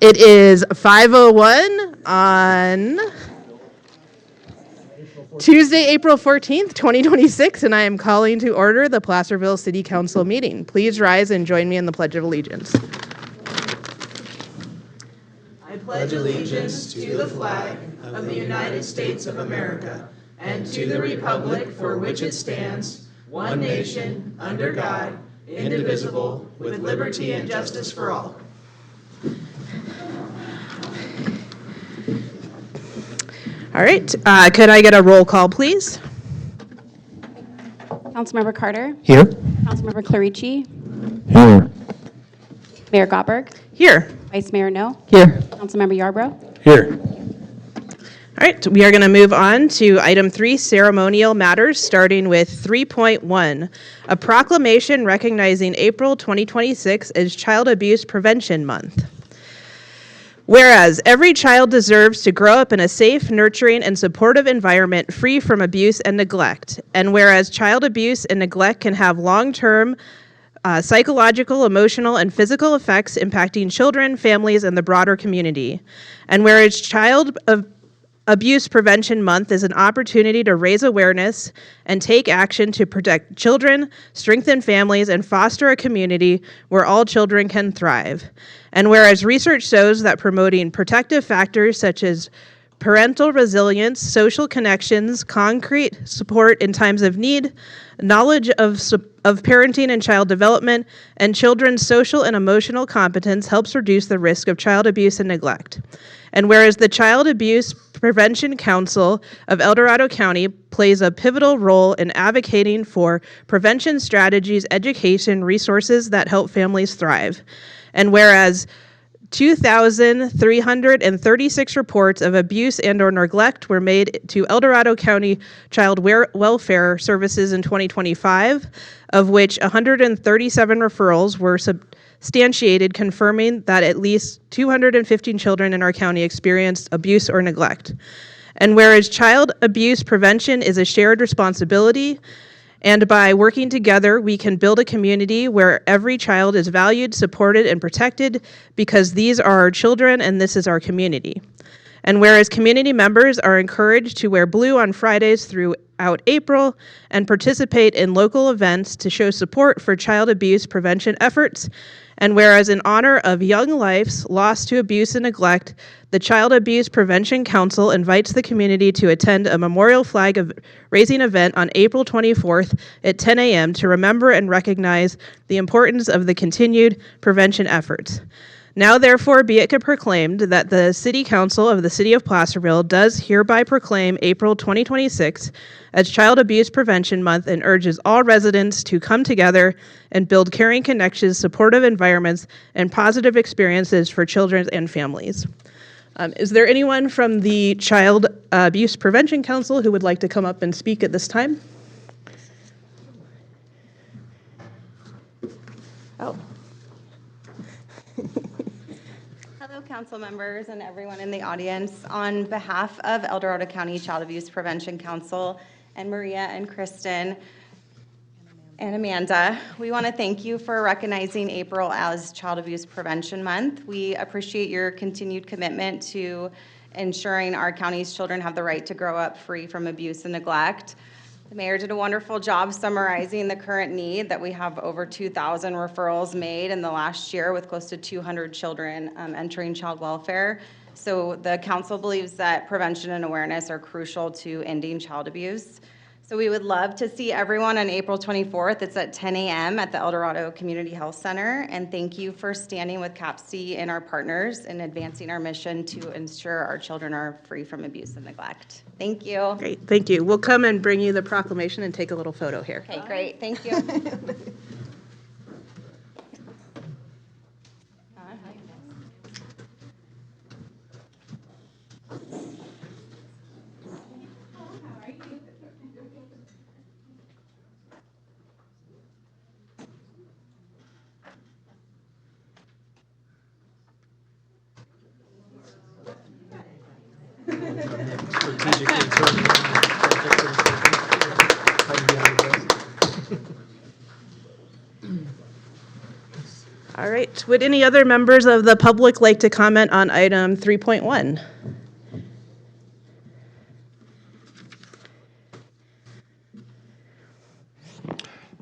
It is 5:01 on Tuesday, April 14th, 2026, and I am calling to order the Placerville City Council meeting. Please rise and join me in the Pledge of Allegiance. I pledge allegiance to the flag of the United States of America and to the republic for which it stands, one nation, under God, indivisible, with liberty and justice for all. All right, could I get a roll call, please? Councilmember Carter. Here. Councilmember Clarici. Here. Mayor Gottberg. Here. Vice Mayor No. Here. Councilmember Yarbrough. Here. All right, we are going to move on to item 3, ceremonial matters, starting with 3.1, a proclamation recognizing April 2026 as Child Abuse Prevention Month. Whereas every child deserves to grow up in a safe, nurturing, and supportive environment free from abuse and neglect, and whereas child abuse and neglect can have long-term psychological, emotional, and physical effects impacting children, families, and the broader community, and whereas Child Abuse Prevention Month is an opportunity to raise awareness and take action to protect children, strengthen families, and foster a community where all children can thrive. And whereas research shows that promoting protective factors such as parental resilience, social connections, concrete support in times of need, knowledge of parenting and child development, and children's social and emotional competence helps reduce the risk of child abuse and neglect. And whereas the Child Abuse Prevention Council of El Dorado County plays a pivotal role in advocating for prevention strategies, education, resources that help families thrive. And whereas 2,336 reports of abuse and or neglect were made to El Dorado County Child Welfare Services in 2025, of which 137 referrals were substantiated, confirming that at least 215 children in our county experienced abuse or neglect. And whereas child abuse prevention is a shared responsibility, and by working together, we can build a community where every child is valued, supported, and protected because these are our children and this is our community. And whereas community members are encouraged to wear blue on Fridays throughout April and participate in local events to show support for child abuse prevention efforts, and whereas in honor of young lives lost to abuse and neglect, the Child Abuse Prevention Council invites the community to attend a memorial flag raising event on April 24th at 10 a.m. to remember and recognize the importance of the continued prevention efforts. Now, therefore, be it proclaimed that the City Council of the City of Placerville does hereby proclaim April 2026 as Child Abuse Prevention Month and urges all residents to come together and build caring connections, supportive environments, and positive experiences for children and families. Is there anyone from the Child Abuse Prevention Council who would like to come up and speak at this time? Oh. Hello, council members and everyone in the audience. On behalf of El Dorado County Child Abuse Prevention Council and Maria and Kristen and Amanda, we want to thank you for recognizing April as Child Abuse Prevention Month. We appreciate your continued commitment to ensuring our county's children have the right to grow up free from abuse and neglect. The mayor did a wonderful job summarizing the current need that we have over 2,000 referrals made in the last year with close to 200 children entering child welfare. So the council believes that prevention and awareness are crucial to ending child abuse. So we would love to see everyone on April 24th. It's at 10 a.m. at the El Dorado Community Health Center. And thank you for standing with CAPC and our partners in advancing our mission to ensure our children are free from abuse and neglect. Thank you. Great, thank you. We'll come and bring you the proclamation and take a little photo here. Okay, great. Thank you. All All right. Would any other members of the public like to comment on item 3.1?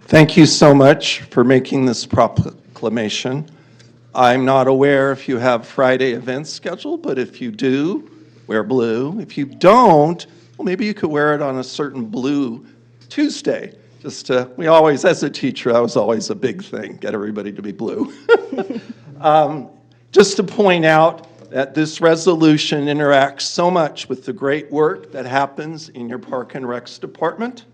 Thank you so much for making this proclamation. I'm not aware if you have Friday events scheduled, but if you do, wear blue. If you don't, well, maybe you could wear it on a certain blue Tuesday. We always, as a teacher, that was always a big thing, get everybody to be blue. Just to point out that this resolution interacts so much with the great work that happens in your Park and Recs department,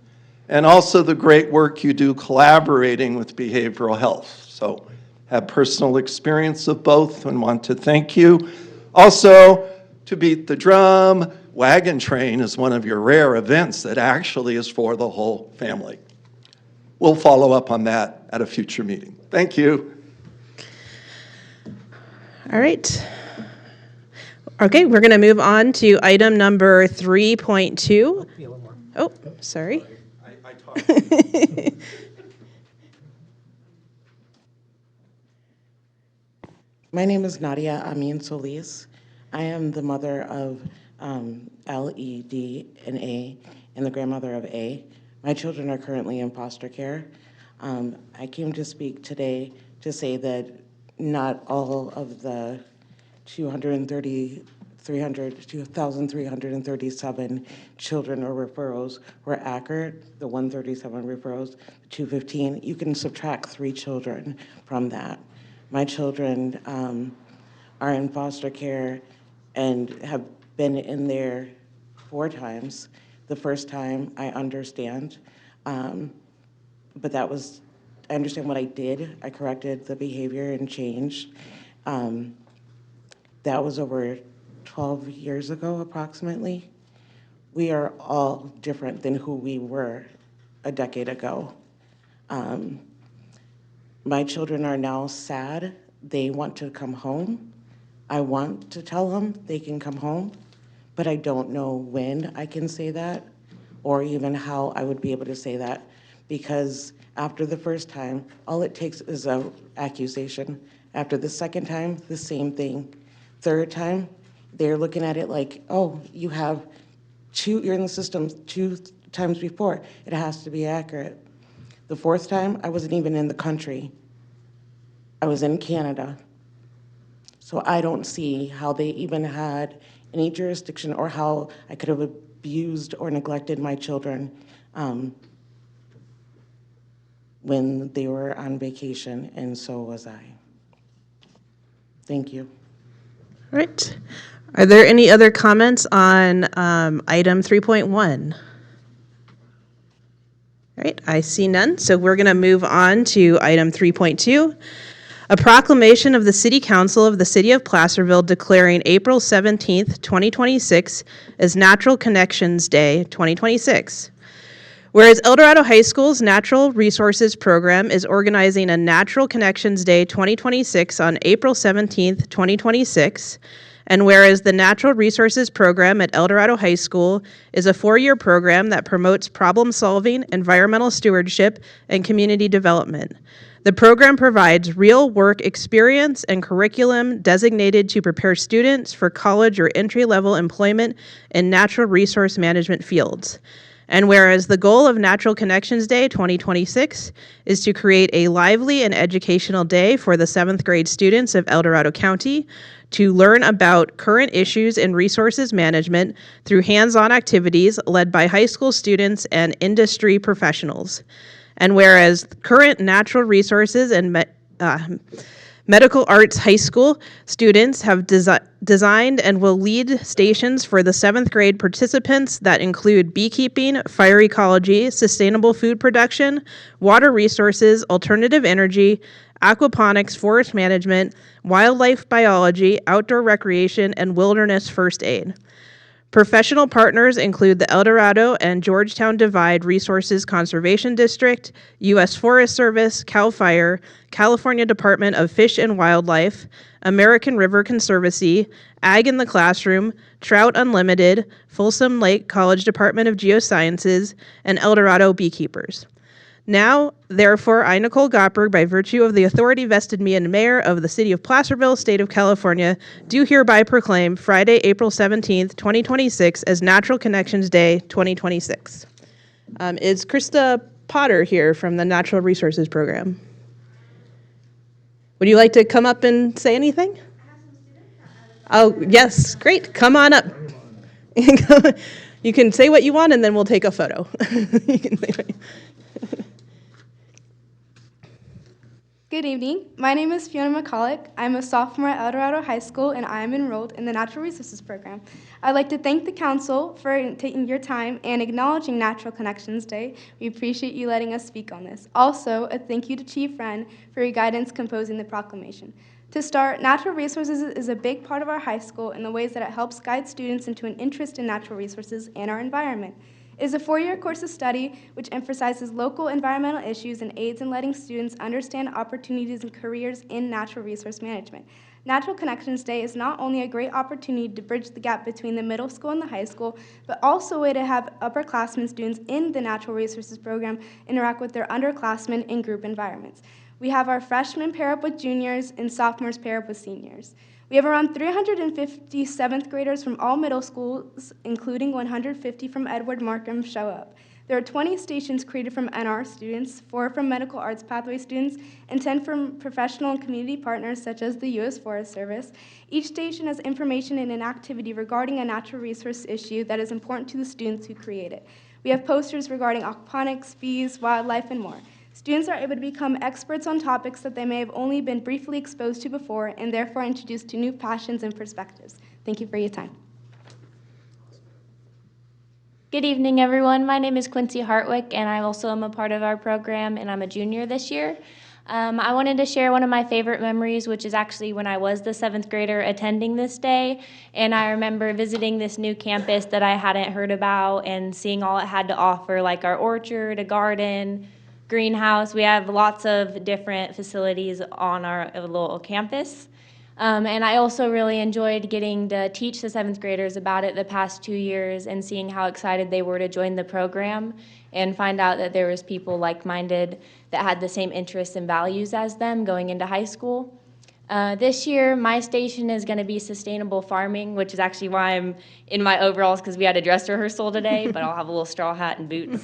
and also the great work you do collaborating with behavioral health. So have personal experience of both and want to thank you. Also, to beat the drum, Wagon Train is one of your rare events that actually is for the whole family. We'll follow up on that at a future meeting. Thank you. All right. Okay, we're going to move on to item number 3.2. Oh, sorry. I talked. My name is Nadia Amin Solis. I am the mother of L, E, D, and A, and the grandmother of A. My children are currently in foster care. I came to speak today to say that not all of the 2,337 children or referrals were accurate, the 137 referrals, 215. You can subtract 3 children from that. My children are in foster care and have been in there 4 times. The first time, I understand, but I understand what I did. I corrected the behavior and changed. That was over 12 years ago, approximately. We are all different than who we were a decade ago. My children are now sad. They want to come home. I want to tell them they can come home, but I don't know when I can say that or even how I would be able to say that, because after the first time, all it takes is an accusation. After the second time, the same thing. Third time, they're looking at it like, oh, you're in the system 2 times before. It has to be accurate. The 4th time, I wasn't even in the country. I was in Canada. So I don't see how they even had any jurisdiction or how I could have abused or neglected my children when they were on vacation, and so was I. Thank you. All right. Are there any other comments on item 3.1? All right, I see none, so we're going to move on to item 3.2. A proclamation of the City Council of the City of Placerville declaring April 17th, 2026 as Natural Connections Day 2026. Whereas El Dorado High School's Natural Resources Program is organizing a Natural Connections Day 2026 on April 17th, 2026, and whereas the Natural Resources Program at El Dorado High School is a 4-year program that promotes problem-solving, environmental stewardship, and community development. The program provides real work experience and curriculum designated to prepare students for college or entry-level employment in natural resource management fields. And whereas the goal of Natural Connections Day 2026 is to create a lively and educational day for the 7th grade students of El Dorado County to learn about current issues in resources management through hands-on activities led by high school students and industry professionals. And whereas current natural resources and Medical Arts High School students have designed and will lead stations for the 7th grade participants that include beekeeping, fire ecology, sustainable food production, water resources, alternative energy, aquaponics, forest management, wildlife biology, outdoor recreation, and wilderness first aid. Professional partners include the El Dorado and Georgetown Divide Resources Conservation District, U.S. Forest Service, CAL FIRE, California Department of Fish and Wildlife, American River Conservancy, Ag in the Classroom, Trout Unlimited, Folsom Lake College Department of Geosciences, and El Dorado Beekeepers. Now, therefore, I, Nicole Gottberg, by virtue of the authority vested me in Mayor of the City of Placerville, State of California, do hereby proclaim Friday, April 17th, 2026 as Natural Connections Day 2026. Is Krista Potter here from the Natural Resources Program? Would you like to come up and say anything? Oh, yes, great. Come on up. You can say what you want, and then we'll take a photo. You can say what you- Good evening. My name is Fiona McCulloch. I'm a sophomore at El Dorado High School, and I am enrolled in the Natural Resources Program. I'd like to thank the council for taking your time and acknowledging Natural Connections Day. We appreciate you letting us speak on this. Also, a thank you to Chief Wren for your guidance composing the proclamation. To start, natural resources is a big part of our high school in the ways that it helps guide students into an interest in natural resources and our environment. It is a 4-year course of study which emphasizes local environmental issues and aids in letting students understand opportunities and careers in natural resource management. Natural Connections Day is not only a great opportunity to bridge the gap between the middle school and the high school, but also a way to have upperclassmen students in the Natural Resources Program interact with their underclassmen in group environments. We have our freshmen pair up with juniors and sophomores pair up with seniors. We have around 350 7th graders from all middle schools, including 150 from Edward Markham, show up. There are 20 stations created from NR students, 4 from medical arts pathway students, and 10 from professional and community partners such as the U.S. Forest Service. Each station has information and an activity regarding a natural resource issue that is important to the students who create it. We have posters regarding aquaponics, bees, wildlife, and more. Students are able to become experts on topics that they may have only been briefly exposed to before and therefore introduced to new passions and perspectives. Thank you for your time. Good evening, everyone. My name is Quincy Hartwick, and I also am a part of our program, and I'm a junior this year. I wanted to share one of my favorite memories, which is actually when I was the 7th grader attending this day, and I remember visiting this new campus that I hadn't heard about and seeing all it had to offer, like our orchard, a garden, greenhouse. We have lots of different facilities on our little campus. And I also really enjoyed getting to teach the 7th graders about it the past 2 years and seeing how excited they were to join the program and find out that there was people like-minded that had the same interests and values as them going into high school. This year, my station is going to be sustainable farming, which is actually why I'm in my overalls, because we had a dress rehearsal today, but I'll have a little straw hat and boots.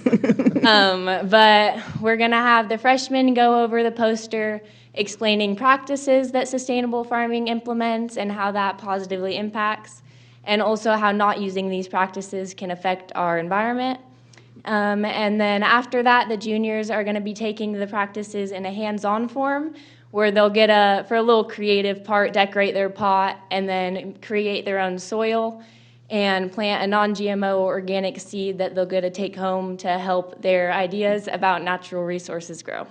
But we're going to have the freshmen go over the poster explaining practices that sustainable farming implements and how that positively impacts, and also how not using these practices can affect our environment. And then after that, the juniors are going to be taking the practices in a hands-on form, where they'll get for a little creative part, decorate their pot, and then create their own soil and plant a non-GMO organic seed that they'll get to take home to help their ideas about natural resources grow.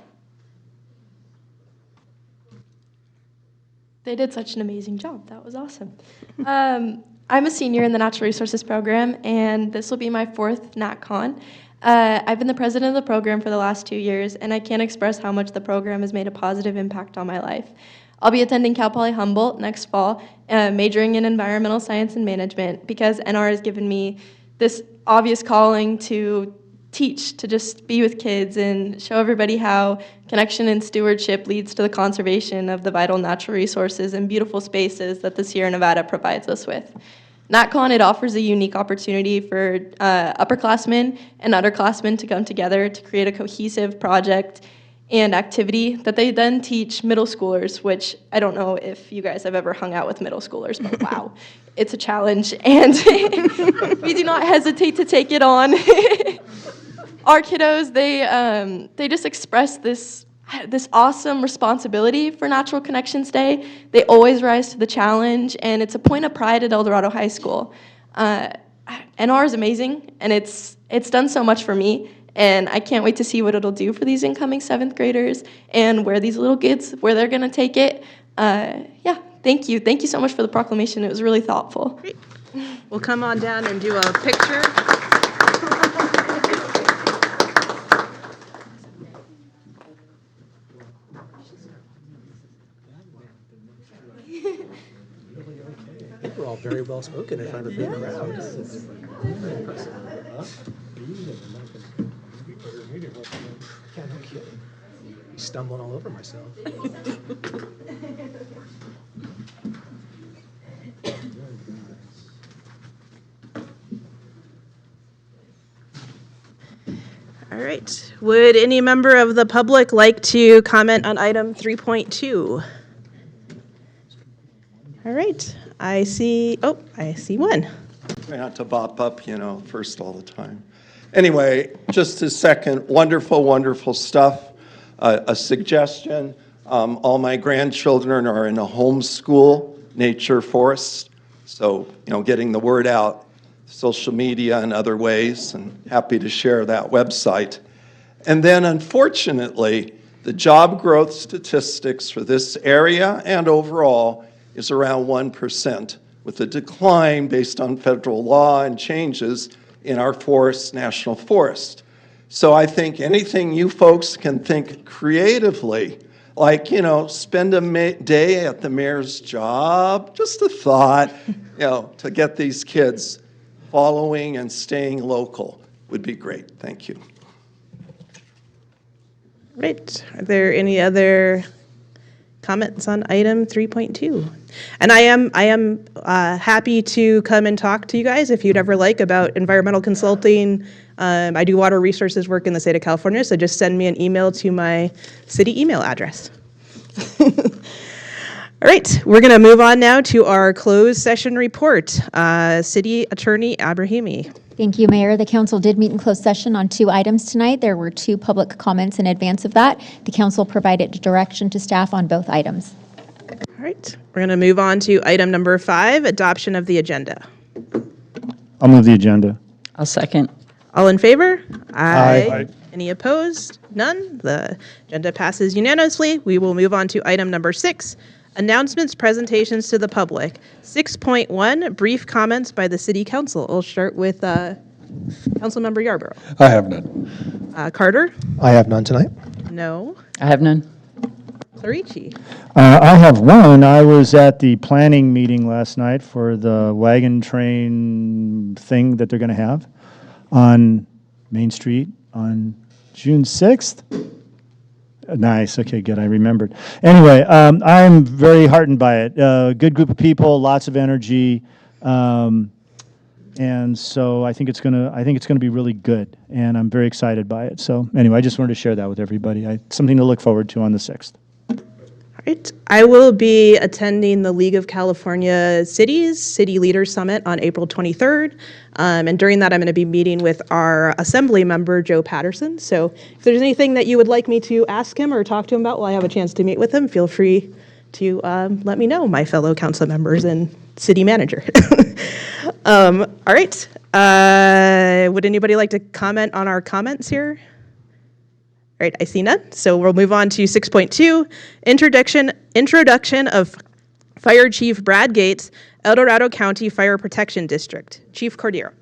They did such an amazing job. That was awesome. I'm a senior in the Natural Resources Program, and this will be my 4th NatCon. I've been the president of the program for the last 2 years, and I can't express how much the program has made a positive impact on my life. I'll be attending Cal Poly Humboldt next fall, majoring in environmental science and management, because NR has given me this obvious calling to teach, to just be with kids and show everybody how connection and stewardship leads to the conservation of the vital natural resources and beautiful spaces that the Sierra Nevada provides us with. NatCon, it offers a unique opportunity for upperclassmen and underclassmen to come together to create a cohesive project and activity that they then teach middle schoolers, which I don't know if you guys have ever hung out with middle schoolers, but wow, it's a challenge, and we do not hesitate to take it on. Our kiddos, they just express this awesome responsibility for Natural Connections Day. They always rise to the challenge, and it's a point of pride at El Dorado High School. NR is amazing, and it's done so much for me, and I can't wait to see what it'll do for these incoming 7th graders and where these little kids, where they're gonna take it. Yeah, thank you. Thank you so much for the proclamation. It was really thoughtful. Great. We'll come on down and do a picture. They were all very well spoken in front of a big crowd. Yeah, no kidding. Be stumbling all over myself. All right. Would any member of the public like to comment on item 3.2? All right. I see one. Try not to bop up, first all the time. Anyway, just a second, wonderful, wonderful stuff. A suggestion, all my grandchildren are in a homeschool nature forest, so, getting the word out, social media and other ways, and happy to share that website. And then, unfortunately, the job growth statistics for this area and overall is around 1%, with a decline based on federal law and changes in our forest, national forest. So I think anything you folks can think creatively, like, spend a day at the mayor's job, just a thought, to get these kids following and staying local would be great. Thank you. Right. Are there any other comments on item 3.2? And I am happy to come and talk to you guys if you'd ever like about environmental consulting. I do water resources work in the state of California, so just send me an email to my city email address. All right, we're going to move on now to our closed session report. City Attorney Abrahimi. Thank you, Mayor. The council did meet in closed session on 2 items tonight. There were 2 public comments in advance of that. The council provided direction to staff on both items. All right, we're going to move on to item number 5, adoption of the agenda. I'll move the agenda. I'll second. All in favor? Aye. Any opposed? None. The agenda passes unanimously. We will move on to item number 6, announcements, presentations to the public. 6.1, brief comments by the City Council. We'll start with Councilmember Yarborough. I have none. Carter? I have none tonight. No. I have none. Clarici? I have one. I was at the planning meeting last night for the wagon train thing that they're going to have on Main Street on June 6th. Nice. Okay, good. I remembered. Anyway, I'm very heartened by it. Good group of people, lots of energy, and so I think it's gonna be really good, and I'm very excited by it. So anyway, I just wanted to share that with everybody. Something to look forward to on the 6th. All right. I will be attending the League of California Cities City Leaders Summit on April 23rd. And during that, I'm going to be meeting with our Assembly member, Joe Patterson. So if there's anything that you would like me to ask him or talk to him about while I have a chance to meet with him, feel free to let me know, my fellow council members and city manager. All right. Would anybody like to comment on our comments here? All right, I see none. So we'll move on to 6.2, introduction of Fire Chief Brad Gates, El Dorado County Fire Protection District. Chief Cordero.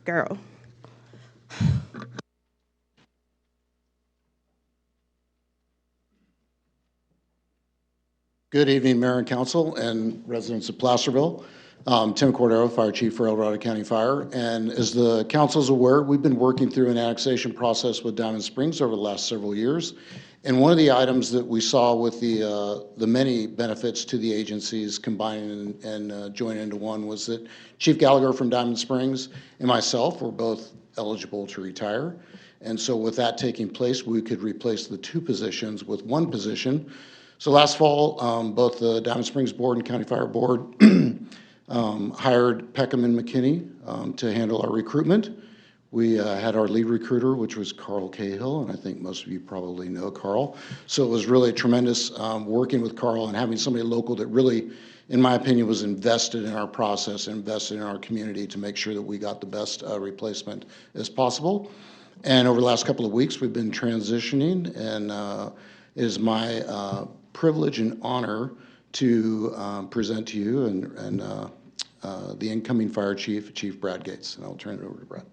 Good evening, Mayor and Council and residents of Placerville. Tim Cordero, Fire Chief for El Dorado County Fire. And as the council is aware, we've been working through an annexation process with Diamond Springs over the last several years. And one of the items that we saw with the many benefits to the agencies combining and joining into one was that Chief Gallagher from Diamond Springs and myself were both eligible to retire. And so with that taking place, we could replace the 2 positions with 1 position. So last fall, both the Diamond Springs Board and County Fire Board hired Peckham and McKinney to handle our recruitment. We had our lead recruiter, which was Carl Cahill, and I think most of you probably know Carl. So it was really tremendous working with Carl and having somebody local that really, in my opinion, was invested in our process, invested in our community to make sure that we got the best replacement as possible. And over the last couple of weeks, we've been transitioning, and it is my privilege and honor to present to you and the incoming fire chief, Chief Brad Gates. And I'll turn it over to Brad.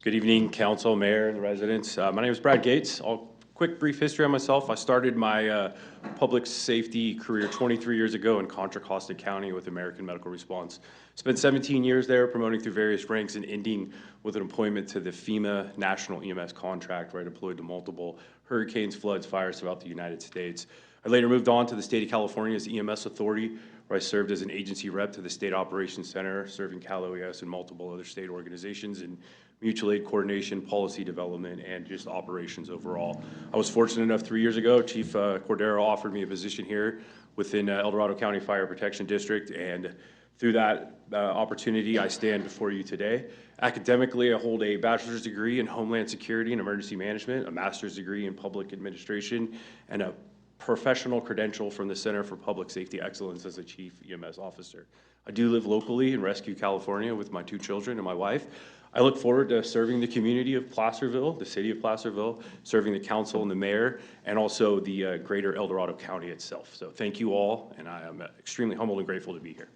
Good evening, council, mayor, and residents. My name is Brad Gates. I'll quick brief history on myself. I started my public safety career 23 years ago in Contra Costa County with American Medical Response. Spent 17 years there promoting through various ranks and ending with an appointment to the FEMA National EMS contract, where I deployed to multiple hurricanes, floods, fires throughout the United States. I later moved on to the state of California's EMS authority, where I served as an agency rep to the State Operations Center, serving Cal OES and multiple other state organizations in mutual aid coordination, policy development, and just operations overall. I was fortunate enough 3 years ago, Chief Cordero offered me a position here within El Dorado County Fire Protection District, and through that opportunity, I stand before you today. Academically, I hold a bachelor's degree in Homeland Security and Emergency Management, a master's degree in Public Administration, and a professional credential from the Center for Public Safety Excellence as a Chief EMS Officer. I do live locally in Rescue, California with my 2 children and my wife. I look forward to serving the community of Placerville, the city of Placerville, serving the council and the mayor, and also the greater El Dorado County itself. So thank you all, and I am extremely humbled and grateful to be here.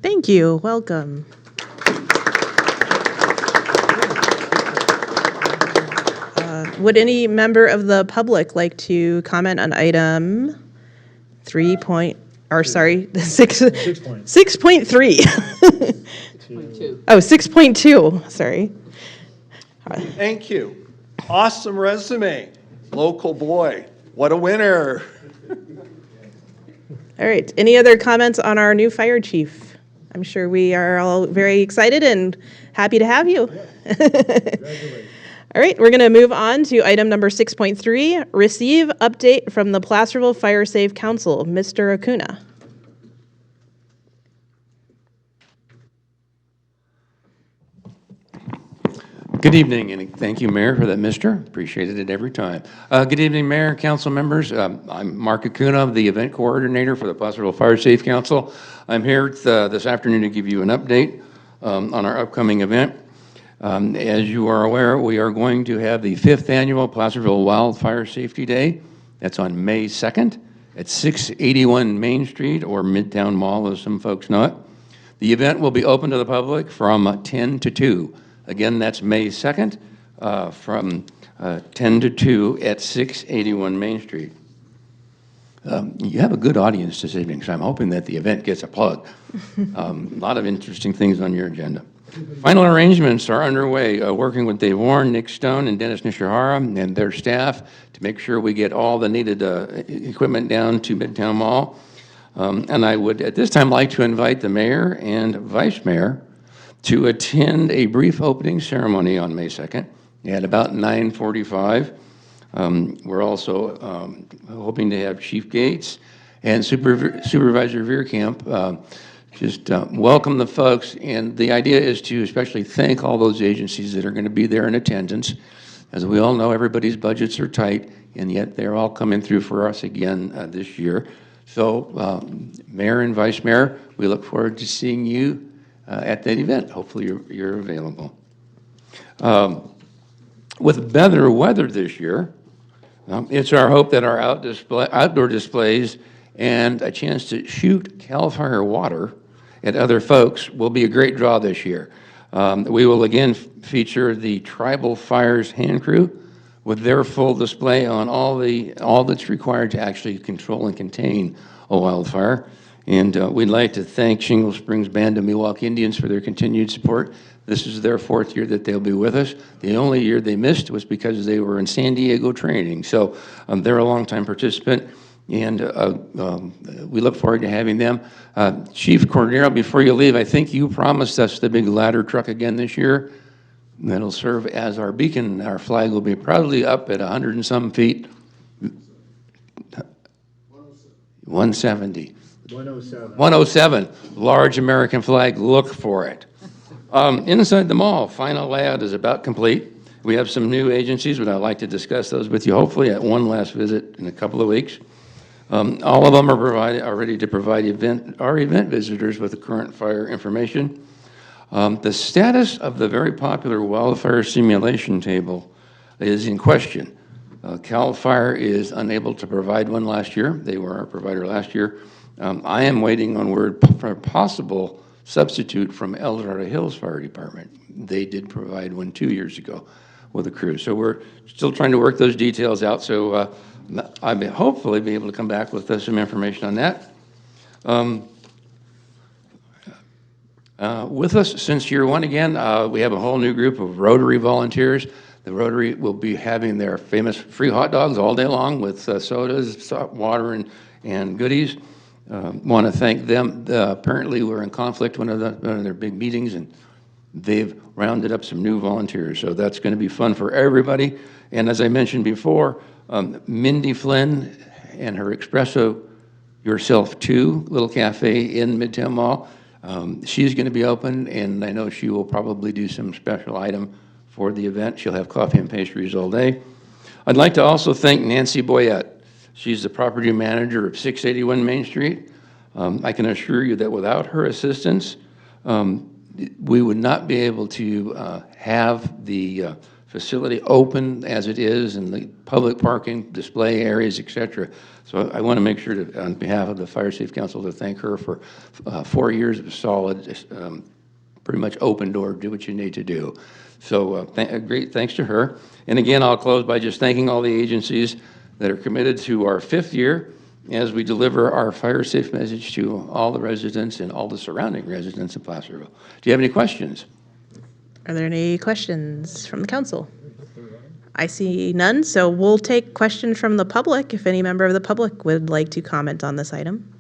Thank you. Welcome. Would any member of the public like to comment on item 6.3? 6.3. Oh, 6.2, sorry. Thank you. Awesome resume. Local boy. What a winner. All right, any other comments on our new fire chief? I'm sure we are all very excited and happy to have you. All right, we're going to move on to item number 6.3, receive update from the Placerville Fire Safe Council. Mr. Acuna. Good evening, and thank you, Mayor, for that, Mr. Appreciated it every time. Good evening, Mayor and council members. I'm Mark Acuna, the event coordinator for the Placerville Fire Safe Council. I'm here this afternoon to give you an update on our upcoming event. As you are aware, we are going to have the 5th annual Placerville Wildfire Safety Day. That's on May 2nd at 681 Main Street, or Midtown Mall, as some folks know it. The event will be open to the public from 10 to 2. Again, that's May 2nd from 10 to 2 at 681 Main Street. You have a good audience this evening, so I'm hoping that the event gets a plug. A lot of interesting things on your agenda. Final arrangements are underway, working with Dave Warren, Nick Stone, and Dennis Nishihara and their staff to make sure we get all the needed equipment down to Midtown Mall. And I would, at this time, like to invite the mayor and vice mayor to attend a brief opening ceremony on May 2nd at about 9:45. We're also hoping to have Chief Gates and Supervisor Veerkamp just welcome the folks, and the idea is to especially thank all those agencies that are going to be there in attendance. As we all know, everybody's budgets are tight, and yet they're all coming through for us again this year. So, Mayor and Vice Mayor, we look forward to seeing you at that event. Hopefully you're available. With better weather this year, it's our hope that our outdoor displays and a chance to shoot CAL FIRE water at other folks will be a great draw this year. We will again feature the Tribal Fires Hand Crew with their full display on all that's required to actually control and contain a wildfire. And we'd like to thank Shingle Springs Band of Milwaukee Indians for their continued support. This is their 4th year that they'll be with us. The only year they missed was because they were in San Diego training. So they're a longtime participant, and we look forward to having them. Chief Cordero, before you leave, I think you promised us the big ladder truck again this year. That'll serve as our beacon. Our flag will be proudly up at 100 and some feet. 170. 107. 107. Large American flag. Look for it. Inside the mall, final layout is about complete. We have some new agencies, but I'd like to discuss those with you, hopefully at one last visit in a couple of weeks. All of them are ready to provide our event visitors with the current fire information. The status of the very popular wildfire simulation table is in question. CAL FIRE is unable to provide one last year. They were our provider last year. I am waiting on word for a possible substitute from El Dorado Hills Fire Department. They did provide one 2 years ago. with the crew. So we're still trying to work those details out, so I'll hopefully be able to come back with some information on that. With us since year one again, we have a whole new group of Rotary volunteers. The Rotary will be having their famous free hot dogs all day long with sodas, water, and goodies. Want to thank them. Apparently, we're in conflict one of their big meetings, and they've rounded up some new volunteers. So that's going to be fun for everybody. And as I mentioned before, Mindy Flynn and her Espresso Yourself Too little cafe in Midtown Mall, she's going to be open, and I know she will probably do some special item for the event. She'll have coffee and pastries all day. I'd like to also thank Nancy Boyette. She's the property manager of 681 Main Street. I can assure you that without her assistance, we would not be able to have the facility open as it is, and the public parking, display areas, et cetera. So I want to make sure to, on behalf of the Fire Safe Council, to thank her for 4 years of solid, pretty much open door, do what you need to do. So great thanks to her. And again, I'll close by just thanking all the agencies that are committed to our 5th year as we deliver our fire safe message to all the residents and all the surrounding residents of Placerville. Do you have any questions? Are there any questions from the council? I see none, so we'll take questions from the public if any member of the public would like to comment on this item.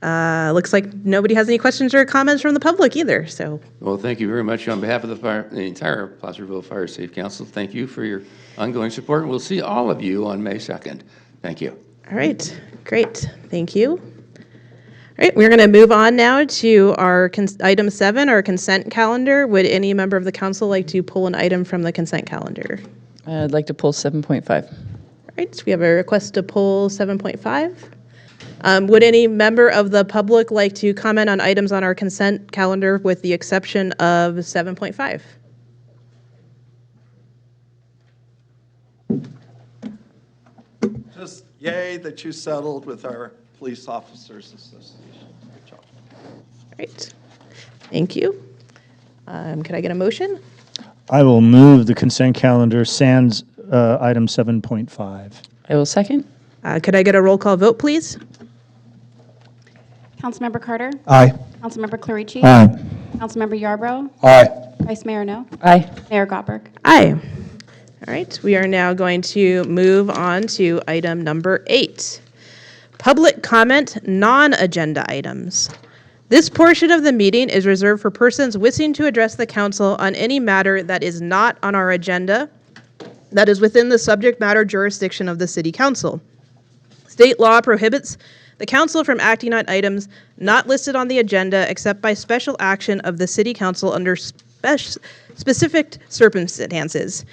Looks like nobody has any questions or comments from the public either, so. Well, thank you very much on behalf of the entire Placerville Fire Safe Council. Thank you for your ongoing support. We'll see all of you on May 2nd. Thank you. All right, great, thank you. All right, we're going to move on now to our item 7, our consent calendar. Would any member of the council like to pull an item from the consent calendar? I'd like to pull 7.5. All right, so we have a request to pull 7.5. Would any member of the public like to comment on items on our consent calendar with the exception of 7.5? Just yay that you settled with our Police Officers Association. Good job. All right, thank you. Could I get a motion? I will move the consent calendar sans item 7.5. I will second. Could I get a roll call vote, please? Councilmember Carter? Aye. Councilmember Clarici? Aye. Councilmember Yarbrough? Aye. Vice Mayor No? Aye. Mayor Gottberg? Aye. All right, we are now going to move on to item number 8. Public comment, non-agenda items. This portion of the meeting is reserved for persons wishing to address the council on any matter that is not on our agenda, that is within the subject matter jurisdiction of the City Council. State law prohibits the council from acting on items not listed on the agenda except by special action of the City Council under specific circumstances.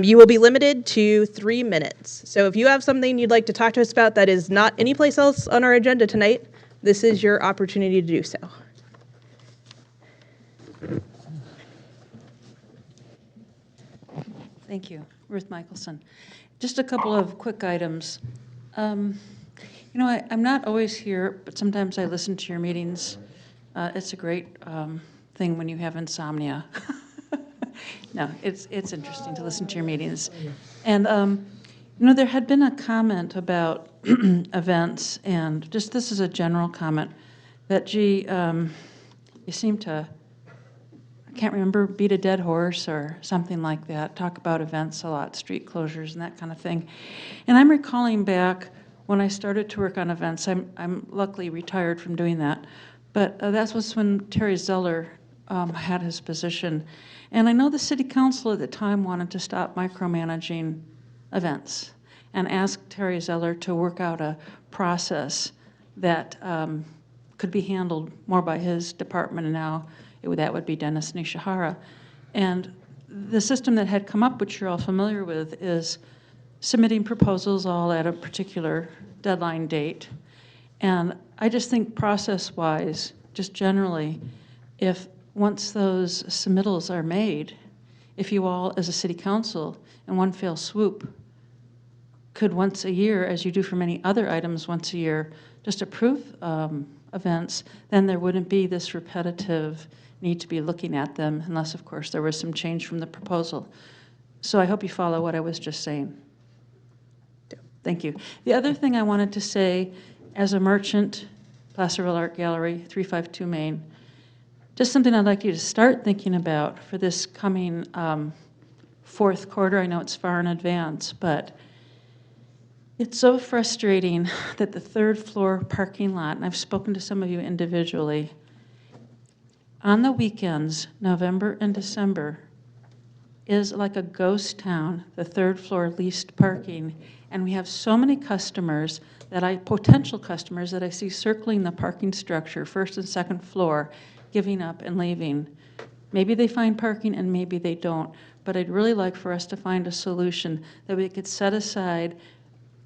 You will be limited to 3 minutes. So if you have something you'd like to talk to us about that is not anyplace else on our agenda tonight, this is your opportunity to do so. Thank you. Ruth Michelson. Just a couple of quick items. You know, I'm not always here, but sometimes I listen to your meetings. It's a great thing when you have insomnia. No, it's interesting to listen to your meetings. And, you know, there had been a comment about events, and just this is a general comment, that, gee, you seem to, I can't remember, beat a dead horse or something like that, talk about events a lot, street closures and that kind of thing. And I'm recalling back when I started to work on events. I'm luckily retired from doing that, but that was when Terry Zeller had his position. And I know the city council at the time wanted to stop micromanaging events and asked Terry Zeller to work out a process that could be handled more by his department, and now that would be Dennis Nishihara. And the system that had come up, which you're all familiar with, is submitting proposals all at a particular deadline date. And I just think process-wise, just generally, if once those submittals are made, if you all, as a city council, in one fell swoop, could once a year, as you do for many other items once a year, just approve events, then there wouldn't be this repetitive need to be looking at them, unless, of course, there was some change from the proposal. So I hope you follow what I was just saying. Thank you. The other thing I wanted to say, as a merchant, Placerville Art Gallery, 352 Main, just something I'd like you to start thinking about for this coming fourth quarter. I know it's far in advance, but it's so frustrating that the third floor parking lot, and I've spoken to some of you individually, on the weekends, November and December, is like a ghost town, the third floor leased parking. And we have so many customers potential customers that I see circling the parking structure, first and second floor, giving up and leaving. Maybe they find parking and maybe they don't, but I'd really like for us to find a solution that we could set aside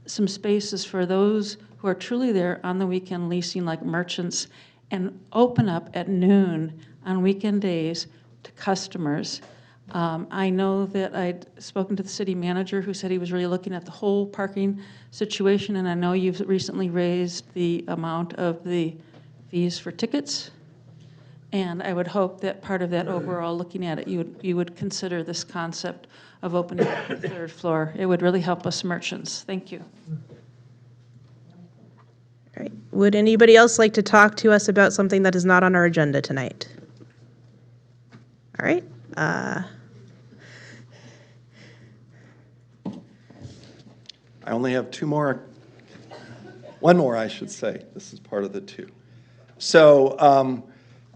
some spaces for those who are truly there on the weekend leasing, like merchants, and open up at noon on weekend days to customers. I know that I'd spoken to the city manager who said he was really looking at the whole parking situation, and I know you've recently raised the amount of the fees for tickets. And I would hope that part of that overall looking at it, you would consider this concept of opening up the third floor. It would really help us merchants. Thank you. All right. Would anybody else like to talk to us about something that is not on our agenda tonight? All right. I only have one more, I should say. This is part of the two. So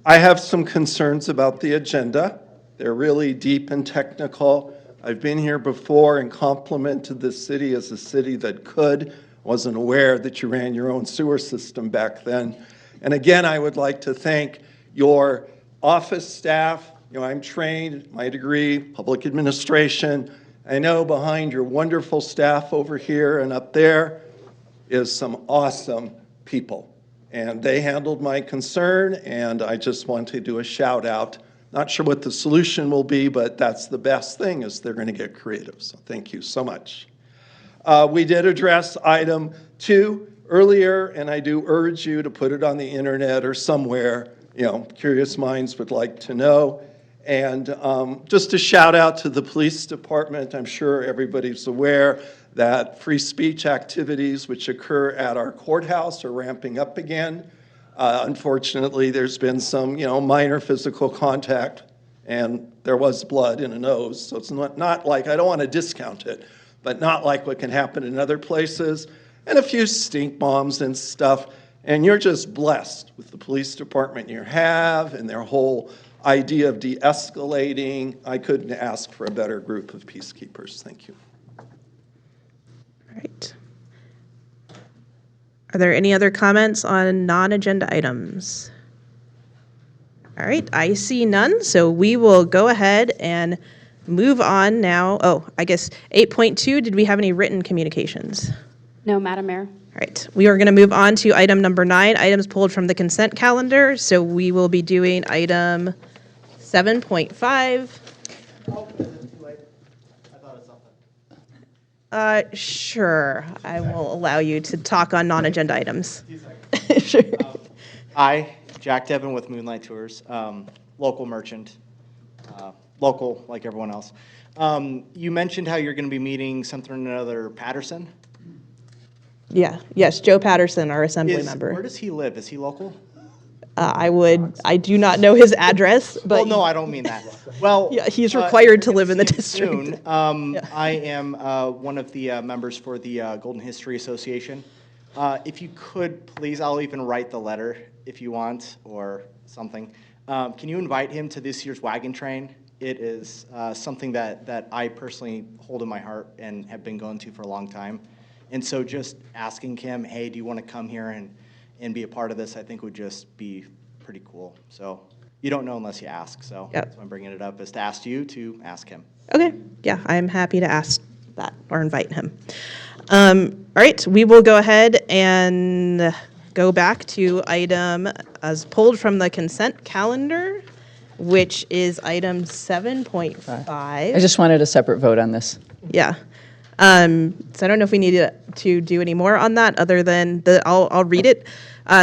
I have some concerns about the agenda. They're really deep and technical. I've been here before and complimented this city as a city that could. Wasn't aware that you ran your own sewer system back then. And again, I would like to thank your office staff. I'm trained, my degree, public administration. I know behind your wonderful staff over here and up there is some awesome people. And they handled my concern, and I just want to do a shout out. Not sure what the solution will be, but that's the best thing, is they're going to get creative. So thank you so much. We did address item 2 earlier, and I do urge you to put it on the internet or somewhere. Curious minds would like to know. And just a shout out to the police department. I'm sure everybody's aware that free speech activities which occur at our courthouse are ramping up again. Unfortunately, there's been some, minor physical contact, and there was blood in a nose. So it's not like, I don't want to discount it, but not like what can happen in other places, and a few stink bombs and stuff. And you're just blessed with the police department you have and their whole idea of de-escalating. I couldn't ask for a better group of peacekeepers. Thank you. All right. Are there any other comments on non-agenda items? All right, I see none, so we will go ahead and move on now. Oh, I guess 8.2, did we have any written communications? No, Madam Mayor. All right, we are going to move on to item number 9, items pulled from the consent calendar. So we will be doing item 7.5. Sure, I will allow you to talk on non-agenda items. Sure. Hi, Jack Devin with Moonlight Tours, local merchant, local like everyone else. You mentioned how you're going to be meeting something or another Patterson. Yes, Joe Patterson, our assembly member. Where does he live? Is he local? I do not know his address, but. Well, no, I don't mean that. Well, yeah, he's required to live in the district. Soon. I am one of the members for the Golden History Association. If you could, please, I'll even write the letter if you want or something. Can you invite him to this year's wagon train? It is something that I personally hold in my heart and have been going to for a long time. And so just asking him, hey, do you want to come here and be a part of this, I think would just be pretty cool. So you don't know unless you ask. So that's why I'm bringing it up, is to ask you to ask him. Okay, yeah, I'm happy to ask that or invite him. All right, we will go ahead and go back to item as pulled from the consent calendar, which is item 7.5. I just wanted a separate vote on this. Yeah. So I don't know if we need to do any more on that other than I'll read it.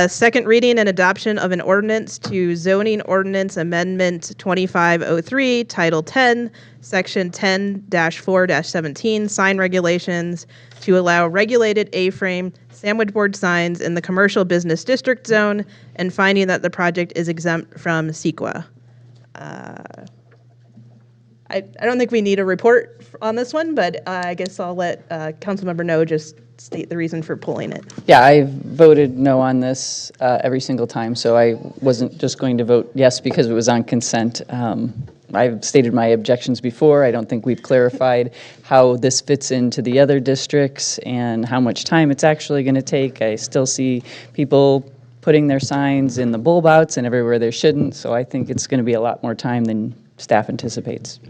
Second reading and adoption of an ordinance to zoning ordinance amendment 2503, Title 10, Section 10-4-17, sign regulations to allow regulated A-frame sandwich board signs in the commercial business district zone and finding that the project is exempt from CEQA. I don't think we need a report on this one, but I guess I'll let Councilmember No just state the reason for pulling it. Yeah, I voted no on this every single time, so I wasn't just going to vote yes because it was on consent. I've stated my objections before. I don't think we've clarified how this fits into the other districts and how much time it's actually going to take. I still see people putting their signs in the bulb outs and everywhere they shouldn't, so I think it's going to be a lot more time than staff anticipates.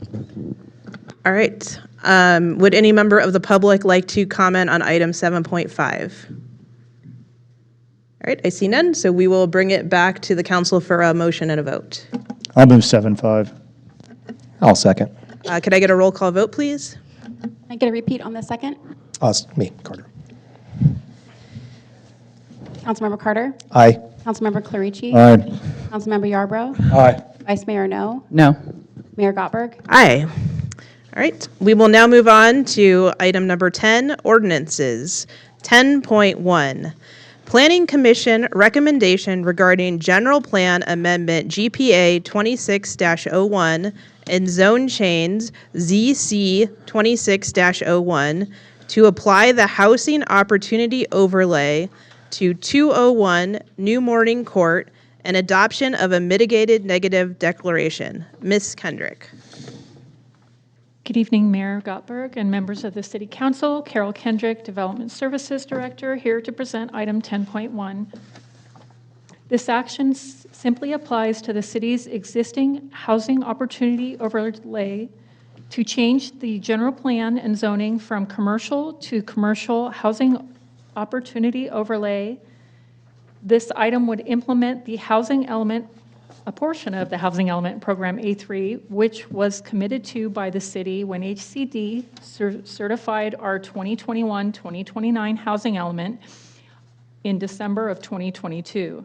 All right. Would any member of the public like to comment on item 7.5? All right, I see none, so we will bring it back to the council for a motion and a vote. I'll move 7.5. I'll second. Could I get a roll call vote, please? Can I get a repeat on the second? Me, Carter. Councilmember Carter? Aye. Councilmember Clarici? Aye. Councilmember Yarbrough? Aye. Vice Mayor No? No. Mayor Gottberg? Aye. All right, we will now move on to item number 10, ordinances. 10.1, Planning Commission recommendation regarding General Plan Amendment GPA 26-01 and Zone Change ZC 26-01 to apply the Housing Opportunity Overlay to 201 New Morning Court and adoption of a mitigated negative declaration. Ms. Kendrick. Good evening, Mayor Gottberg and members of the City Council. Carol Kendrick, Development Services Director, here to present item 10.1. This action simply applies to the city's existing housing opportunity overlay to change the general plan and zoning from commercial to commercial housing opportunity overlay. This item would implement the housing element, a portion of the housing element program A3, which was committed to by the city when HCD certified our 2021-2029 housing element in December of 2022.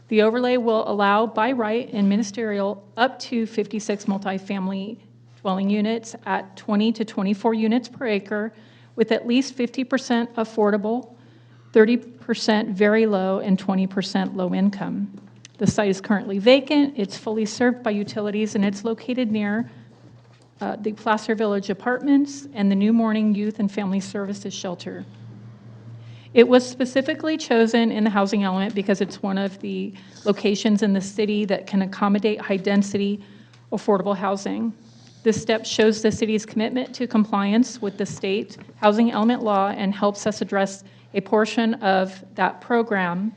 The overlay will allow by right and ministerial up to 56 multifamily dwelling units at 20 to 24 units per acre with at least 50% affordable, 30% very low, and 20% low income. The site is currently vacant, it's fully served by utilities, and it's located near the Placerville Apartments and the New Morning Youth and Family Services Shelter. It was specifically chosen in the housing element because it's one of the locations in the city that can accommodate high-density, affordable housing. This step shows the city's commitment to compliance with the state housing element law and helps us address a portion of that program.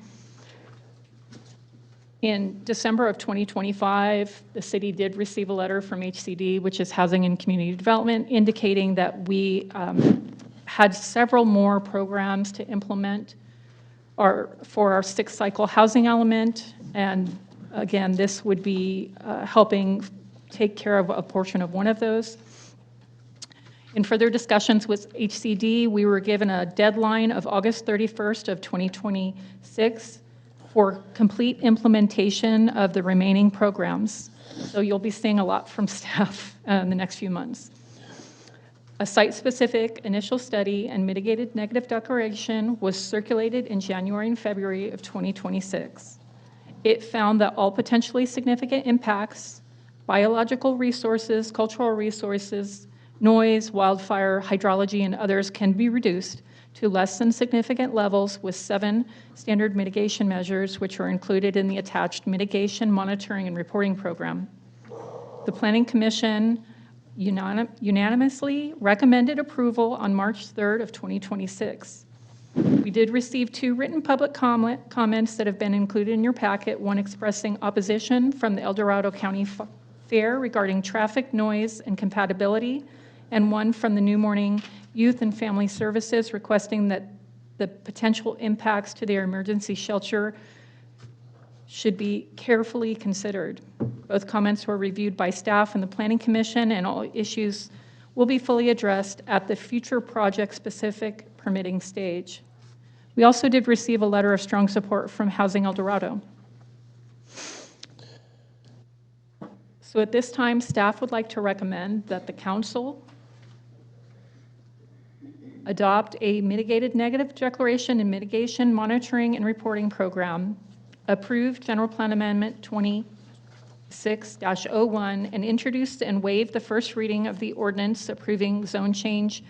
In December of 2025, the city did receive a letter from HCD, which is Housing and Community Development, indicating that we had several more programs to implement for our sixth cycle housing element. And again, this would be helping take care of a portion of one of those. In further discussions with HCD, we were given a deadline of August 31st of 2026 for complete implementation of the remaining programs. So you'll be seeing a lot from staff in the next few months. A site-specific initial study and mitigated negative declaration was circulated in January and February of 2026. It found that all potentially significant impacts, biological resources, cultural resources, noise, wildfire, hydrology, and others can be reduced to less than significant levels with 7 standard mitigation measures, which are included in the attached mitigation monitoring and reporting program. The Planning Commission unanimously recommended approval on March 3rd of 2026. We did receive 2 written public comments that have been included in your packet, one expressing opposition from the El Dorado County Fair regarding traffic, noise, and compatibility, and one from the New Morning Youth and Family Services requesting that the potential impacts to their emergency shelter should be carefully considered. Both comments were reviewed by staff and the Planning Commission, and all issues will be fully addressed at the future project-specific permitting stage. We also did receive a letter of strong support from Housing El Dorado. So at this time, staff would like to recommend that the council adopt a mitigated negative declaration and mitigation monitoring and reporting program, approve General Plan Amendment 26-01, and introduce and waive the first reading of the ordinance approving zone change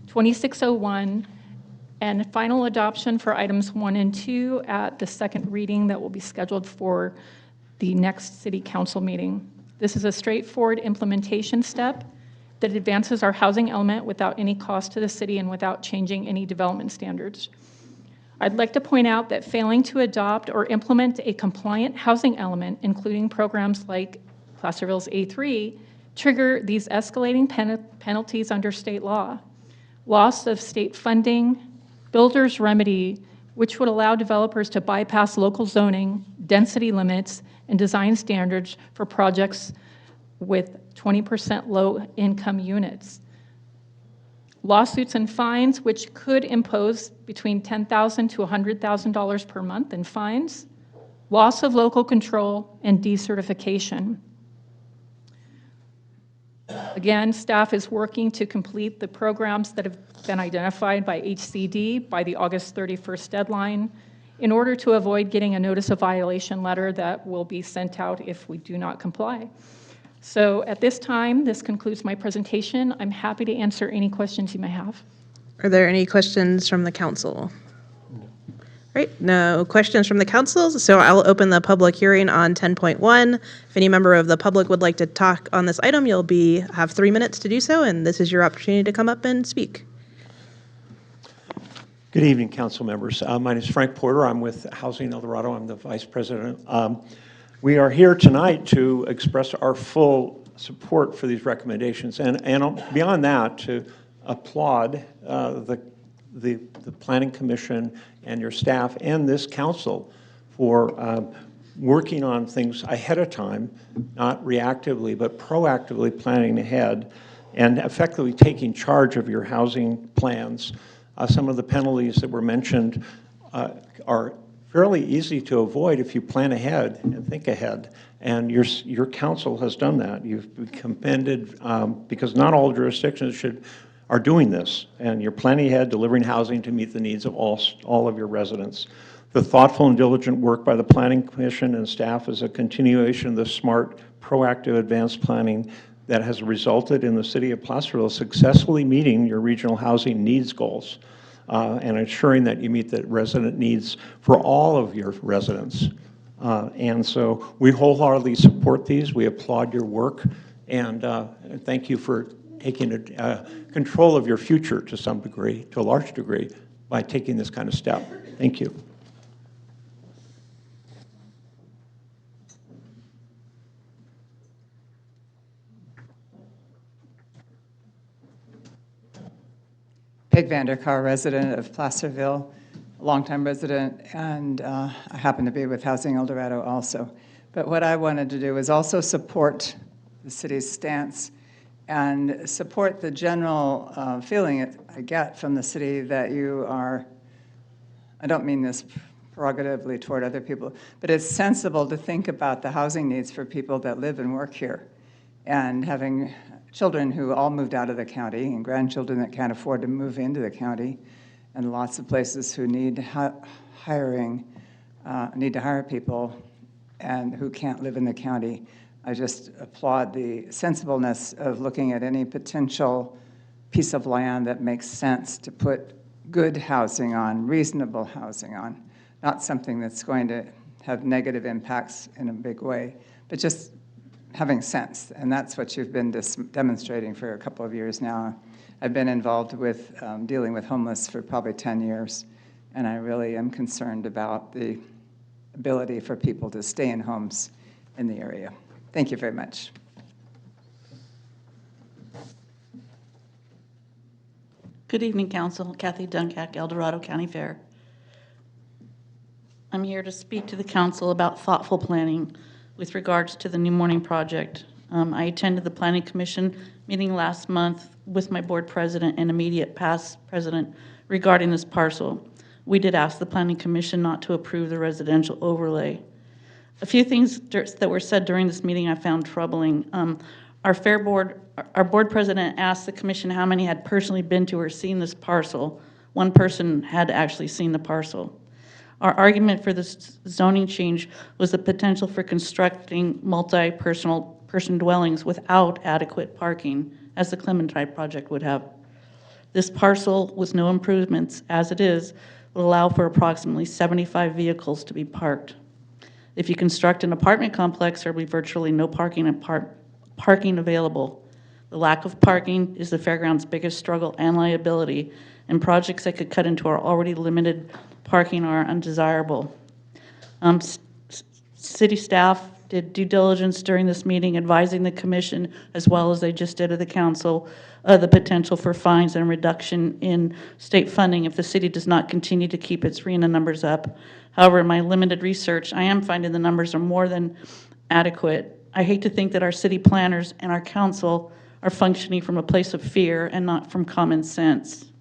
2601, and final adoption for items 1 and 2 at the second reading that will be scheduled for the next city council meeting. This is a straightforward implementation step that advances our housing element without any cost to the city and without changing any development standards. I'd like to point out that failing to adopt or implement a compliant housing element, including programs like Placerville's A3, trigger these escalating penalties under state law. Loss of state funding, builder's remedy, which would allow developers to bypass local zoning, density limits, and design standards for projects with 20% low-income units. Lawsuits and fines, which could impose between $10,000 to $100,000 per month in fines. Loss of local control and decertification. Again, staff is working to complete the programs that have been identified by HCD by the August 31st deadline in order to avoid getting a notice of violation letter that will be sent out if we do not comply. So at this time, this concludes my presentation. I'm happy to answer any questions you may have. Are there any questions from the council? Right, no questions from the council, so I'll open the public hearing on 10.1. If any member of the public would like to talk on this item, you'll have 3 minutes to do so, and this is your opportunity to come up and speak. Good evening, council members. My name is Frank Porter. I'm with Housing El Dorado. I'm the vice president. We are here tonight to express our full support for these recommendations, and beyond that, to applaud the Planning Commission and your staff and this council for working on things ahead of time, not reactively, but proactively planning ahead and effectively taking charge of your housing plans. Some of the penalties that were mentioned are fairly easy to avoid if you plan ahead and think ahead. And your council has done that. You've been commended because not all jurisdictions are doing this. And you're planning ahead, delivering housing to meet the needs of all of your residents. The thoughtful and diligent work by the Planning Commission and staff is a continuation of the smart, proactive, advanced planning that has resulted in the city of Placerville successfully meeting your regional housing needs goals and ensuring that you meet the resident needs for all of your residents. And so we wholeheartedly support these. We applaud your work, and thank you for taking control of your future to some degree, to a large degree, by taking this kind of step. Thank you. Peg Vanderkar, resident of Placerville, a longtime resident, and I happen to be with Housing El Dorado also. But what I wanted to do was also support the city's stance and support the general feeling I get from the city that you are, I don't mean this prerogatively toward other people, but it's sensible to think about the housing needs for people that live and work here. And having children who all moved out of the county and grandchildren that can't afford to move into the county, and lots of places who need need to hire people and who can't live in the county. I just applaud the sensibleness of looking at any potential piece of land that makes sense to put good housing on, reasonable housing on, not something that's going to have negative impacts in a big way, but just having sense, and that's what you've been demonstrating for a couple of years now. I've been involved with dealing with homeless for probably 10 years, and I really am concerned about the ability for people to stay in homes in the area. Thank you very much. Good evening, Council. Kathy Dunkak, El Dorado County Fair. I'm here to speak to the Council about thoughtful planning with regards to the New Morning Project I attended the Planning Commission meeting last month with my board president and immediate past president regarding this parcel. We did ask the Planning Commission not to approve the residential overlay. A few things that were said during this meeting I found troubling. Our board president asked the commission how many had personally been to or seen this parcel. One person had actually seen the parcel. Our argument for this zoning change was the potential for constructing multi-person dwellings without adequate parking, as the Clementine project would have. This parcel, with no improvements as it is, would allow for approximately 75 vehicles to be parked. If you construct an apartment complex, there will be virtually no parking available. The lack of parking is the fairground's biggest struggle and liability, and projects that could cut into our already limited parking are undesirable. City staff did due diligence during this meeting, advising the commission, as well as they just did at the council, the potential for fines and reduction in state funding if the city does not continue to keep its RENA numbers up. However, in my limited research, I am finding the numbers are more than adequate. I hate to think that our city planners and our council are functioning from a place of fear and not from common sense.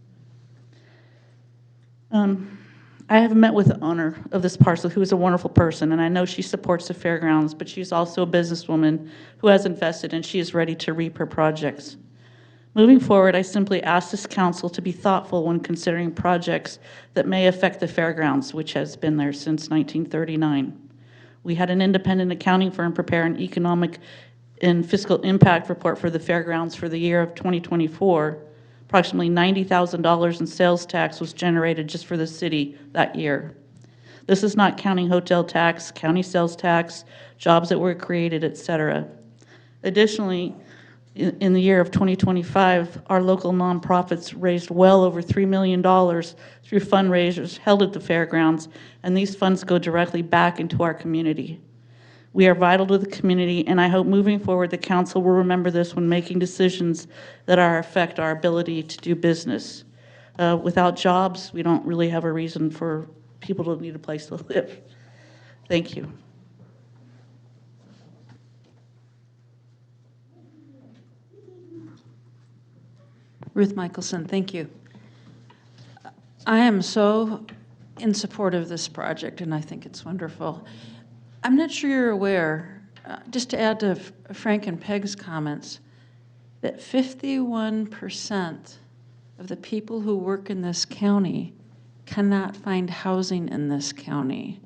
I have met with the owner of this parcel, who is a wonderful person, and I know she supports the fairgrounds, but she's also a businesswoman who has invested, and she is ready to reap her projects. Moving forward, I simply ask this council to be thoughtful when considering projects that may affect the fairgrounds, which has been there since 1939. We had an independent accounting firm prepare an economic and fiscal impact report for the fairgrounds for the year of 2024. Approximately $90,000 in sales tax was generated just for the city that year. This is not counting hotel tax, county sales tax, jobs that were created, etc. Additionally, in the year of 2025, our local nonprofits raised well over $3 million through fundraisers held at the fairgrounds, and these funds go directly back into our community. We are vital to the community, and I hope moving forward the council will remember this when making decisions that affect our ability to do business. Without jobs, we don't really have a reason for people to need a place to live. Thank you. Ruth Michelson, thank you. I am so in support of this project, and I think it's wonderful. I'm not sure you're aware, just to add to Frank and Peg's comments, that 51% of the people who work in this county cannot find housing in this county.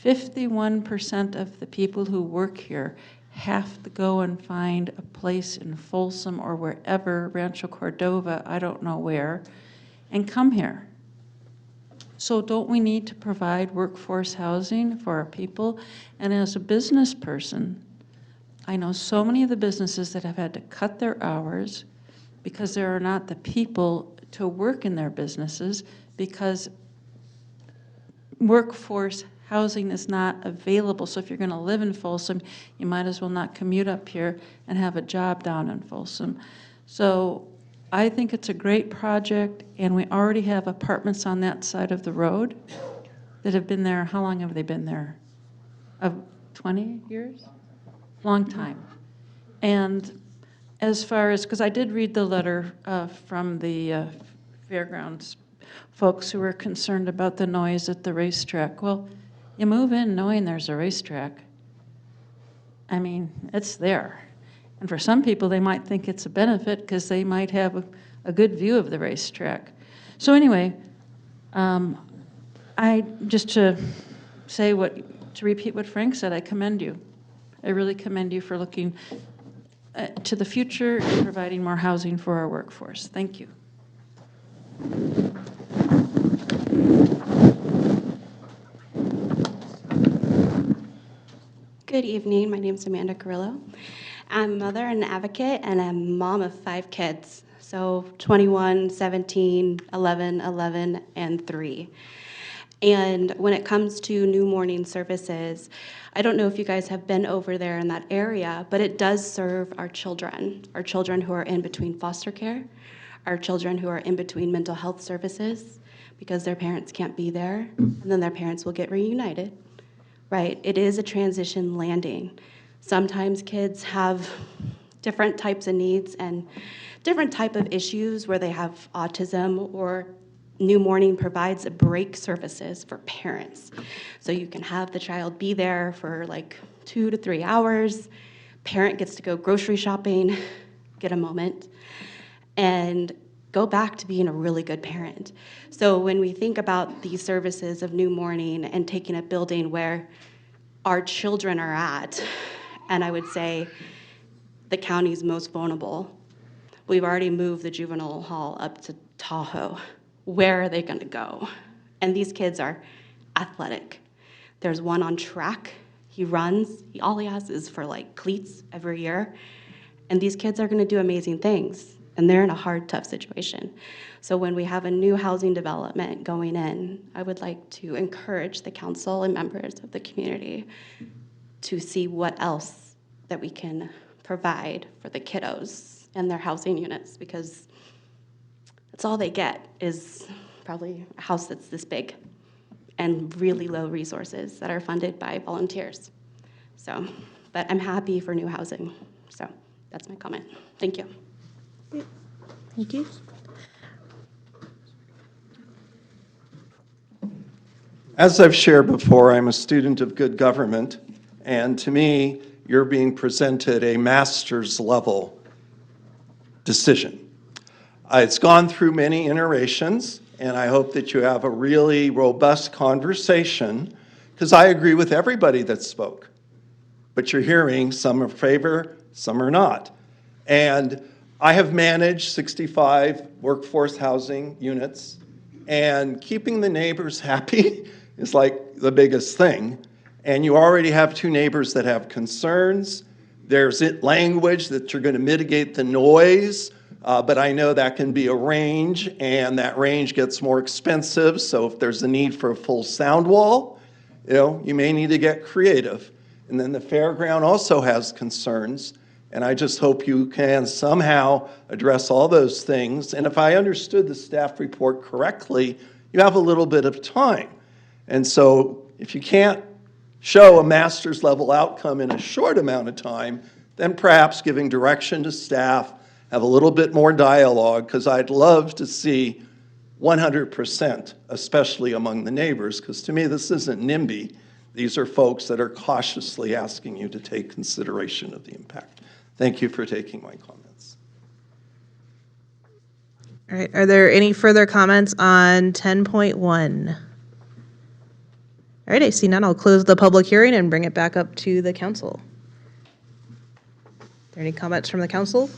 51% of the people who work here have to go and find a place in Folsom or wherever, Rancho Cordova, I don't know where, and come here. So don't we need to provide workforce housing for our people? And as a business person, I know so many of the businesses that have had to cut their hours because there are not the people to work in their businesses because workforce housing is not available. So if you're going to live in Folsom, you might as well not commute up here and have a job down in Folsom. So I think it's a great project, and we already have apartments on that side of the road that have been there. How long have they been there? 20 years? Long time. And as far as, because I did read the letter from the fairgrounds folks who were concerned about the noise at the racetrack. Well, you move in knowing there's a racetrack. I mean, it's there. And for some people, they might think it's a benefit because they might have a good view of the racetrack. So anyway, just to repeat what Frank said, I commend you. I really commend you for looking to the future and providing more housing for our workforce. Thank you. Good evening. My name is Amanda Carrillo. I'm a mother and an advocate and a mom of 5 kids. So 21, 17, 11, 11, and 3. And when it comes to new morning services, I don't know if you guys have been over there in that area, but it does serve our children who are in between foster care, our children who are in between mental health services because their parents can't be there, and then their parents will get reunited, right? It is a transition landing. Sometimes kids have different types of needs and different type of issues where they have autism, or New Morning provides a break services for parents. So you can have the child be there for like 2 to 3 hours. Parent gets to go grocery shopping, get a moment, and go back to being a really good parent. So when we think about these services of New Morning and taking a building where our children are at, and I would say the county's most vulnerable, we've already moved the juvenile hall up to Tahoe. Where are they going to go? And these kids are athletic. There's one on track. He runs. All he has is for like cleats every year. And these kids are going to do amazing things. And they're in a hard, tough situation. So when we have a new housing development going in, I would like to encourage the council and members of the community to see what else that we can provide for the kiddos and their housing units, because that's all they get is probably a house that's this big and really low resources that are funded by volunteers. So, but I'm happy for new housing. So that's my comment. Thank you. Thank you. As I've shared before, I'm a student of good government, and to me, you're being presented a master's level decision. It's gone through many iterations, and I hope that you have a really robust conversation, because I agree with everybody that spoke. But you're hearing some are in favor, some are not. And I have managed 65 workforce housing units, and keeping the neighbors happy is like the biggest thing. And you already have 2 neighbors that have concerns. There's language that you're going to mitigate the noise, but I know that can be a range, and that range gets more expensive. So if there's a need for a full sound wall, you may need to get creative. And then the fairground also has concerns, and I just hope you can somehow address all those things. And if I understood the staff report correctly, you have a little bit of time. And so if you can't show a master's level outcome in a short amount of time, then perhaps giving direction to staff, have a little bit more dialogue, because I'd love to see 100%, especially among the neighbors, because to me this isn't NIMBY. These are folks that are cautiously asking you to take consideration of the impact. Thank you for taking my comments. All right, are there any further comments on 10.1? All right, I see none. I'll close the public hearing and bring it back up to the council. Are there any comments from the council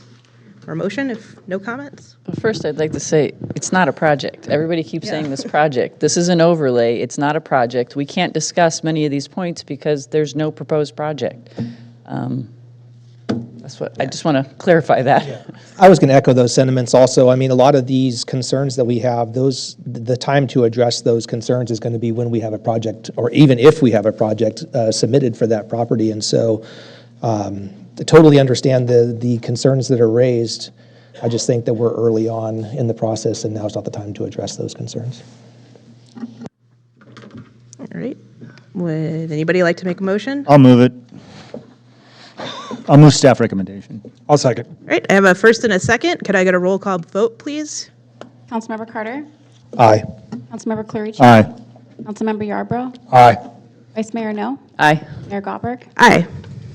or motion? If no comments? Well, first, I'd like to say, it's not a project. Everybody keeps saying this project. This is an overlay. It's not a project. We can't discuss many of these points because there's no proposed project. That's what I just want to clarify that. I was going to echo those sentiments also. I mean, a lot of these concerns that we have, the time to address those concerns is going to be when we have a project, or even if we have a project submitted for that property. And so I totally understand the concerns that are raised. I just think that we're early on in the process, and now's not the time to address those concerns. All right. Would anybody like to make a motion? I'll move it. I'll move staff recommendation. I'll second. All right, I have a first and a second. Could I get a roll call vote, please? Councilmember Carter? Aye. Councilmember Clarici? Aye. Councilmember Yarbrough? Aye. Vice Mayor No? Aye. Mayor Gottberg? Aye.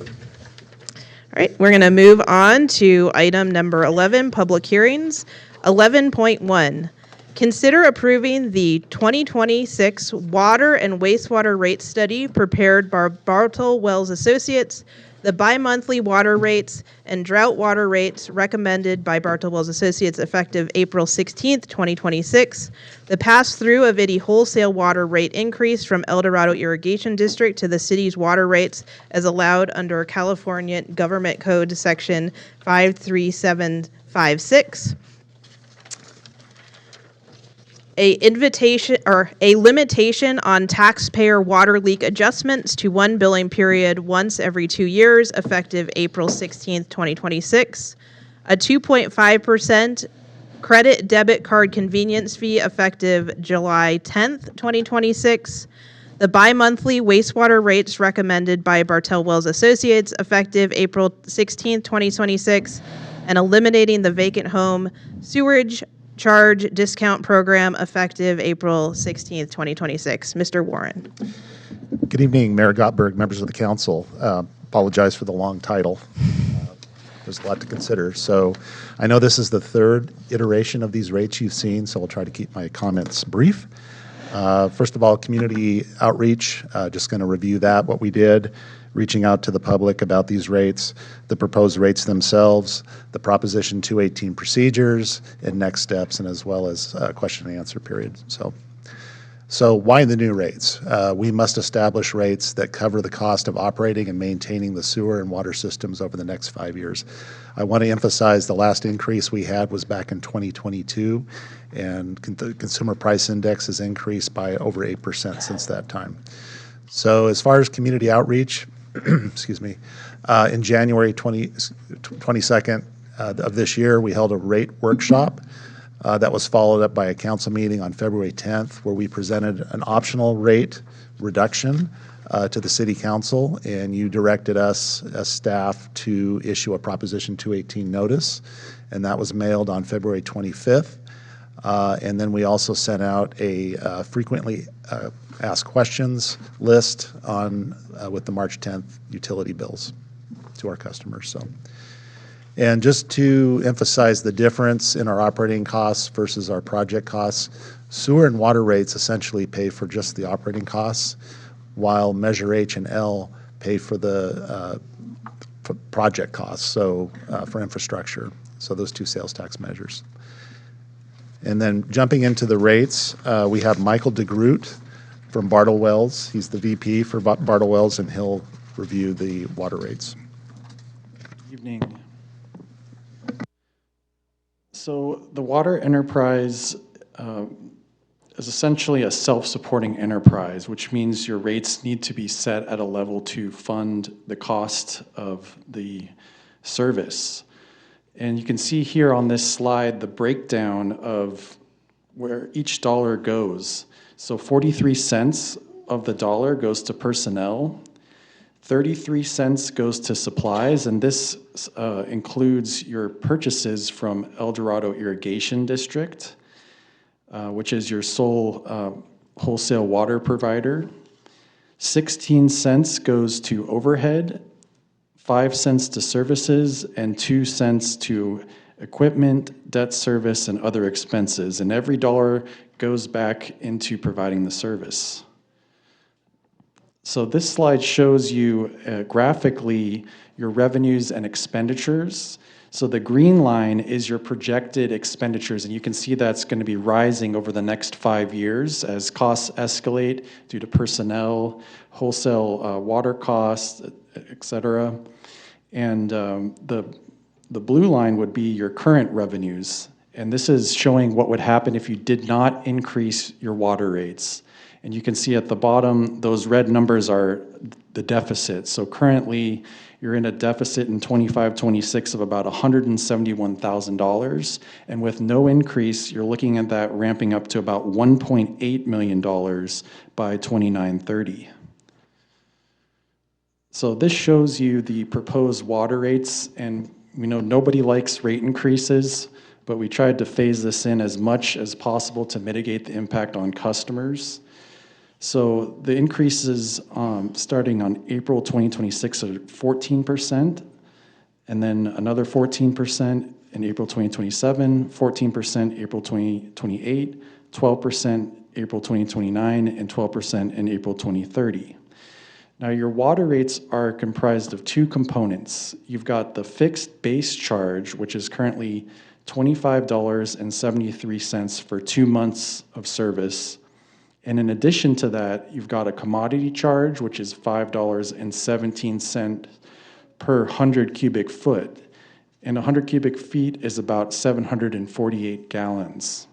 All right, we're going to move on to item number 11, public hearings. 11.1, consider approving the 2026 water and wastewater rate study prepared by Bartle Wells Associates, the bi-monthly water rates and drought water rates recommended by Bartle Wells Associates effective April 16th, 2026, the pass-through of any wholesale water rate increase from El Dorado Irrigation District to the city's water rates as allowed under California Government Code Section 53756. A limitation on taxpayer water leak adjustments to one billing period once every 2 years, effective April 16th, 2026. A 2.5% credit debit card convenience fee effective July 10th, 2026. The bi-monthly wastewater rates recommended by Bartell Wells Associates effective April 16, 2026, and eliminating the vacant home sewerage charge discount program effective April 16, 2026. Mr. Warren. Good evening, Mayor Gottberg, members of the council. Apologize for the long title. There's a lot to consider. So I know this is the third iteration of these rates you've seen, so I'll try to keep my comments brief. First of all, community outreach, just going to review that, what we did, reaching out to the public about these rates, the proposed rates themselves, the Proposition 218 procedures, and next steps, and as well as question and answer period. So why the new rates? We must establish rates that cover the cost of operating and maintaining the sewer and water systems over the next 5 years. I want to emphasize the last increase we had was back in 2022, and the Consumer Price Index has increased by over 8% since that time. So as far as community outreach, excuse me, in January 22nd of this year, we held a rate workshop. That was followed up by a council meeting on February 10th, where we presented an optional rate reduction to the city council, and you directed us as staff to issue a Proposition 218 notice, and that was mailed on February 25th. And then we also sent out a frequently asked questions list on with the March 10th utility bills to our customers. So. And just to emphasize the difference in our operating costs versus our project costs, sewer and water rates essentially pay for just the operating costs, while Measure H and L pay for the project costs, so for infrastructure, so those two sales tax measures. And then jumping into the rates, we have Michael DeGroot from Bartle Wells. He's the VP for Bartle Wells, and he'll review the water rates. Good evening. So the water enterprise is essentially a self-supporting enterprise, which means your rates need to be set at a level to fund the cost of the service. And you can see here on this slide the breakdown of where each dollar goes. So 43 cents of the dollar goes to personnel, 33 cents goes to supplies, and this includes your purchases from El Dorado Irrigation District, which is your sole wholesale water provider. 16 cents goes to overhead, 5 cents to services, and 2 cents to equipment, debt service, and other expenses. And every dollar goes back into providing the service. So this slide shows you graphically your revenues and expenditures. So the green line is your projected expenditures, and you can see that's going to be rising over the next 5 years as costs escalate due to personnel, wholesale water costs, et cetera. And the blue line would be your current revenues, and this is showing what would happen if you did not increase your water rates. And you can see at the bottom, those red numbers are the deficit. So currently, you're in a deficit in 25-26 of about $171,000. And with no increase, you're looking at that ramping up to about $1.8 million by 29-30. So this shows you the proposed water rates. And we know nobody likes rate increases, but we tried to phase this in as much as possible to mitigate the impact on customers. So the increases starting on April 2026 are 14%, and then another 14% in April 2027, 14% April 2028, 12% April 2029, and 12% in April 2030. Now your water rates are comprised of two components. You've got the fixed base charge, which is currently $25.73 for 2 months of service. And in addition to that, you've got a commodity charge, which is $5.17 per 100 cubic foot. And 100 cubic feet is about 748 gallons.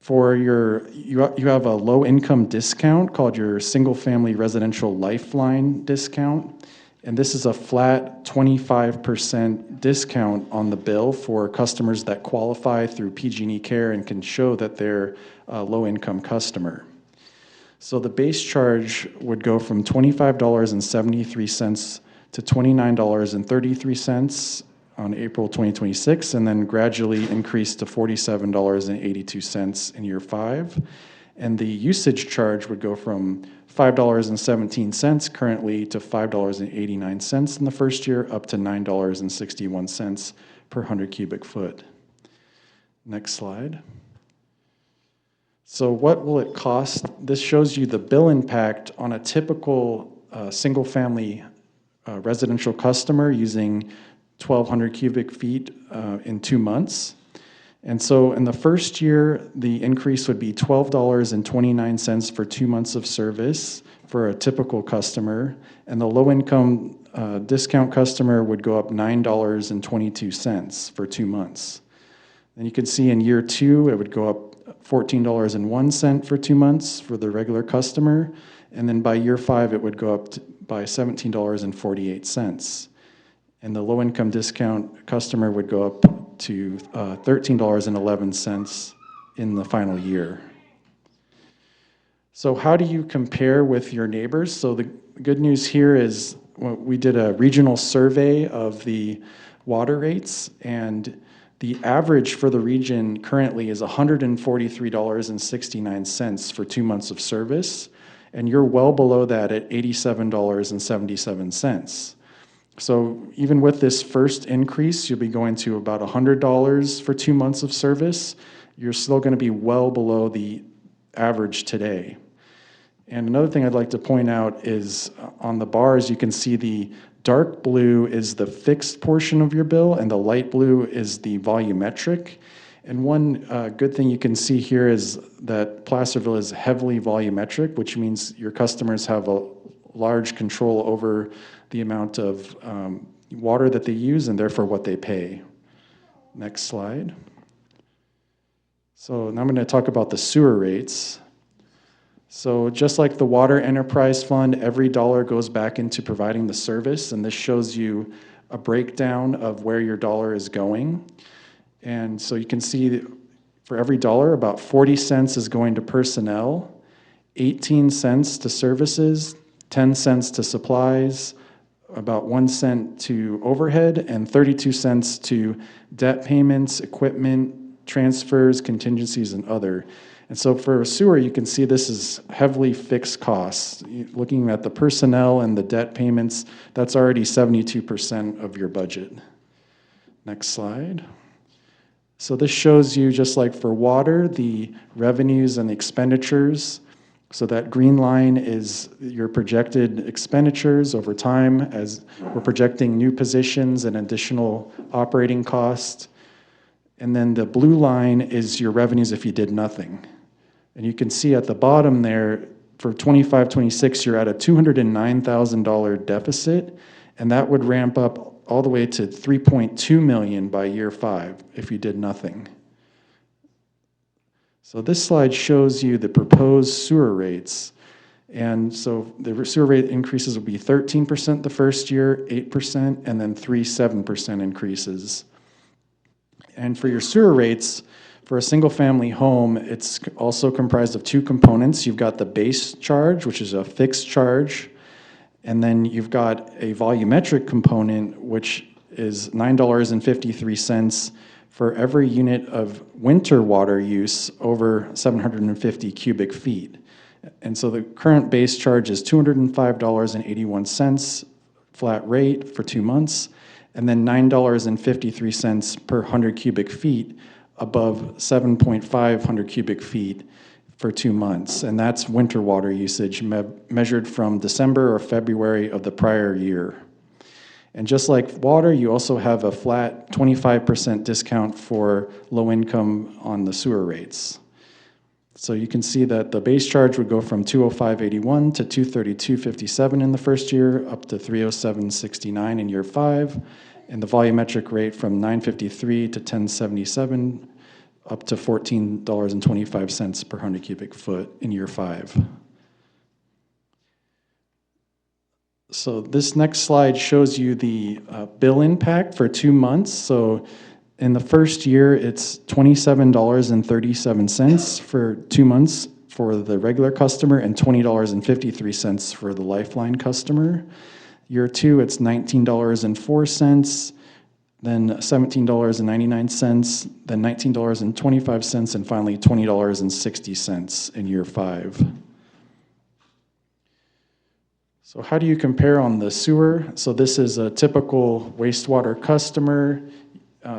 For you have a low income discount called your single family residential lifeline discount. And this is a flat 25% discount on the bill for customers that qualify through PG&E Care and can show that they're a low-income customer. So the base charge would go from $25.73 to $29.33 on April 2026, and then gradually increase to $47.82 in year 5. And the usage charge would go from $5.17 currently to $5.89 in the first year, up to $9.61 per 100 cubic foot. Next slide. So what will it cost? This shows you the bill impact on a typical single-family residential customer using 1,200 cubic feet in 2 months. And so in the first year, the increase would be $12.29 for 2 months of service for a typical customer, and the low-income discount customer would go up $9.22 for 2 months. And you can see in year 2, it would go up $14.01 for 2 months for the regular customer, and then by year 5, it would go up by $17.48. And the low-income discount customer would go up to $13.11 in the final year. So how do you compare with your neighbors? So the good news here is we did a regional survey of the water rates, and the average for the region currently is $143.69 for 2 months of service, and you're well below that at $87.77. So even with this first increase, you'll be going to about $100 for 2 months of service. You're still going to be well below the average today. And another thing I'd like to point out is on the bars, you can see the dark blue is the fixed portion of your bill, and the light blue is the volumetric. And one good thing you can see here is that Placerville is heavily volumetric, which means your customers have a large control over the amount of water that they use and therefore what they pay. Next slide. So now I'm going to talk about the sewer rates. So just like the Water Enterprise Fund, every dollar goes back into providing the service, and this shows you a breakdown of where your dollar is going. And so you can see that for every dollar, about 40 cents is going to personnel, 18 cents to services, 10 cents to supplies, about 1 cent to overhead, and 32 cents to debt payments, equipment, transfers, contingencies, and other. And so for a sewer, you can see this is heavily fixed costs. Looking at the personnel and the debt payments, that's already 72% of your budget. Next slide. So this shows you, just like for water, the revenues and the expenditures. So that green line is your projected expenditures over time as we're projecting new positions and additional operating costs. And then the blue line is your revenues if you did nothing. And you can see at the bottom there, for 25-26, you're at a $209,000 deficit, and that would ramp up all the way to $3.2 million by year 5 if you did nothing. So this slide shows you the proposed sewer rates. And so the sewer rate increases will be 13% the first year, 8%, and then 7% increases. And for your sewer rates, for a single-family home, it's also comprised of 2 components. You've got the base charge, which is a fixed charge, and then you've got a volumetric component, which is $9.53 for every unit of winter water use over 750 cubic feet. And so the current base charge is $205.81 flat rate for 2 months, and then $9.53 per 100 cubic feet above 7,500 cubic feet for 2 months. And that's winter water usage measured from December or February of the prior year. And just like water, you also have a flat 25% discount for low income on the sewer rates. So you can see that the base charge would go from $205.81 to $232.57 in the first year, up to $307.69 in year 5, and the volumetric rate from $9.53 to $10.77, up to $14.25 per 100 cubic foot in year 5. So this next slide shows you the bill impact for 2 months. So in the first year, it's $27.37 for 2 months for the regular customer and $20.53 for the Lifeline customer. Year 2, it's $19.04, then $17.99, then $19.25, and finally $20.60 in year 5. So how do you compare on the sewer? So this is a typical wastewater customer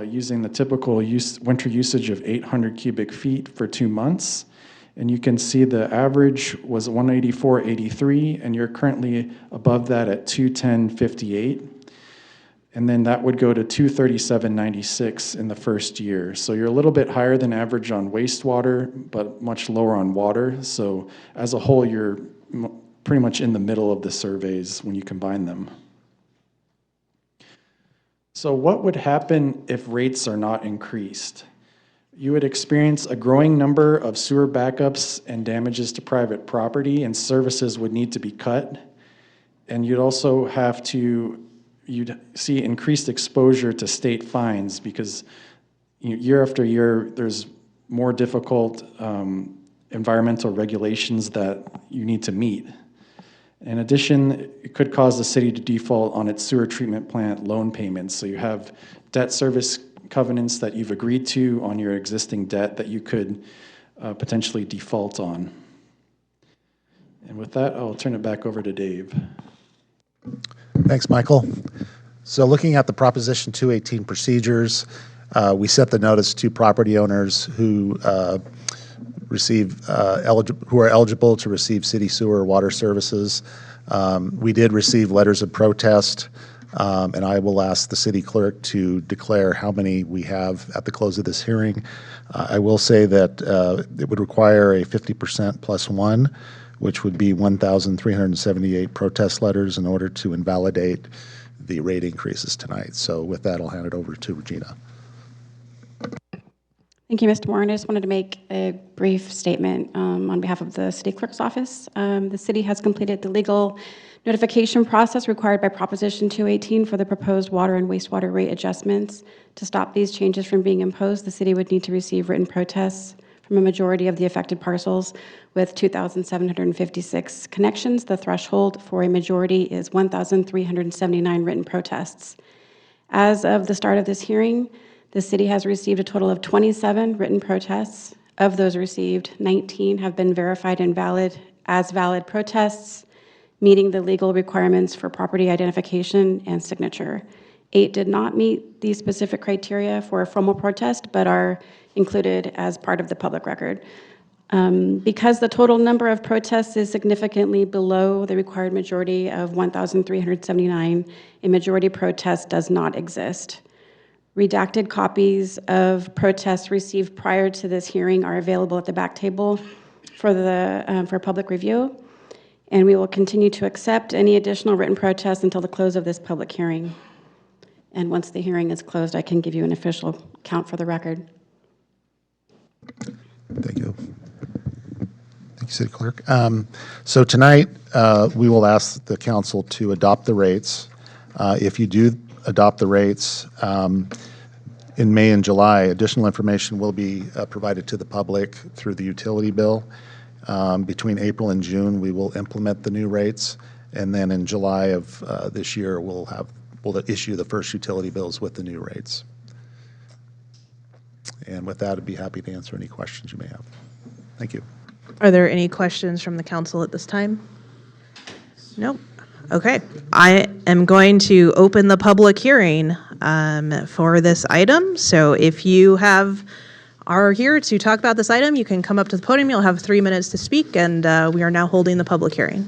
using the typical winter usage of 800 cubic feet for 2 months. And you can see the average was 184.83, and you're currently above that at 210.58. And then that would go to 237.96 in the first year. So you're a little bit higher than average on wastewater, but much lower on water. So as a whole, you're pretty much in the middle of the surveys when you combine them. So what would happen if rates are not increased? You would experience a growing number of sewer backups and damages to private property, and services would need to be cut. And you'd also have to, you'd see increased exposure to state fines because year after year, there's more difficult environmental regulations that you need to meet. In addition, it could cause the city to default on its sewer treatment plant loan payments. So you have debt service covenants that you've agreed to on your existing debt that you could potentially default on. And with that, I'll turn it back over to Dave. Thanks, Michael. So looking at the Proposition 218 procedures, we set the notice to property owners who who are eligible to receive city sewer or water services. We did receive letters of protest, and I will ask the city clerk to declare how many we have at the close of this hearing. I will say that it would require a 50% plus 1, which would be 1,378 protest letters in order to invalidate the rate increases tonight. So with that, I'll hand it over to Regina. Thank you, Mr. Warren. I just wanted to make a brief statement on behalf of the City Clerk's Office. The city has completed the legal notification process required by Proposition 218 for the proposed water and wastewater rate adjustments. To stop these changes from being imposed, the city would need to receive written protests from a majority of the affected parcels with 2,756 connections. The threshold for a majority is 1,379 written protests. As of the start of this hearing, the city has received a total of 27 written protests. Of those received, 19 have been verified as valid protests, meeting the legal requirements for property identification and signature. 8 did not meet these specific criteria for a formal protest, but are included as part of the public record. Because the total number of protests is significantly below the required majority of 1,379, a majority protest does not exist. Redacted copies of protests received prior to this hearing are available at the back table for public review, and we will continue to accept any additional written protests until the close of this public hearing. And once the hearing is closed, I can give you an official count for the record. Thank you. Thank you, City Clerk. So tonight, we will ask the council to adopt the rates. If you do adopt the rates, in May and July, additional information will be provided to the public through the utility bill. Between April and June, we will implement the new rates, and then in July of this year, we'll issue the first utility bills with the new rates. And with that, I'd be happy to answer any questions you may have. Thank you. Are there any questions from the council at this time? Nope. Okay. I am going to open the public hearing for this item. So if you are here to talk about this item, you can come up to the podium. You'll have 3 minutes to speak, and we are now holding the public hearing.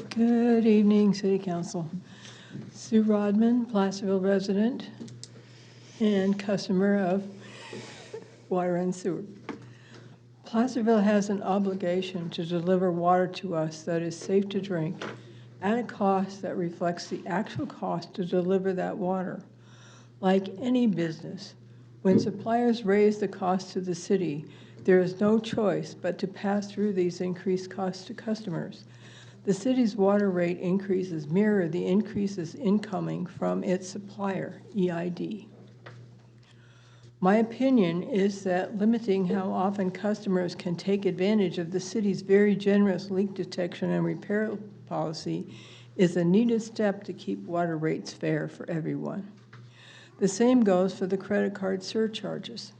Good evening, City Council. Sue Rodman, Placerville resident and customer of water and sewer. Placerville has an obligation to deliver water to us that is safe to drink at a cost that reflects the actual cost to deliver that water. Like any business, when suppliers raise the cost to the city, there is no choice but to pass through these increased costs to customers. The city's water rate increases mirror the increases incoming from its supplier, EID. My opinion is that limiting how often customers can take advantage of the city's very generous leak detection and repair policy is a needed step to keep water rates fair for everyone. The same goes for the credit card surcharges.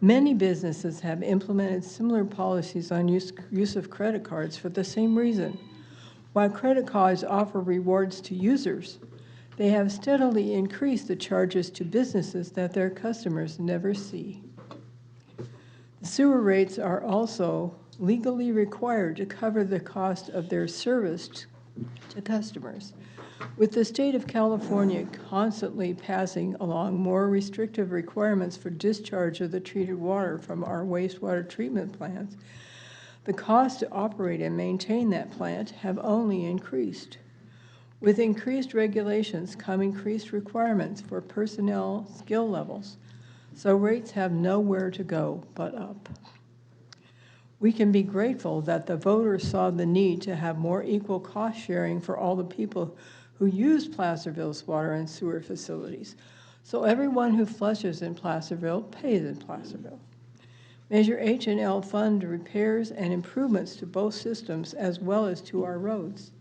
Many businesses have implemented similar policies on use of credit cards for the same reason. While credit cards offer rewards to users, they have steadily increased the charges to businesses that their customers never see. The sewer rates are also legally required to cover the cost of their service to customers. With the state of California constantly passing along more restrictive requirements for discharge of the treated water from our wastewater treatment plants, the cost to operate and maintain that plant have only increased. With increased regulations come increased requirements for personnel skill levels, so rates have nowhere to go but up. We can be grateful that the voters saw the need to have more equal cost sharing for all the people who use Placerville's water and sewer facilities, so everyone who flushes in Placerville pays in Placerville. Measure H&L fund repairs and improvements to both systems as well as to our roads.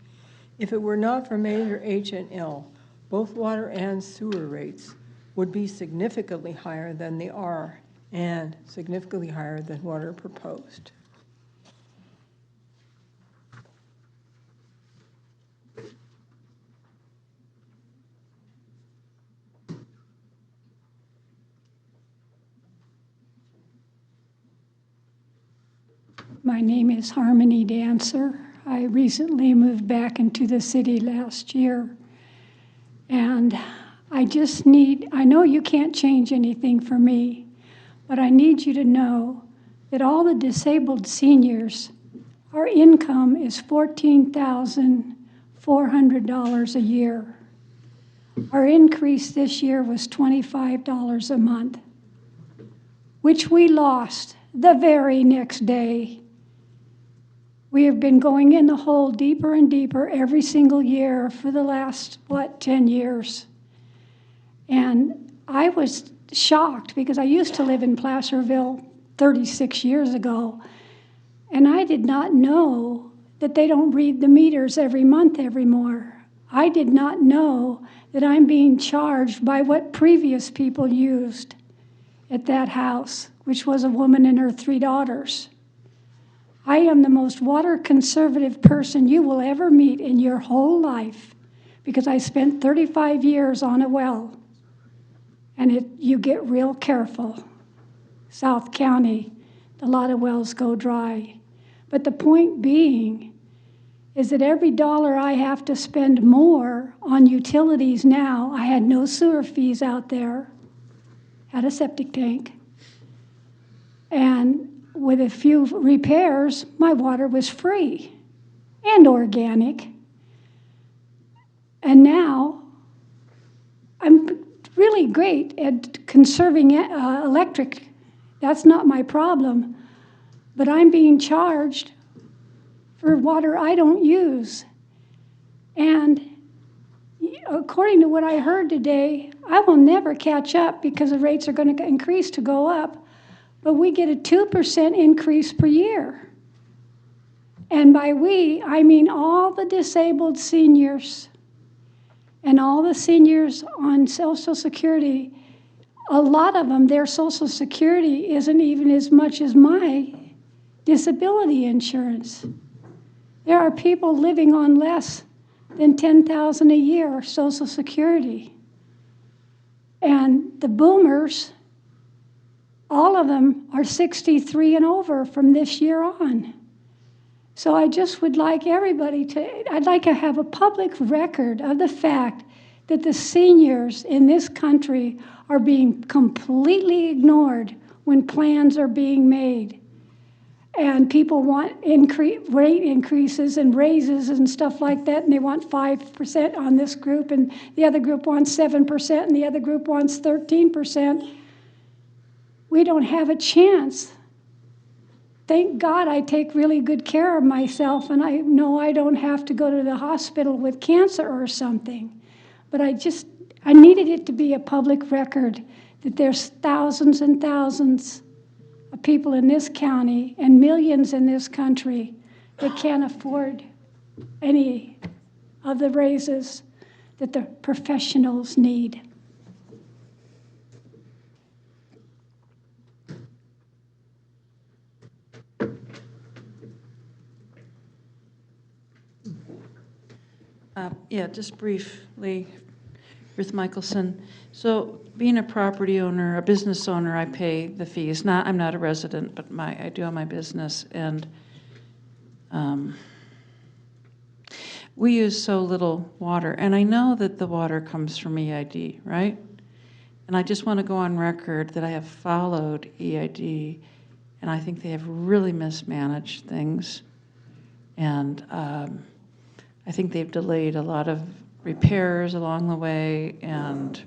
If it were not for Measure H&L, both water and sewer rates would be significantly higher than they are and significantly higher than what are proposed. My name is Harmony Dancer. I recently moved back into the city last year. And I know you can't change anything for me, but I need you to know that all the disabled seniors, our income is $14,400 a year. Our increase this year was $25 a month, which we lost the very next day. We have been going in the hole deeper and deeper every single year for the last, 10 years. And I was shocked because I used to live in Placerville 36 years ago, and I did not know that they don't read the meters every month anymore. I did not know that I'm being charged by what previous people used at that house, which was a woman and her 3 daughters. I am the most water conservative person you will ever meet in your whole life because I spent 35 years on a well, and you get real careful. South County, a lot of wells go dry. But the point being is that every dollar I have to spend more on utilities now, I had no sewer fees out there, had a septic tank, and with a few repairs, my water was free and organic. And now I'm really great at conserving electric. That's not my problem. But I'm being charged for water I don't use. And according to what I heard today, I will never catch up because the rates are going to increase to go up. But we get a 2% increase per year. And by we, I mean all the disabled seniors and all the seniors on Social Security. A lot of them, their Social Security isn't even as much as my disability insurance. There are people living on less than $10,000 a year Social Security. And the boomers, all of them are 63 and over from this year on. So I just would like everybody I'd like to have a public record of the fact that the seniors in this country are being completely ignored when plans are being made. And people want rate increases and raises and stuff like that, and they want 5% on this group, and the other group wants 7%, and the other group wants 13%. We don't have a chance. Thank God I take really good care of myself, and I know I don't have to go to the hospital with cancer or something. But I needed it to be a public record that there's thousands and thousands of people in this county and millions in this country that can't afford any of the raises that the professionals need. Yeah, just briefly, Ruth Michelson. So being a property owner, a business owner, I pay the fees. I'm not a resident, but I do own my business, and we use so little water. And I know that the water comes from EID, right? And I just want to go on record that I have followed EID, and I think they have really mismanaged things. And I think they've delayed a lot of repairs along the way, and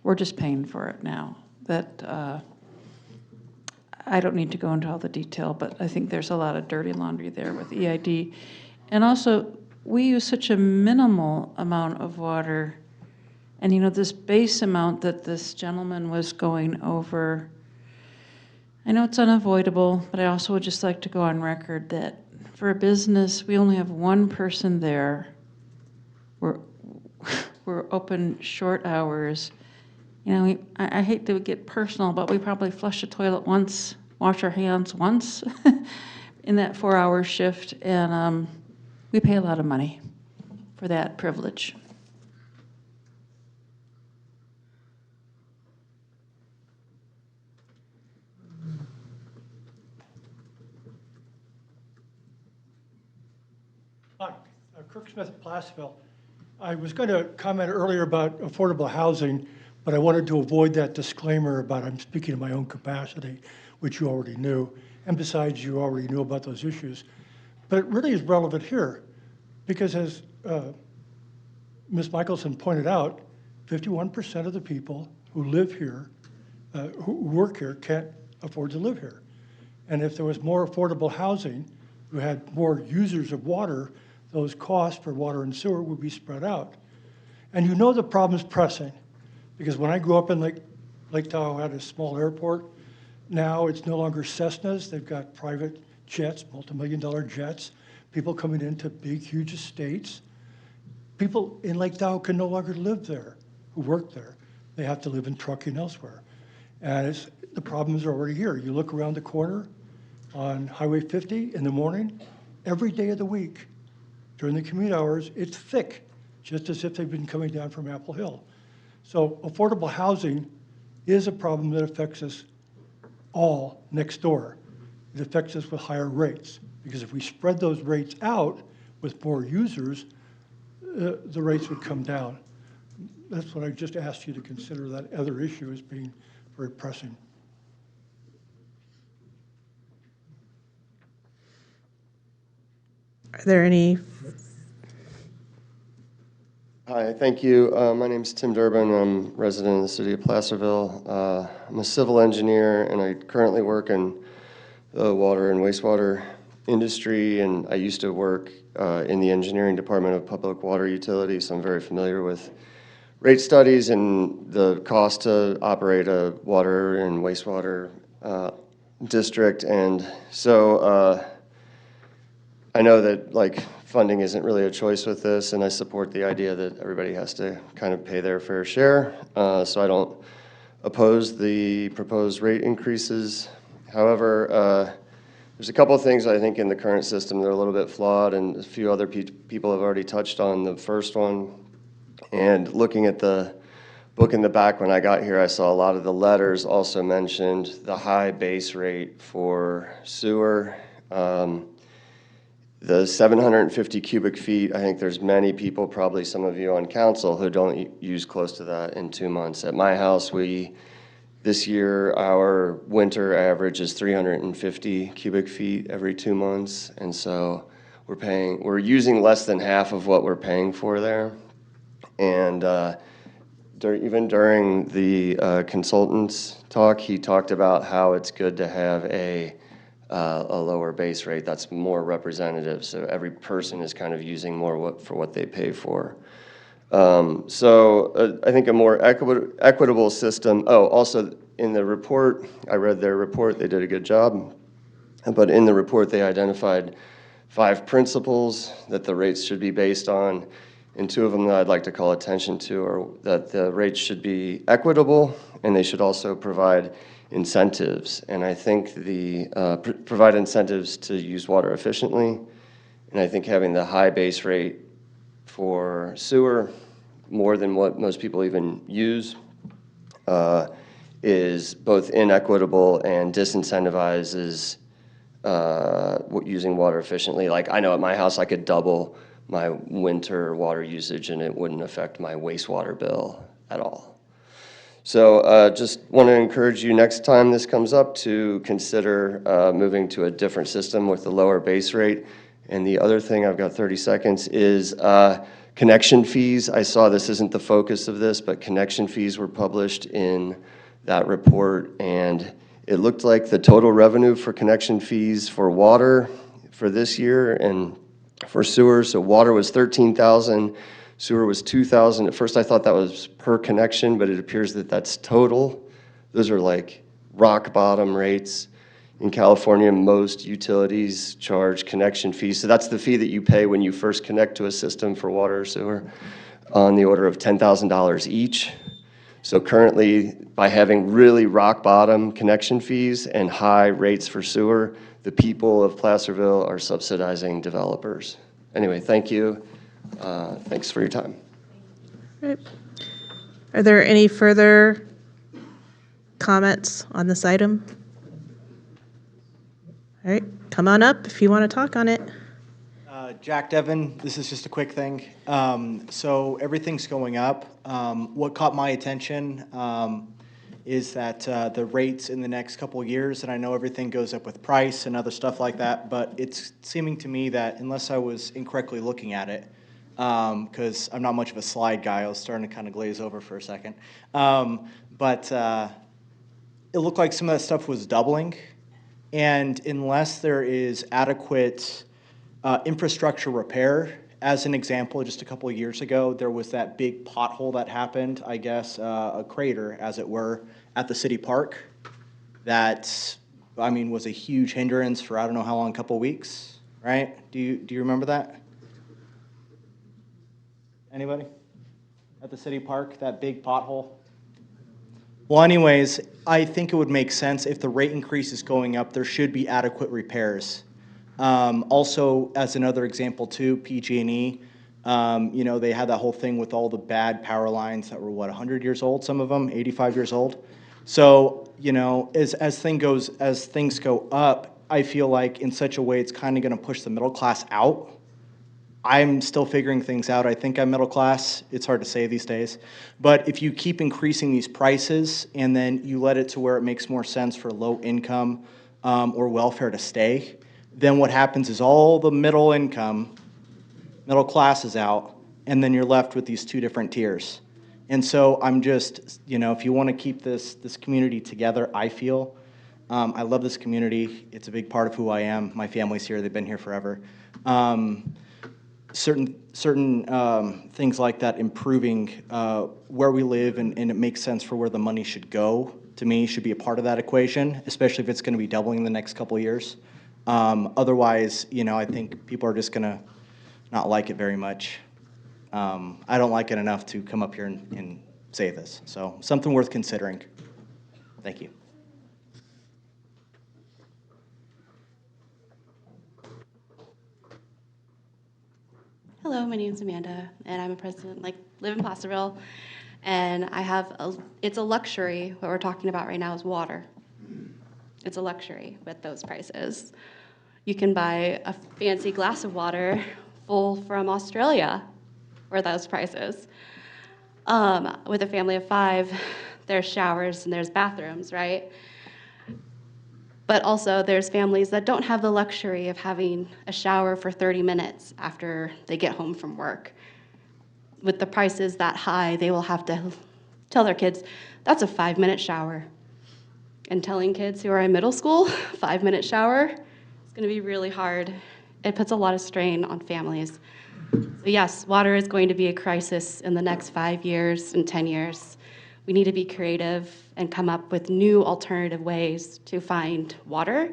we're just paying for it now. That I don't need to go into all the detail, but I think there's a lot of dirty laundry there with EID. And also, we use such a minimal amount of water. And you know, this base amount that this gentleman was going over, I know it's unavoidable, but I also would just like to go on record that for a business, we only have one person there. We're open short hours. You know, I hate to get personal, but we probably flush the toilet once, wash our hands once in that 4-hour shift, and we pay a lot of money for that privilege. Hi, Kirk Smith at Placerville. I was going to comment earlier about affordable housing, but I wanted to avoid that disclaimer about I'm speaking in my own capacity, which you already knew. And besides, you already knew about those issues. But it really is relevant here because as Ms. Michelson pointed out, 51% of the people who live here, who work here, can't afford to live here. And if there was more affordable housing, who had more users of water, those costs for water and sewer would be spread out. And you know the problem's pressing, because when I grew up in Lake Tahoe had a small airport. Now it's no longer Cessnas, they've got private jets, multi-million-dollar jets, people coming into big, huge estates. People in Lake Tahoe can no longer live there, who work there. They have to live in trucking elsewhere. And the problems are already here. You look around the corner on Highway 50 in the morning, every day of the week, during the commute hours, it's thick, just as if they've been coming down from Apple Hill. So affordable housing is a problem that affects us all next door. It affects us with higher rates, because if we spread those rates out with more users, the rates would come down. That's what I just asked you to consider, that other issue as being very pressing. Are there any? Hi, thank you. My name's Tim Durbin. I'm a resident of the city of Placerville. I'm a civil engineer, and I currently work in the water and wastewater industry, and I used to work in the engineering department of public water utilities, so I'm very familiar with rate studies and the cost to operate a water and wastewater district. And so I know that funding isn't really a choice with this, and I support the idea that everybody has to kind of pay their fair share. So I don't oppose the proposed rate increases. However, there's a couple of things I think in the current system that are a little bit flawed, and a few other people have already touched on the first one. And looking at the book in the back when I got here, I saw a lot of the letters also mentioned the high base rate for sewer. The 750 cubic feet, I think there's many people, probably some of you on council, who don't use close to that in 2 months. At my house, this year, our winter average is 350 cubic feet every 2 months. And so we're using less than half of what we're paying for there. And even during the consultant's talk, he talked about how it's good to have a lower base rate that's more representative, so every person is kind of using more for what they pay for. I think a more equitable system, also in the report, I read their report, they did a good job, but in the report they identified 5 principles that the rates should be based on, and 2 of them that I'd like to call attention to are that the rates should be equitable, and they should also provide incentives. And I think provide incentives to use water efficiently, and I think having the high base rate for sewer, more than what most people even use, is both inequitable and disincentivizes using water efficiently. Like, I know at my house I could double my winter water usage and it wouldn't affect my wastewater bill at all. So just want to encourage you next time this comes up to consider moving to a different system with a lower base rate. And the other thing, I've got 30 seconds, is connection fees. I saw this isn't the focus of this, but connection fees were published in that report, and it looked like the total revenue for connection fees for water for this year and for sewer, so water was $13,000, sewer was $2,000. At first I thought that was per connection, but it appears that that's total. Those are like rock bottom rates. In California, most utilities charge connection fees. So that's the fee that you pay when you first connect to a system for water or sewer, on the order of $10,000 each. So currently, by having really rock bottom connection fees and high rates for sewer, the people of Placerville are subsidizing developers. Anyway, thank you. Thanks for your time. Right. Are there any further comments on this item? All right, come on up if you want to talk on it. Jack Devon, this is just a quick thing. So everything's going up. What caught my attention is that the rates in the next couple of years, and I know everything goes up with price and other stuff like that, but it's seeming to me that unless I was incorrectly looking at it, because I'm not much of a slide guy, I was starting to kind of glaze over for a second, but it looked like some of that stuff was doubling. And unless there is adequate infrastructure repair, as an example, just a couple of years ago, there was that big pothole that happened, I guess, a crater, as it were, at the city park that, I mean, was a huge hindrance for I don't know how long, a couple of weeks, right? Do you remember that? Anybody? At the city park, that big pothole? Well, anyways, I think it would make sense if the rate increase is going up, there should be adequate repairs. Also, as another example too, PG&E, you know, they had that whole thing with all the bad power lines that were, what, 100 years old, some of them, 85 years old. So, you know, as things go up, I feel like in such a way it's kind of going to push the middle class out. I'm still figuring things out. I think I'm middle class. It's hard to say these days. But if you keep increasing these prices and then you let it to where it makes more sense for low income or welfare to stay, then what happens is all the middle class is out, and then you're left with these 2 different tiers. And so I'm just, you know, if you want to keep this community together, I feel, I love this community. It's a big part of who I am. My family's here. They've been here forever. Certain things like that, improving where we live, and it makes sense for where the money should go, to me, should be a part of that equation, especially if it's going to be doubling in the next couple of years. Otherwise, you know, I think people are just going to not like it very much. I don't like it enough to come up here and say this. So something worth considering. Thank you. Hello, my name is Amanda, and I'm a president, live in Placerville, and it's a luxury. What we're talking about right now is water. It's a luxury with those prices. You can buy a fancy glass of water full from Australia for those prices. With a family of 5, there's showers and there's bathrooms, right? But also there's families that don't have the luxury of having a shower for 30 minutes after they get home from work. With the prices that high, they will have to tell their kids, that's a 5-minute shower. And telling kids who are in middle school, 5-minute shower, it's gonna be really hard. It puts a lot of strain on families. So yes, water is going to be a crisis in the next 5 years and 10 years. We need to be creative and come up with new alternative ways to find water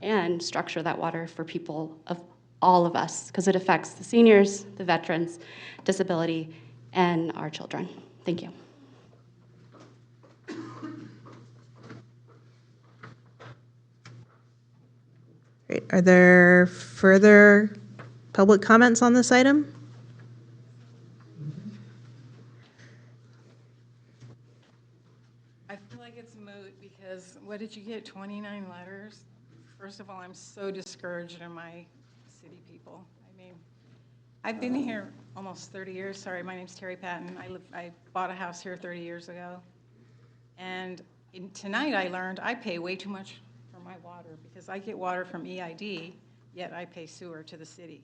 and structure that water for people of all of us, because it affects the seniors, the veterans, disability, and our children. Thank you. Great. Are there further public comments on this item? I feel like it's moot because what did you get, 29 letters? First of all, I'm so discouraged in my city people. I mean, I've been here almost 30 years. Sorry, my name's Terry Patton. I bought a house here 30 years ago. And tonight I learned I pay way too much for my water because I get water from EID, yet I pay sewer to the city.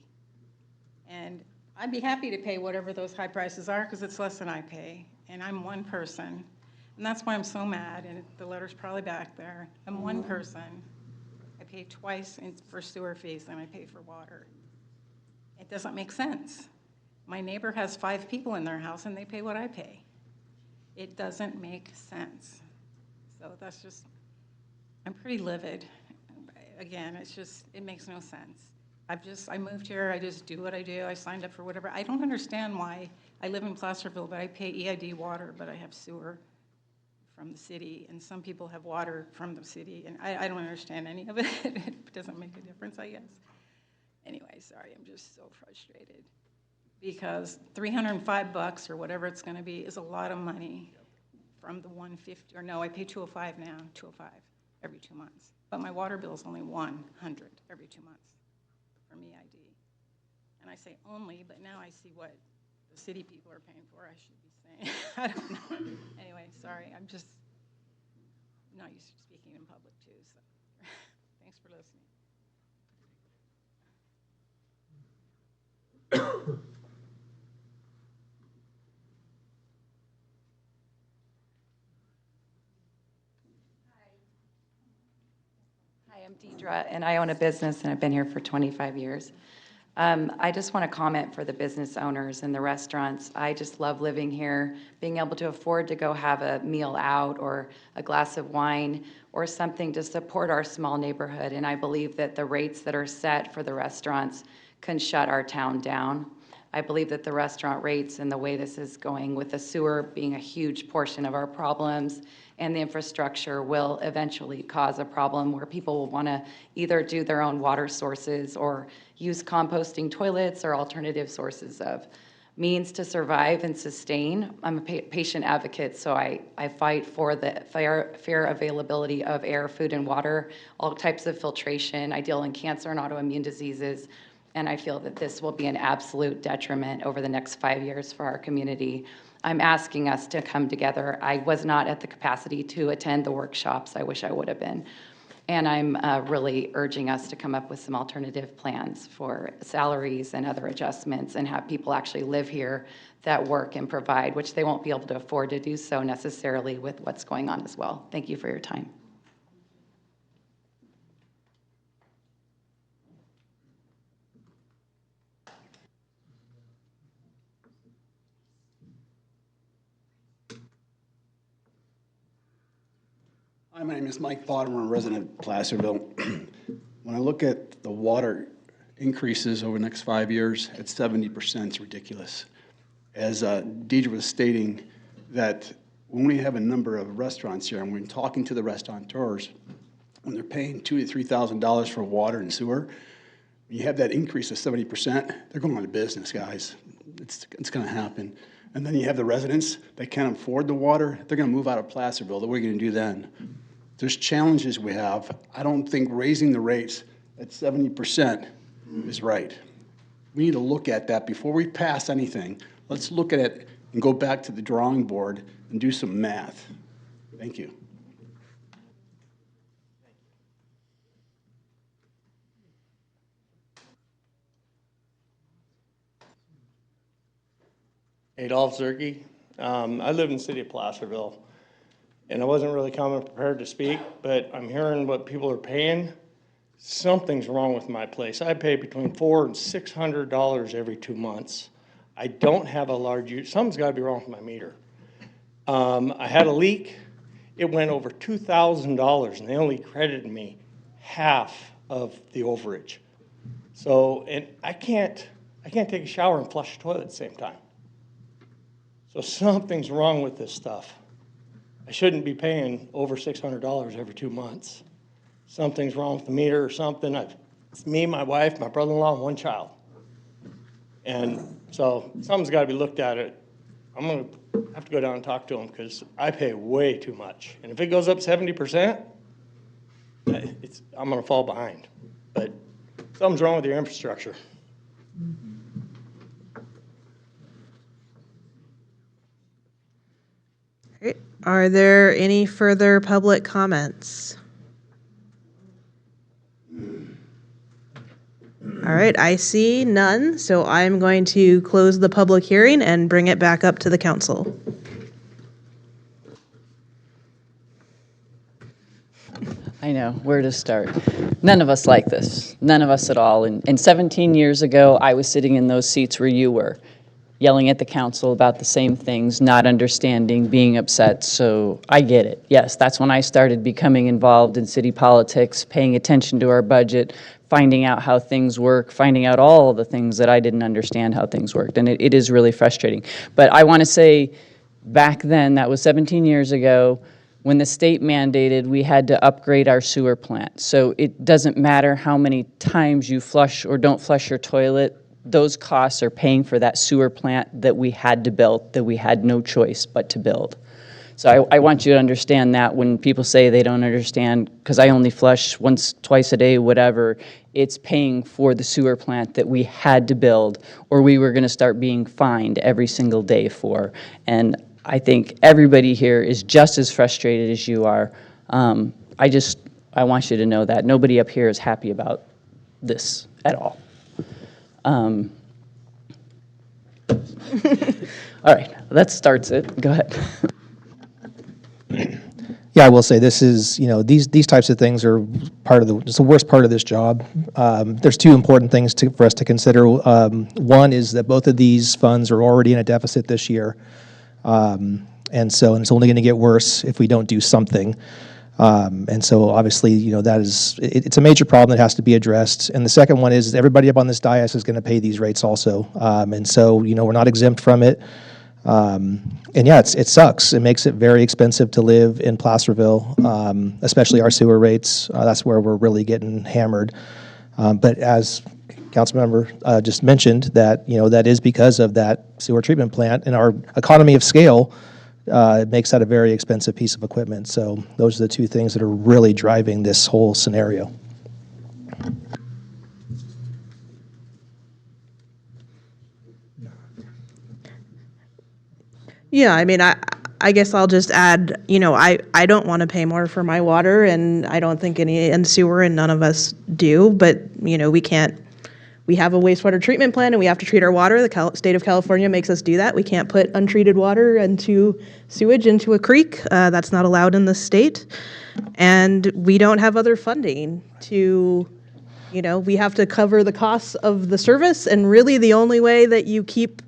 And I'd be happy to pay whatever those high prices are because it's less than I pay. And I'm one person. And that's why I'm so mad, and the letter's probably back there. I'm one person. I pay twice for sewer fees than I pay for water. It doesn't make sense. My neighbor has 5 people in their house, and they pay what I pay. It doesn't make sense. So that's just, I'm pretty livid. Again, it's just, it makes no sense. I moved here, I just do what I do. I signed up for whatever. I don't understand why I live in Placerville, but I pay EID water, but I have sewer from the city, and some people have water from the city, and I don't understand any of it. It doesn't make a difference, I guess. Anyway, sorry, I'm just so frustrated because $305 or whatever it's going to be is a lot of money from the 150, or no, I pay 205 now, 205 every 2 months, but my water bill is only 100 every 2 months from EID. And I say only, but now I see what the city people are paying for, I should be saying. I don't know. Anyway, sorry, I'm just not used to speaking in public too, so thanks for listening. Hi, I'm Deidre, and I own a business, and I've been here for 25 years. I just want to comment for the business owners and the restaurants. I just love living here, being able to afford to go have a meal out or a glass of wine or something to support our small neighborhood. And I believe that the rates that are set for the restaurants can shut our town down. I believe that the restaurant rates and the way this is going with the sewer being a huge portion of our problems and the infrastructure will eventually cause a problem where people will want to either do their own water sources or use composting toilets or alternative sources of means to survive and sustain. I'm a patient advocate, so I fight for the fair availability of air, food, and water, all types of filtration. I deal in cancer and autoimmune diseases. And I feel that this will be an absolute detriment over the next 5 years for our community. I'm asking us to come together. I was not at the capacity to attend the workshops. I wish I would have been. And I'm really urging us to come up with some alternative plans for salaries and other adjustments and have people actually live here that work and provide, which they won't be able to afford to do so necessarily with what's going on as well. Thank you for your time. Hi, my name is Mike Bottom. I'm a resident of Placerville. When I look at the water increases over the next 5 years at 70%, it's ridiculous. As Deidre was stating, that when we have a number of restaurants here, and we're talking to the restaurateurs, when they're paying $2,000 to $3,000 for water and sewer, when you have that increase of 70%, they're going out of business, guys. It's going to happen. And then you have the residents that can't afford the water. They're going to move out of Placerville. What are we going to do then? There's challenges we have. I don't think raising the rates at 70% is right. We need to look at that before we pass anything. Let's look at it and go back to the drawing board and do some math. Thank you. Adolph Zerke. I live in the city of Placerville, and I wasn't really coming prepared to speak, but I'm hearing what people are paying. something's wrong with my place. I pay between $400 and $600 every 2 months. I don't have a large use. Something's got to be wrong with my meter. I had a leak. It went over $2,000, and they only credited me half of the overage. So, and I can't take a shower and flush the toilet at the same time. So something's wrong with this stuff. I shouldn't be paying over $600 every 2 months. Something's wrong with the meter or something. It's me, my wife, my brother-in-law, and one child. And so something's got to be looked at. I'm going to have to go down and talk to them because I pay way too much. And if it goes up 70%, I'm going to fall behind. But something's wrong with your infrastructure. Great. Are there any further public comments? All right, I see none, so I'm going to close the public hearing and bring it back up to the council. I know, where to start. None of us like this, none of us at all. And 17 years ago, I was sitting in those seats where you were, yelling at the council about the same things, not understanding, being upset, so I get it. Yes, that's when I started becoming involved in city politics, paying attention to our budget, finding out how things work, finding out all the things that I didn't understand how things worked, and it is really frustrating. But I want to say, back then, that was 17 years ago, when the state mandated we had to upgrade our sewer plant. So it doesn't matter how many times you flush or don't flush your toilet, those costs are paying for that sewer plant that we had to build, that we had no choice but to build. So I want you to understand that when people say they don't understand, because I only flush once, twice a day, whatever, it's paying for the sewer plant that we had to build, or we were going to start being fined every single day for. And I think everybody here is just as frustrated as you are. I want you to know that. Nobody up here is happy about this at all. All right, that starts it. Go ahead. Yeah, I will say this is, these types of things are it's the worst part of this job. There's two important things for us to consider. One is that both of these funds are already in a deficit this year. And it's only going to get worse if we don't do something. And so obviously, it's a major problem that has to be addressed. And the second one is everybody up on this dais is going to pay these rates also. And so, we're not exempt from it. And yeah, it sucks. It makes it very expensive to live in Placerville, especially our sewer rates. That's where we're really getting hammered. But as Councilmember just mentioned, that that is because of that sewer treatment plant and our economy of scale. It makes that a very expensive piece of equipment. So those are the two things that are really driving this whole scenario. Yeah, I mean, I guess I'll just add, I don't want to pay more for my water, and I don't think and sewer, and none of us do, but, we have a wastewater treatment plant, and we have to treat our water. The state of California makes us do that. We can't put untreated water into sewage into a creek. That's not allowed in the state. And we don't have other funding to, we have to cover the costs of the service, and really the only way that you keep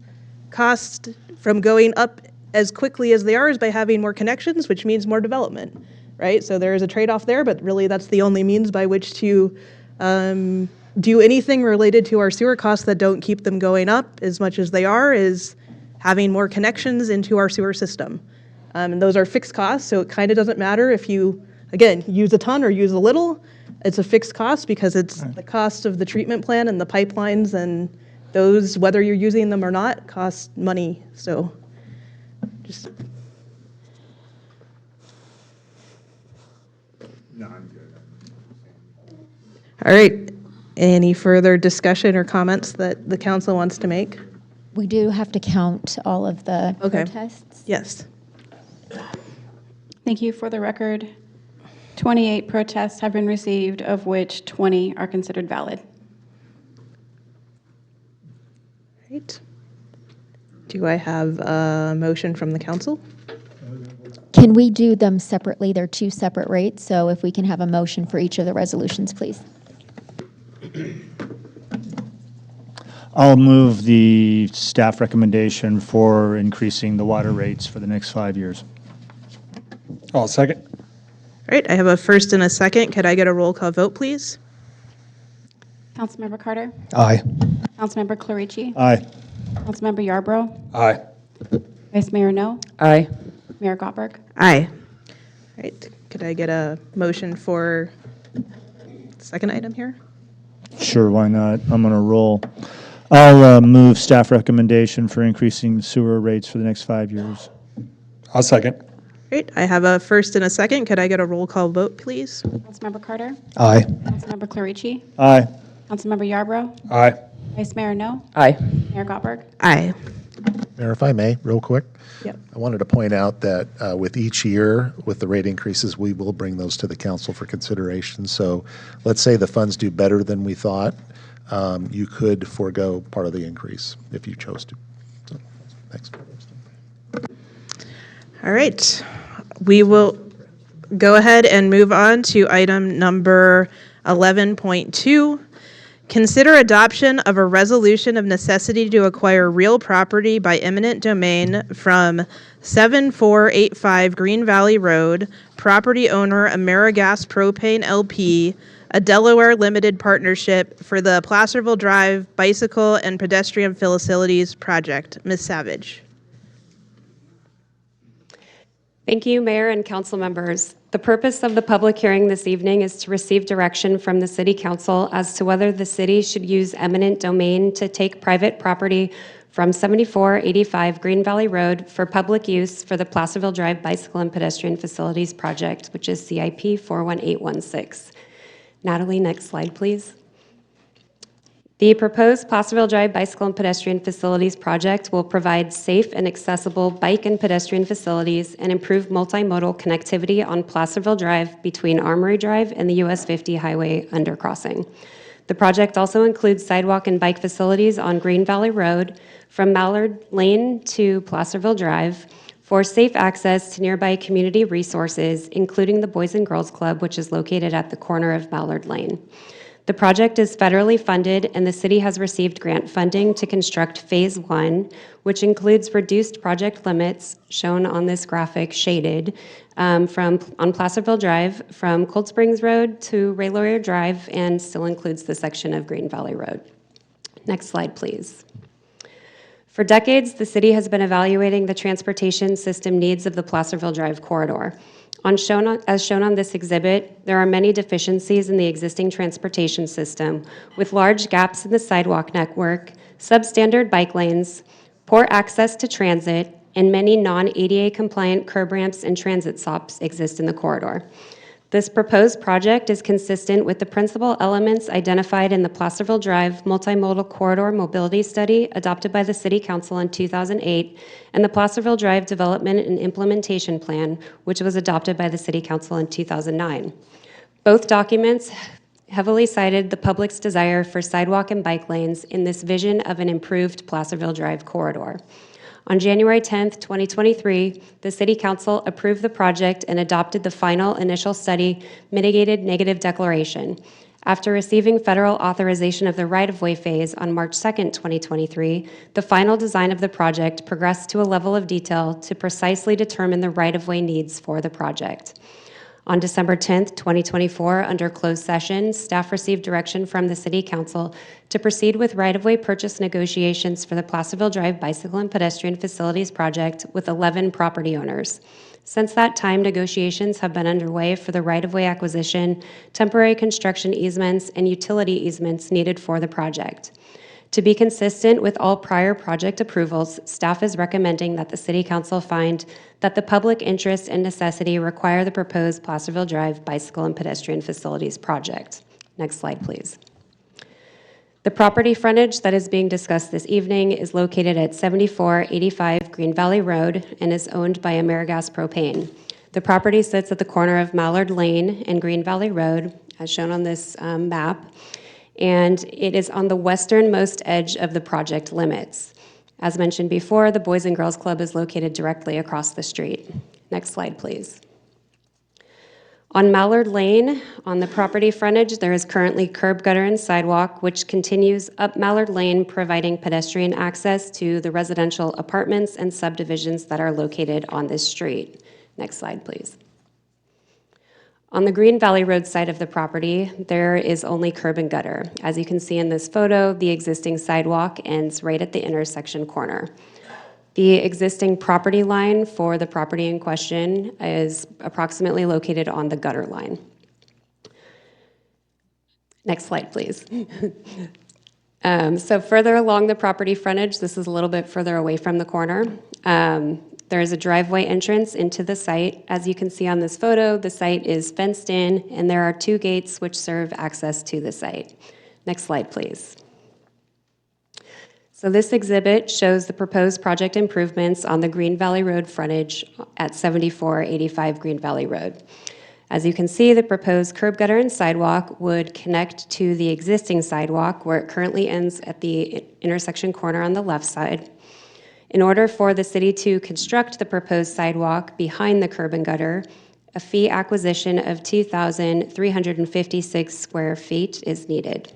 costs from going up as quickly as they are is by having more connections, which means more development, right? So there is a trade-off there, but really that's the only means by which to do anything related to our sewer costs that don't keep them going up as much as they are, is having more connections into our sewer system. And those are fixed costs, so it kind of doesn't matter if you, again, use a ton or use a little. It's a fixed cost because it's the cost of the treatment plant and the pipelines, and those, whether you're using them or not, cost money. So just. No, I'm good. All right. Any further discussion or comments that the council wants to make? We do have to count all of the protests. Yes. Thank you. For the record, 28 protests have been received, of which 20 are considered valid. Right. Do I have a motion from the council? Can we do them separately? They're two separate rates, so if we can have a motion for each of the resolutions, please. I'll move the staff recommendation for increasing the water rates for the next 5 years. I'll second. All right, I have a first and a second. Could I get a roll call vote, please? Councilmember Carter? Aye. Councilmember Clarici? Aye. Councilmember Yarbrough? Aye. Vice Mayor No? Aye. Mayor Gottberg? Aye. All right, could I get a motion for second item here? Sure, why not? I'm going to roll. I'll move staff recommendation for increasing sewer rates for the next 5 years. I'll second. Great, I have a first and a second. Could I get a roll call vote, please? Councilmember Carter? Aye. Councilmember Clarici? Aye. Councilmember Yarbrough? Aye. Vice Mayor No? Aye. Mayor Gottberg? Aye. Mayor, if I may, real quick. Yep. I wanted to point out that with each year, with the rate increases, we will bring those to the council for consideration. So let's say the funds do better than we thought, you could forego part of the increase if you chose to. So, thanks. All right, we will go ahead and move on to item number 11.2. Consider adoption of a resolution of necessity to acquire real property by eminent domain from 7485 Green Valley Road, property owner AmeriGas Propane LP, a Delaware limited partnership for the Placerville Drive Bicycle and Pedestrian Facilities Project. Ms. Savage. Thank you, Mayor and council members. The purpose of the public hearing this evening is to receive direction from the City Council as to whether the city should use eminent domain to take private property from 7485 Green Valley Road for public use for the Placerville Drive Bicycle and Pedestrian Facilities Project, which is CIP 41816. Natalie, next slide, please. The proposed Placerville Drive Bicycle and Pedestrian Facilities Project will provide safe and accessible bike and pedestrian facilities and improve multimodal connectivity on Placerville Drive between Armory Drive and the US 50 highway undercrossing. The project also includes sidewalk and bike facilities on Green Valley Road from Mallard Lane to Placerville Drive for safe access to nearby community resources, including the Boys and Girls Club, which is located at the corner of Mallard Lane. The project is federally funded, and the city has received grant funding to construct Phase 1, which includes reduced project limits, shown on this graphic shaded, on Placerville Drive from Cold Springs Road to Ray Lawyer Drive, and still includes the section of Green Valley Road. Next slide, please. For decades, the city has been evaluating the transportation system needs of the Placerville Drive corridor. As shown on this exhibit, there are many deficiencies in the existing transportation system, with large gaps in the sidewalk network, substandard bike lanes, poor access to transit, and many non-ADA compliant curb ramps and transit stops exist in the corridor. This proposed project is consistent with the principal elements identified in the Placerville Drive Multimodal Corridor Mobility Study adopted by the City Council in 2008 and the Placerville Drive Development and Implementation Plan, which was adopted by the City Council in 2009. Both documents heavily cited the public's desire for sidewalk and bike lanes in this vision of an improved Placerville Drive corridor. On January 10, 2023, the City Council approved the project and adopted the final initial study mitigated negative declaration. After receiving federal authorization of the right-of-way phase on March 2, 2023, the final design of the project progressed to a level of detail to precisely determine the right-of-way needs for the project. On December 10, 2024, under closed session, staff received direction from the City Council to proceed with right-of-way purchase negotiations for the Placerville Drive Bicycle and Pedestrian Facilities Project with 11 property owners. Since that time, negotiations have been underway for the right-of-way acquisition, temporary construction easements, and utility easements needed for the project. To be consistent with all prior project approvals, staff is recommending that the City Council find that the public interest and necessity require the proposed Placerville Drive Bicycle and Pedestrian Facilities Project. Next slide, please. The property frontage that is being discussed this evening is located at 7485 Green Valley Road and is owned by AmeriGas Propane. The property sits at the corner of Mallard Lane and Green Valley Road, as shown on this map, and it is on the westernmost edge of the project limits. As mentioned before, the Boys and Girls Club is located directly across the street. Next slide, please. On Mallard Lane, on the property frontage, there is currently curb, gutter, and sidewalk, which continues up Mallard Lane, providing pedestrian access to the residential apartments and subdivisions that are located on this street. Next slide, please. On the Green Valley Road side of the property, there is only curb and gutter. As you can see in this photo, the existing sidewalk ends right at the intersection corner. The existing property line for the property in question is approximately located on the gutter line. Next slide, please. So further along the property frontage, this is a little bit further away from the corner. There is a driveway entrance into the site. As you can see on this photo, the site is fenced in, and there are 2 gates which serve access to the site. Next slide, please. So this exhibit shows the proposed project improvements on the Green Valley Road frontage at 7485 Green Valley Road. As you can see, the proposed curb, gutter, and sidewalk would connect to the existing sidewalk where it currently ends at the intersection corner on the left side. In order for the city to construct the proposed sidewalk behind the curb and gutter, a fee acquisition of 2,356 square feet is needed.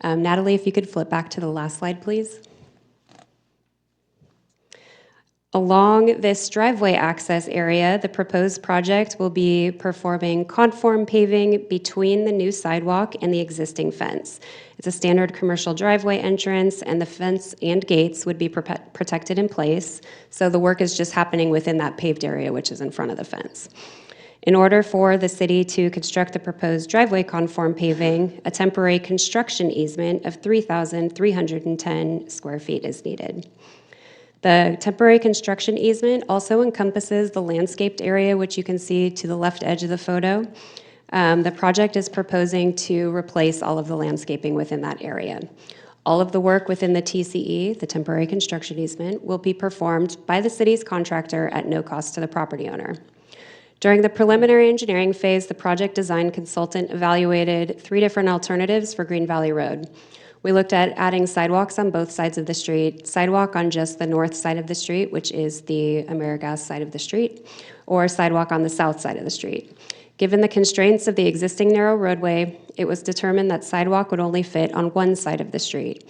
Natalie, if you could flip back to the last slide, please. Along this driveway access area, the proposed project will be performing conform paving between the new sidewalk and the existing fence. It's a standard commercial driveway entrance, and the fence and gates would be protected in place, so the work is just happening within that paved area, which is in front of the fence. In order for the city to construct the proposed driveway conform paving, a temporary construction easement of 3,310 square feet is needed. The temporary construction easement also encompasses the landscaped area, which you can see to the left edge of the photo. The project is proposing to replace all of the landscaping within that area. All of the work within the TCE, the temporary construction easement, will be performed by the city's contractor at no cost to the property owner. During the preliminary engineering phase, the project design consultant evaluated 3 different alternatives for Green Valley Road. We looked at adding sidewalks on both sides of the street, sidewalk on just the north side of the street, which is the AmeriGas side of the street, or sidewalk on the south side of the street. Given the constraints of the existing narrow roadway, it was determined that sidewalk would only fit on one side of the street.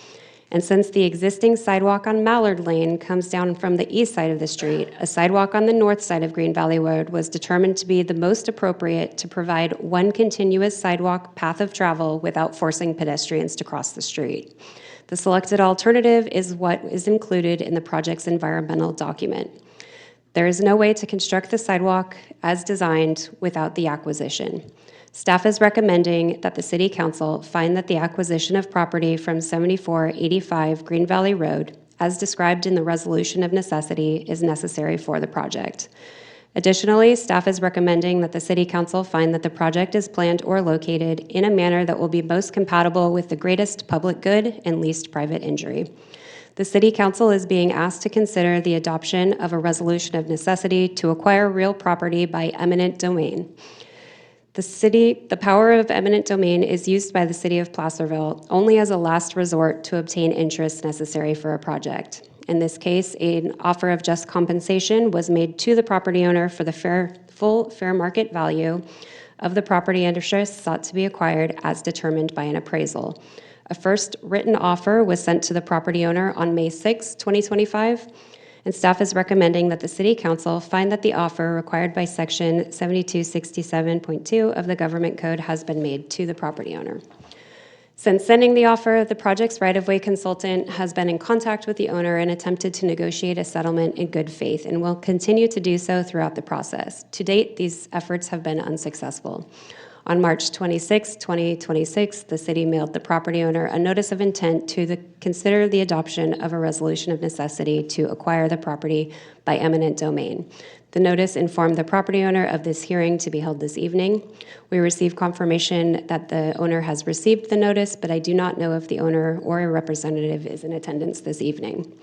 And since the existing sidewalk on Mallard Lane comes down from the east side of the street, a sidewalk on the north side of Green Valley Road was determined to be the most appropriate to provide one continuous sidewalk path of travel without forcing pedestrians to cross the street. The selected alternative is what is included in the project's environmental document. There is no way to construct the sidewalk as designed without the acquisition. Staff is recommending that the City Council find that the acquisition of property from 7485 Green Valley Road, as described in the resolution of necessity, is necessary for the project. Additionally, staff is recommending that the City Council find that the project is planned or located in a manner that will be most compatible with the greatest public good and least private injury. The City Council is being asked to consider the adoption of a resolution of necessity to acquire real property by eminent domain. The power of eminent domain is used by the City of Placerville only as a last resort to obtain interest necessary for a project. In this case, an offer of just compensation was made to the property owner for the full fair market value of the property interest sought to be acquired as determined by an appraisal. A first written offer was sent to the property owner on May 6, 2025, and staff is recommending that the City Council find that the offer required by Section 7267.2 of the Government Code has been made to the property owner. Since sending the offer, the project's right-of-way consultant has been in contact with the owner and attempted to negotiate a settlement in good faith and will continue to do so throughout the process. To date, these efforts have been unsuccessful. On March 26, 2026, the city mailed the property owner a notice of intent to consider the adoption of a resolution of necessity to acquire the property by eminent domain. The notice informed the property owner of this hearing to be held this evening. We received confirmation that the owner has received the notice, but I do not know if the owner or a representative is in attendance this evening.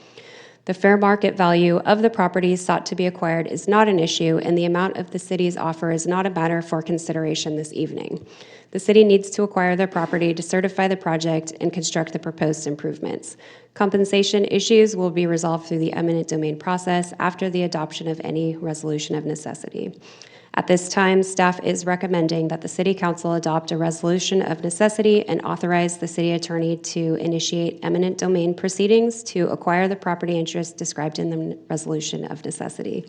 The fair market value of the property sought to be acquired is not an issue, and the amount of the city's offer is not a matter for consideration this evening. The city needs to acquire the property to certify the project and construct the proposed improvements. Compensation issues will be resolved through the eminent domain process after the adoption of any resolution of necessity. At this time, staff is recommending that the City Council adopt a resolution of necessity and authorize the city attorney to initiate eminent domain proceedings to acquire the property interest described in the resolution of necessity.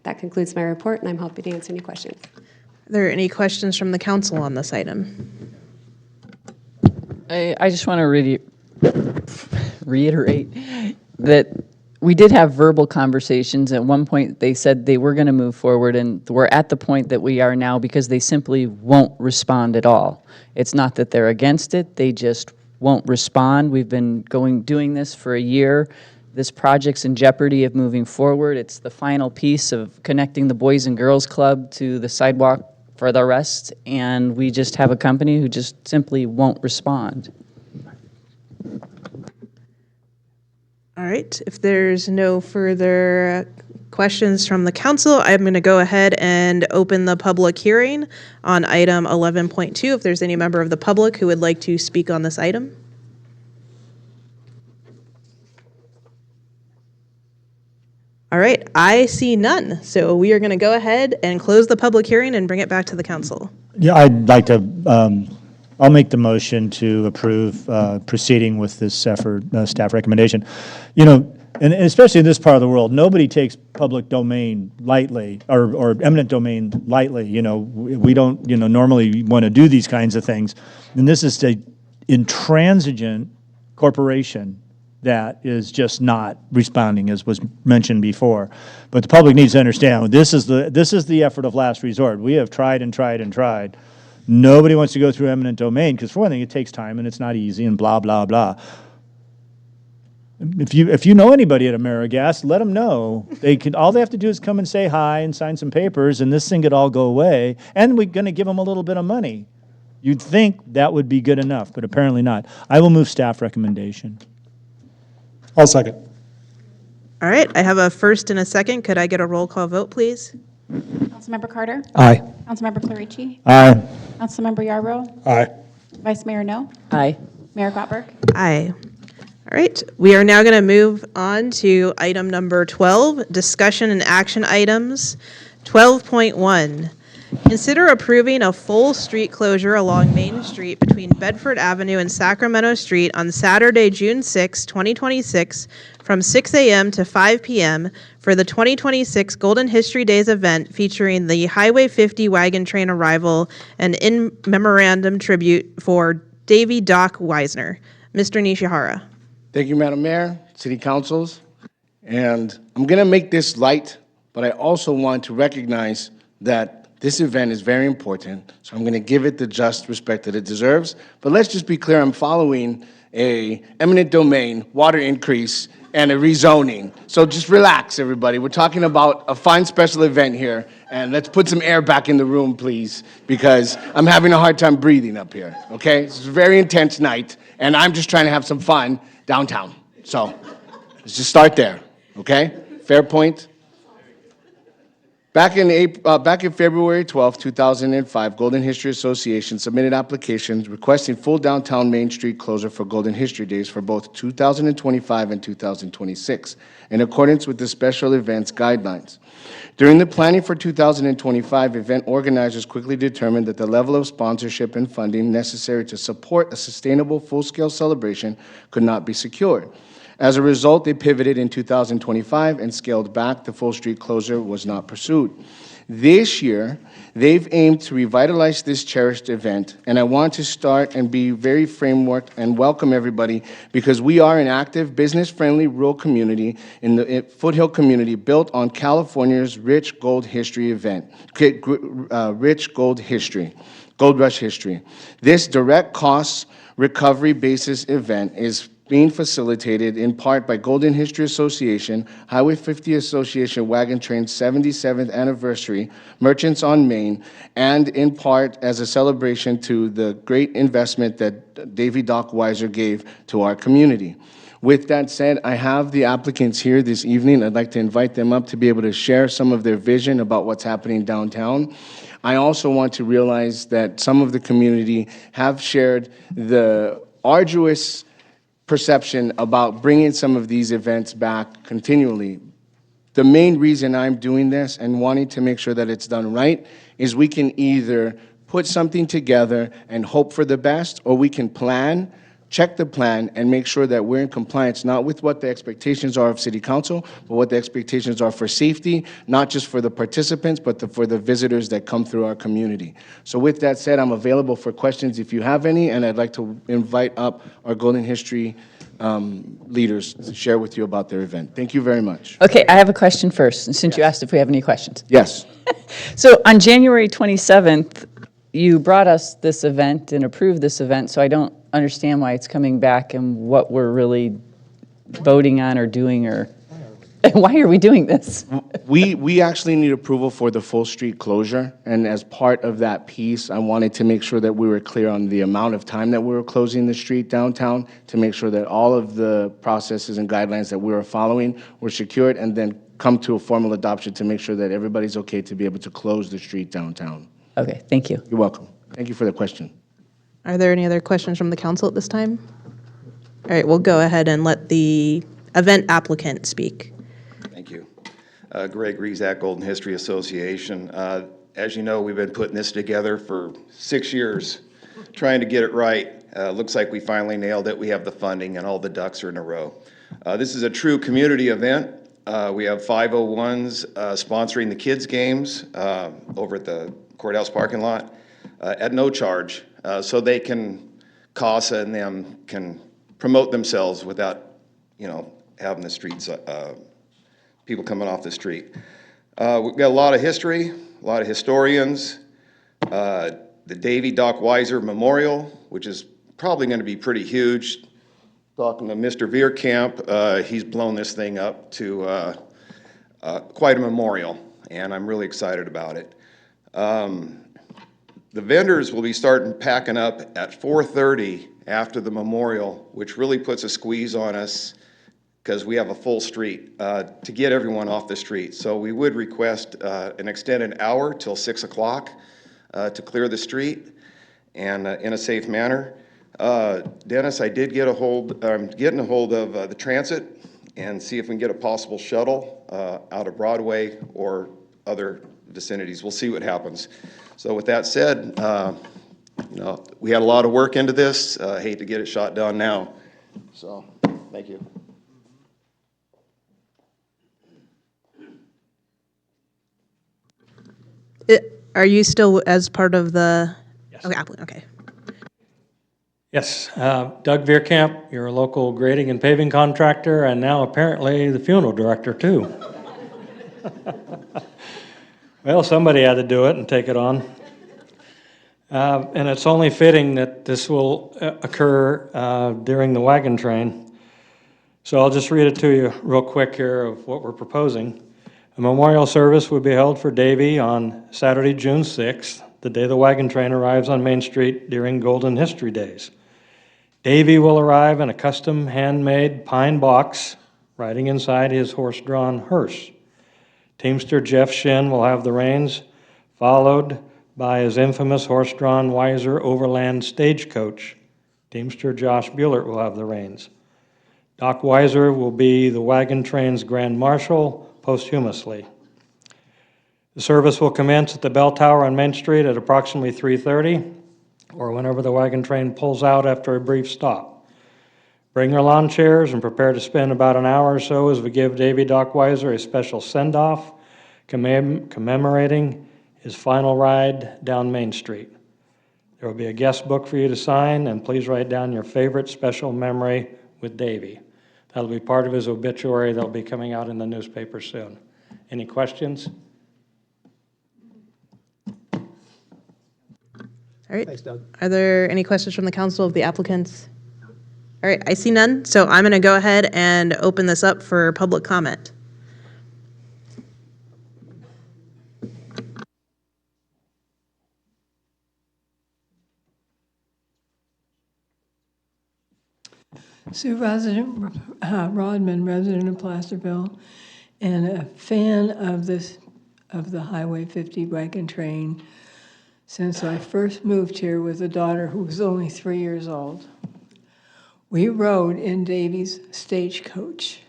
That concludes my report, and I'm happy to answer any questions. Are there any questions from the council on this item? I just want to reiterate that we did have verbal conversations. At one point, they said they were going to move forward, and we're at the point that we are now because they simply won't respond at all. It's not that they're against it, they just won't respond. We've been doing this for a year. This project's in jeopardy of moving forward. It's the final piece of connecting the Boys and Girls Club to the sidewalk for the rest, and we just have a company who just simply won't respond. All right, if there's no further questions from the council, I'm going to go ahead and open the public hearing on item 11.2. If there's any member of the public who would like to speak on this item. All right, I see none. So we are going to go ahead and close the public hearing and bring it back to the council. Yeah, I'd like to, I'll make the motion to approve proceeding with this effort, staff recommendation. You know, and especially in this part of the world, nobody takes public domain lightly or eminent domain lightly. You know, we don't, normally want to do these kinds of things. And this is an intransigent corporation that is just not responding, as was mentioned before. But the public needs to understand, this is the effort of last resort. We have tried and tried and tried. Nobody wants to go through eminent domain, because for one thing, it takes time and it's not easy and blah, blah, blah. If you know anybody at AmeriGas, let them know. All they have to do is come and say hi and sign some papers, and this thing could all go away, and we're going to give them a little bit of money. You'd think that would be good enough, but apparently not. I will move staff recommendation. I'll second. All right, I have a first and a second. Could I get a roll call vote, please? Councilmember Carter? Aye. Councilmember Clarici? Aye. Councilmember Yarbrough? Aye. Vice Mayor No? Aye. Mayor Gottberg? Aye. All right, we are now going to move on to item number 12, discussion and action items. 12.1, consider approving a full street closure along Main Street between Bedford Avenue and Sacramento Street on Saturday, June 6, 2026, from 6 a.m. to 5 p.m. for the 2026 Golden History Days event featuring the Highway 50 wagon train arrival and in memorandum tribute for Davy Doc Weisner. Mr. Nishihara. Thank you, Madam Mayor, City Councils. And I'm going to make this light, but I also want to recognize that this event is very important, so I'm going to give it the just respect that it deserves. But let's just be clear, I'm following a eminent domain, water increase, and a rezoning. So just relax, everybody. We're talking about a fine special event here, and let's put some air back in the room, please, because I'm having a hard time breathing up here, okay? It's a very intense night, and I'm just trying to have some fun downtown. So let's just start there, okay? Fair point? Back in February 12, 2005, Golden History Association submitted applications requesting full downtown Main Street closure for Golden History Days for both 2025 and 2026, in accordance with the special events guidelines. During the planning for 2025, event organizers quickly determined that the level of sponsorship and funding necessary to support a sustainable full-scale celebration could not be secured. As a result, they pivoted in 2025 and scaled back. The full street closure was not pursued. This year, they've aimed to revitalize this cherished event, and I want to start and be very framework and welcome everybody, because we are an active, business-friendly rural community in the Foothill community built on California's rich gold history event, rich gold rush history. This direct cost recovery basis event is being facilitated in part by Golden History Association, Highway 50 Association Wagon Train's 77th anniversary, Merchants on Main, and in part as a celebration to the great investment that Davy Doc Weiser gave to our community. With that said, I have the applicants here this evening. I'd like to invite them up to be able to share some of their vision about what's happening downtown. I also want to realize that some of the community have shared the arduous perception about bringing some of these events back continually. The main reason I'm doing this and wanting to make sure that it's done right is we can either put something together and hope for the best, or we can plan, check the plan, and make sure that we're in compliance, not with what the expectations are of City Council, but what the expectations are for safety, not just for the participants, but for the visitors that come through our community. So with that said, I'm available for questions if you have any, and I'd like to invite up our Golden History leaders to share with you about their event. Thank you very much. Okay, I have a question first, since you asked if we have any questions. Yes. So on January 27th, you brought us this event and approved this event, so I don't understand why it's coming back and what we're really voting on or doing, or why are we doing this? We actually need approval for the full street closure, and as part of that piece, I wanted to make sure that we were clear on the amount of time that we were closing the street downtown, to make sure that all of the processes and guidelines that we were following were secured, and then come to a formal adoption to make sure that everybody's okay to be able to close the street downtown. Okay, thank you. You're welcome. Thank you for the question. Are there any other questions from the council at this time? All right, we'll go ahead and let the event applicant speak. Thank you. Greg Rezac, Golden History Association. As you know, we've been putting this together for 6 years, trying to get it right. Looks like we finally nailed it. We have the funding and all the ducks are in a row. This is a true community event. We have 501s sponsoring the kids' games over at the courthouse parking lot at no charge, so they can, CASA and them can promote themselves without, having the streets, people coming off the street. We've got a lot of history, a lot of historians. The Davy Doc Weiser Memorial, which is probably going to be pretty huge. Talking to Mr. Veerkamp, he's blown this thing up to quite a memorial, and I'm really excited about it. The vendors will be starting packing up at 4:30 after the memorial, which really puts a squeeze on us because we have a full street to get everyone off the street. So we would request an extended hour till 6 o'clock to clear the street and in a safe manner. Dennis, I did getting a hold of the transit and see if we can get a possible shuttle out of Broadway or other vicinities. We'll see what happens. So with that said, we had a lot of work into this. I hate to get it shot down now. So, thank you. Are you still as part of the? Yes. Okay, applicant. Okay. Yes, Doug Veerkamp, you're a local grading and paving contractor, and now apparently the funeral director too. Well, somebody had to do it and take it on. And it's only fitting that this will occur during the wagon train. So I'll just read it to you real quick here of what we're proposing. A memorial service would be held for Davy on Saturday, June 6th, the day the wagon train arrives on Main Street during Golden History Days. Davy will arrive in a custom handmade pine box, riding inside his horse-drawn hearse. Teamster Jeff Shin will have the reins, followed by his infamous horse-drawn Weiser Overland stagecoach. Teamster Josh Buellert will have the reins. Doc Weiser will be the wagon train's grand marshal posthumously. The service will commence at the bell tower on Main Street at approximately 3:30, or whenever the wagon train pulls out after a brief stop. Bring your lawn chairs and prepare to spend about an hour or so as we give Davy Doc Weiser a special send-off commemorating his final ride down Main Street. There will be a guest book for you to sign, and please write down your favorite special memory with Davy. That'll be part of his obituary that'll be coming out in the newspaper soon. Any questions? All right. Thanks, Doug. Are there any questions from the council of the applicants? All right, I see none, so I'm going to go ahead and open this up for public comment. Sue Rodman, resident of Placerville, and a fan of the Highway 50 wagon train since I first moved here with a daughter who was only 3 years old. We rode in Davy's stagecoach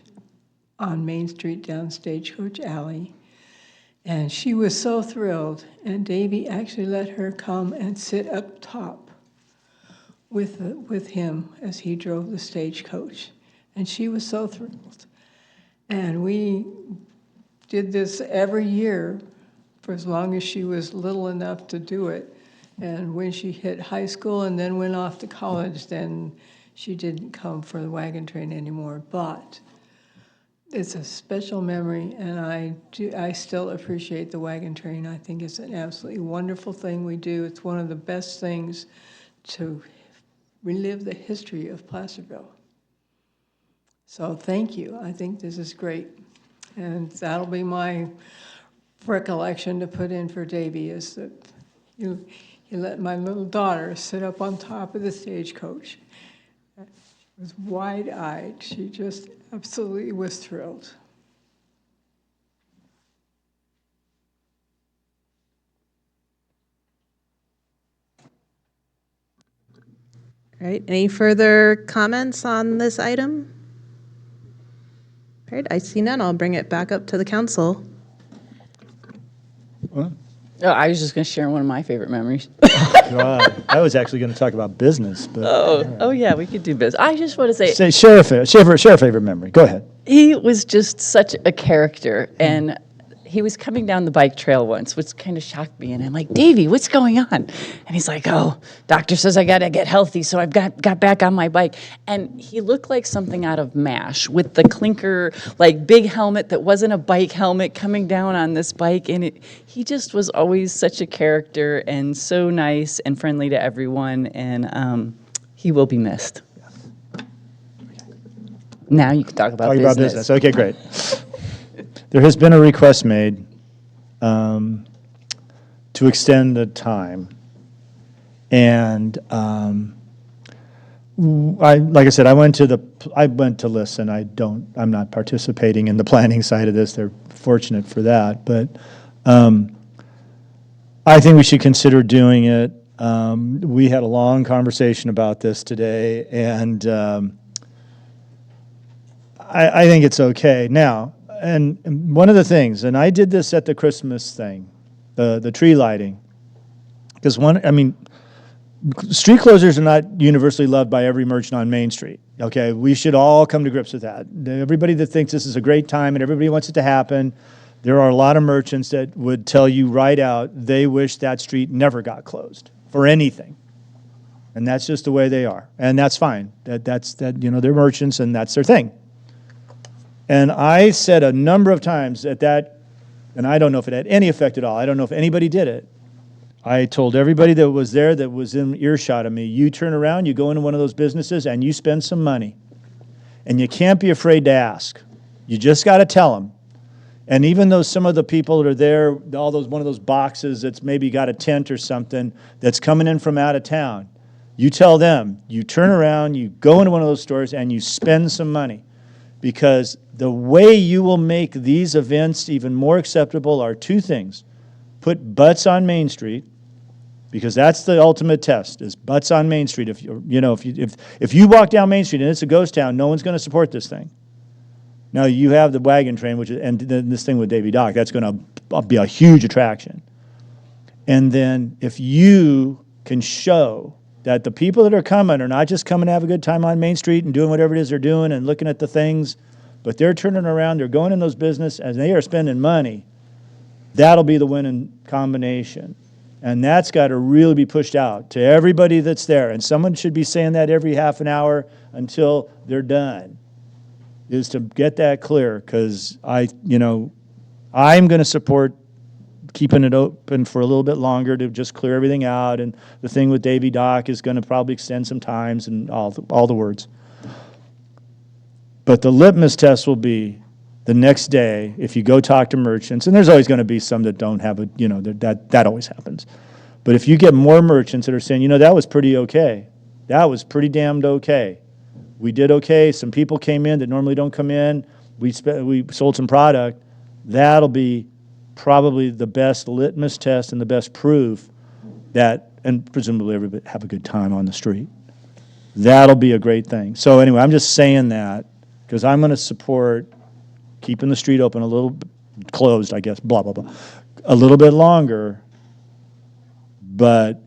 on Main Street down Stagecoach Alley. And she was so thrilled, and Davy actually let her come and sit up top with him as he drove the stagecoach. And she was so thrilled. And we did this every year for as long as she was little enough to do it. And when she hit high school and then went off to college, then she didn't come for the wagon train anymore. But it's a special memory, and I still appreciate the wagon train. I think it's an absolutely wonderful thing we do. It's one of the best things to relive the history of Placerville. So thank you. I think this is great. And that'll be my recollection to put in for Davy, is that you let my little daughter sit up on top of the stagecoach. She was wide-eyed. She just absolutely was thrilled. All right, any further comments on this item? All right, I see none. I'll bring it back up to the council. Oh, I was just going to share one of my favorite memories. I was actually going to talk about business, but Oh yeah, we could do business. I just want to say, share a favorite memory. Go ahead. he was just such a character, and he was coming down the bike trail once, which kind of shocked me. And I'm like, Davey, what's going on? And he's like, oh, doctor says I got to get healthy, so I've got back on my bike. And he looked like something out of MASH with the clinker, like big helmet that wasn't a bike helmet coming down on this bike. And he just was always such a character and so nice and friendly to everyone. And he will be missed. Now you can talk about business. Okay, great. There has been a request made to extend the time. And like I said, I went to listen. I'm not participating in the planning side of this. They're fortunate for that. But I think we should consider doing it. We had a long conversation about this today, and I think it's okay. Now, and one of the things, and I did this at the Christmas thing, the tree lighting, because street closures are not universally loved by every merchant on Main Street. Okay, we should all come to grips with that. Everybody that thinks this is a great time and everybody wants it to happen, there are a lot of merchants that would tell you right out they wish that street never got closed for anything. And that's just the way they are. And that's fine. They're merchants and that's their thing. And I said a number of times and I don't know if it had any effect at all. I don't know if anybody did it. I told everybody that was there that was in earshot of me, you turn around, you go into one of those businesses and you spend some money. And you can't be afraid to ask. You just got to tell them. And even though some of the people that are there, one of those boxes that's maybe got a tent or something that's coming in from out of town, you tell them, you turn around, you go into one of those stores and you spend some money. Because the way you will make these events even more acceptable are two things. Put butts on Main Street, because that's the ultimate test, is butts on Main Street. If you walk down Main Street and it's a ghost town, no one's going to support this thing. Now you have the wagon train, and this thing with Davy Dock, that's going to be a huge attraction. And then if you can show that the people that are coming are not just coming to have a good time on Main Street and doing whatever it is they're doing and looking at the things, but they're turning around, they're going in those businesses, and they are spending money, that'll be the winning combination. And that's got to really be pushed out to everybody that's there. And someone should be saying that every half an hour until they're done, is to get that clear, because I'm going to support keeping it open for a little bit longer to just clear everything out. And the thing with Davy Dock is going to probably extend some times and all the words. But the litmus test will be the next day, if you go talk to merchants, and there's always going to be some that don't have that always happens. But if you get more merchants that are saying, that was pretty okay. That was pretty damned okay. We did okay. Some people came in that normally don't come in. We sold some product. That'll be probably the best litmus test and the best proof that, and presumably everybody have a good time on the street. That'll be a great thing. So anyway, I'm just saying that because I'm going to support keeping the street open a little, closed, I guess, blah, blah, blah, a little bit longer, but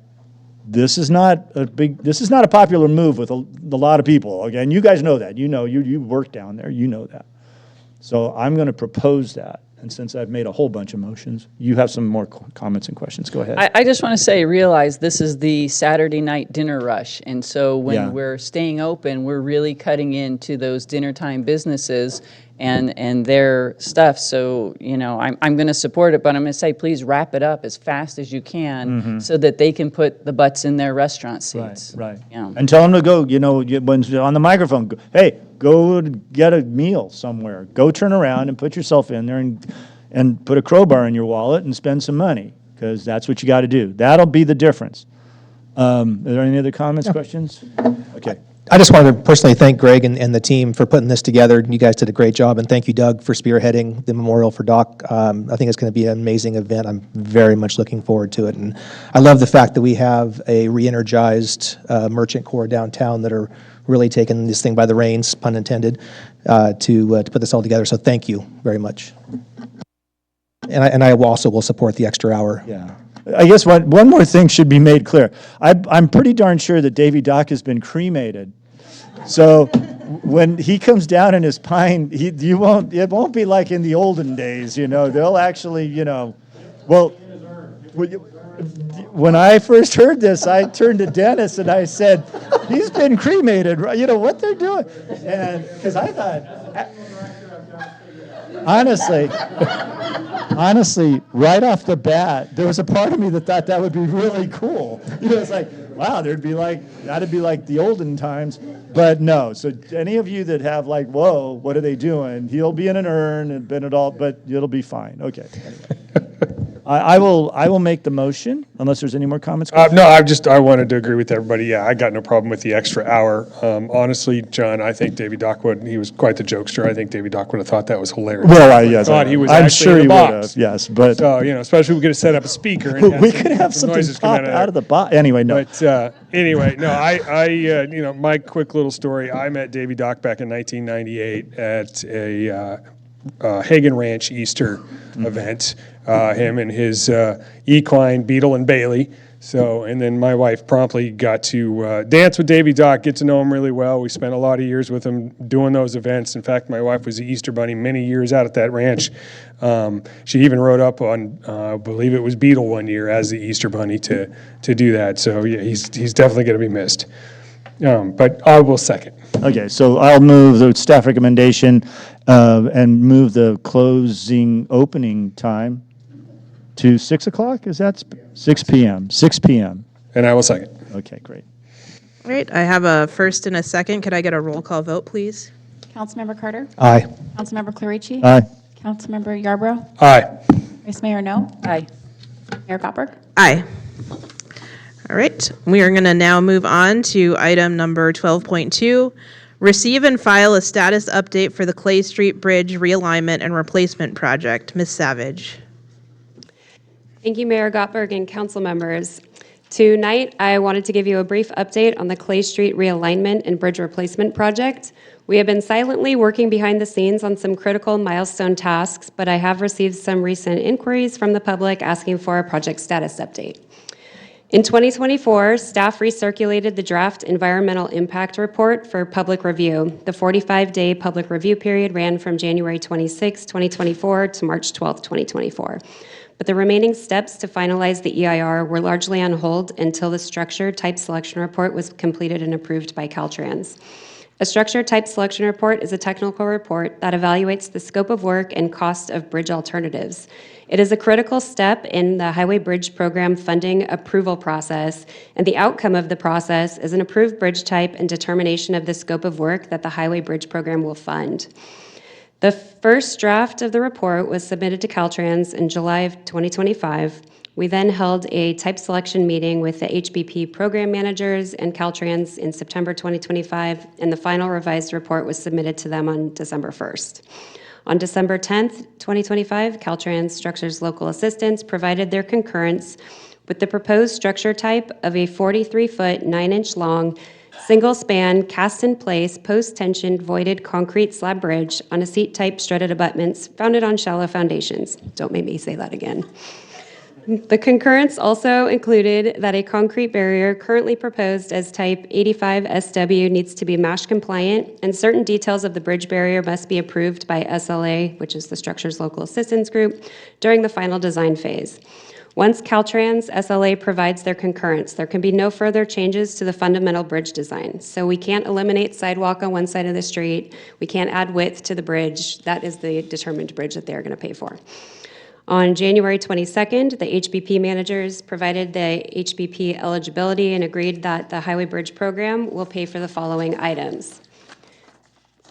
this is not a popular move with a lot of people, okay? And you guys know that. You work down there, you know that. So I'm going to propose that. And since I've made a whole bunch of motions, you have some more comments and questions. Go ahead. I just want to say, realize this is the Saturday night dinner rush. And so when we're staying open, we're really cutting into those dinner time businesses and their stuff. So, I'm going to support it, but I'm going to say, please wrap it up as fast as you can so that they can put the butts in their restaurant seats. Right. And tell them to go, when on the microphone, hey, go get a meal somewhere. Go turn around and put yourself in there and put a crowbar in your wallet and spend some money, because that's what you got to do. That'll be the difference. Are there any other comments, questions? Okay. I just wanted to personally thank Greg and the team for putting this together. You guys did a great job, and thank you, Doug, for spearheading the memorial for Doc. I think it's going to be an amazing event. I'm very much looking forward to it, and I love the fact that we have a re-energized merchant core downtown that are really taking this thing by the reins, pun intended, to put this all together. So thank you very much. And I also will support the extra hour. Yeah. I guess one more thing should be made clear. I'm pretty darn sure that Davy Doc has been cremated. So when he comes down in his pine, it won't be like in the olden days, They'll actually, when I first heard this, I turned to Dennis and I said, he's been cremated, right? What they're doing. And because I thought, honestly, right off the bat, there was a part of me that thought that would be really cool. It's like, wow, that'd be like the olden times. But no, so any of you that have like, whoa, what are they doing? He'll be in an urn and been it all, but it'll be fine. Okay. Anyway. I will make the motion unless there's any more comments. No, I wanted to agree with everybody. Yeah, I got no problem with the extra hour. Honestly, John, I think Davy Doc he was quite the jokester. I think Davy Doc would have thought that was hilarious. Well, yes, thought he was I'm actually sure in he the would box. have. Yes, but so especially we could have set up a speaker and we could have something noises pop coming out of the box. Anyway, no. But anyway, no. I my quick little story. I met Davy Doc back in 1998 at a Hagen Ranch Easter event. Him and his equine Beetle and Bailey. So, and then my wife promptly got to dance with Davy Doc, get to know him really well. We spent a lot of years with him doing those events. In fact, my wife was the Easter Bunny many years out at that ranch. She even rode up on, I believe it was Beetle one year as the Easter Bunny to do that. So, yeah, he's definitely going to be missed. But I will second. Okay, so I'll move the staff recommendation and move the closing opening time to 6 o'clock? Is that 6 p.m.? 6 p.m. And I will second. Okay, great. All right, I have a first and a second. Could I get a roll call vote, please? Councilmember Carter? Aye. Councilmember Clarici? Aye. Councilmember Yarbrough? Aye. Vice Mayor No? Aye. Mayor Gottberg? Aye. All right, we are going to now move on to item number 12.2, receive and file a status update for the Clay Street Bridge realignment and replacement project. Ms. Savage. Thank you, Mayor Gottberg and council members. Tonight, I wanted to give you a brief update on the Clay Street realignment and bridge replacement project. We have been silently working behind the scenes on some critical milestone tasks, but I have received some recent inquiries from the public asking for a project status update. In 2024, staff recirculated the draft environmental impact report for public review. The 45-day public review period ran from January 26, 2024 to March 12, 2024. But the remaining steps to finalize the EIR were largely on hold until the structure type selection report was completed and approved by Caltrans. A structure type selection report is a technical report that evaluates the scope of work and cost of bridge alternatives. It is a critical step in the Highway Bridge Program funding approval process, and the outcome of the process is an approved bridge type and determination of the scope of work that the Highway Bridge Program will fund. The first draft of the report was submitted to Caltrans in July of 2025. We then held a type selection meeting with the HBP program managers and Caltrans in September 2025, and the final revised report was submitted to them on December 1st. On December 10th, 2025, Caltrans Structures Local Assistance provided their concurrence with the proposed structure type of a 43-foot, 9-inch long, single-span, cast-in-place, post-tensioned, voided concrete slab bridge on a seat-type strutted abutments founded on shallow foundations. Don't make me say that again. The concurrence also included that a concrete barrier currently proposed as type 85 SW needs to be MASH compliant, and certain details of the bridge barrier must be approved by SLA, which is the Structures Local Assistance Group, during the final design phase. Once Caltrans SLA provides their concurrence, there can be no further changes to the fundamental bridge design. So we can't eliminate sidewalk on one side of the street. We can't add width to the bridge. That is the determined bridge that they're going to pay for. On January 22nd, the HBP managers provided the HBP eligibility and agreed that the Highway Bridge Program will pay for the following items.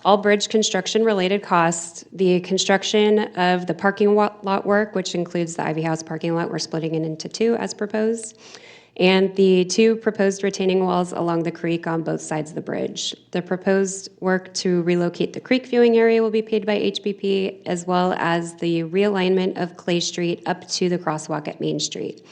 All bridge construction-related costs, the construction of the parking lot work, which includes the Ivy House parking lot, we're splitting it into two as proposed, and the 2 proposed retaining walls along the creek on both sides of the bridge. The proposed work to relocate the creek viewing area will be paid by HBP, as well as the realignment of Clay Street up to the crosswalk at Main Street.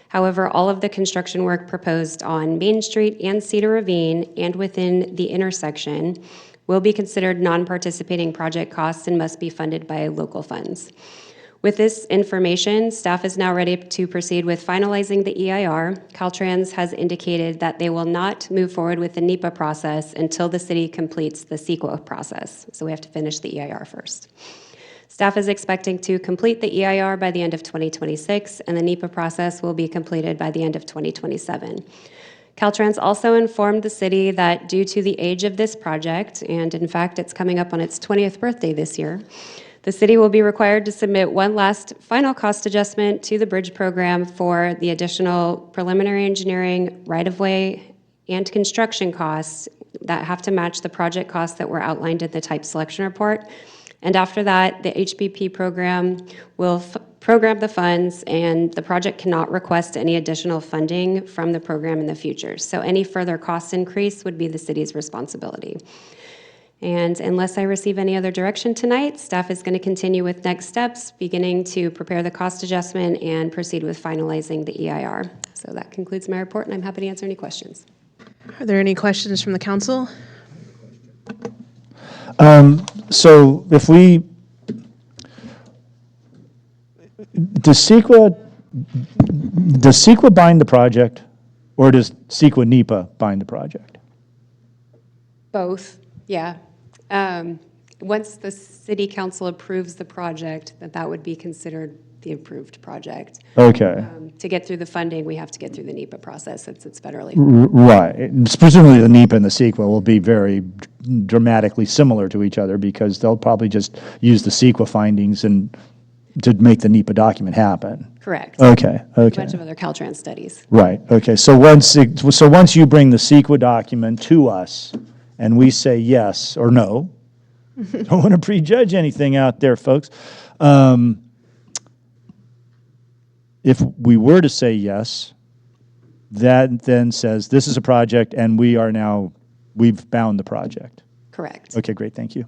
However, all of the construction work proposed on Main Street and Cedar Ravine and within the intersection will be considered non-participating project costs and must be funded by local funds. With this information, staff is now ready to proceed with finalizing the EIR. Caltrans has indicated that they will not move forward with the NEPA process until the city completes the CEQA process. So we have to finish the EIR first. Staff is expecting to complete the EIR by the end of 2026, and the NEPA process will be completed by the end of 2027. Caltrans also informed the city that due to the age of this project, and in fact it's coming up on its 20th birthday this year, the city will be required to submit one last final cost adjustment to the bridge program for the additional preliminary engineering, right-of-way, and construction costs that have to match the project costs that were outlined in the type selection report. And after that, the HBP program will program the funds, and the project cannot request any additional funding from the program in the future. So any further cost increase would be the city's responsibility. And unless I receive any other direction tonight, staff is going to continue with next steps, beginning to prepare the cost adjustment and proceed with finalizing the EIR. So that concludes my report, and I'm happy to answer any questions. Are there any questions from the council? So if we, does CEQA bind the project, or does CEQA NEPA bind the project? Both, yeah. Once the city council approves the project, that would be considered the approved project. Okay. To get through the funding, we have to get through the NEPA process. It's federally. Right. Presumably the NEPA and the CEQA will be very dramatically similar to each other because they'll probably just use the CEQA findings and to make the NEPA document happen. Correct. Okay. A bunch of other Caltrans studies. Right. Okay. So once you bring the CEQA document to us and we say yes or no, don't want to prejudge anything out there, folks. If we were to say yes, that then says this is a project and we've bound the project. Correct. Okay, great, thank you.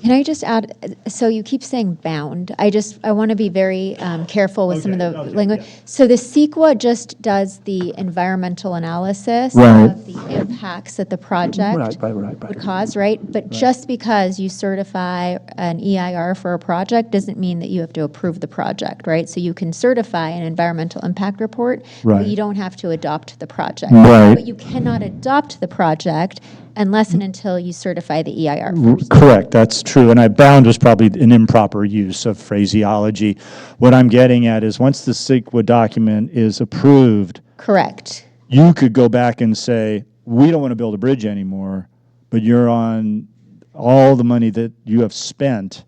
Can I just add, so you keep saying bound. I want to be very careful with some of the language. Yeah. So the CEQA just does the environmental analysis Right. of the impacts that the project Right. would cause, right? But just because you certify an EIR for a project doesn't mean that you have to approve the project, right? So you can certify an environmental impact report, Right. but you don't have to adopt the project. Right. But you cannot adopt the project unless and until you certify the EIR first. Correct, that's true, and bound was probably an improper use of phraseology. What I'm getting at is once the CEQA document is approved, Correct. you could go back and say, we don't want to build a bridge anymore, but you're on all the money that you have spent,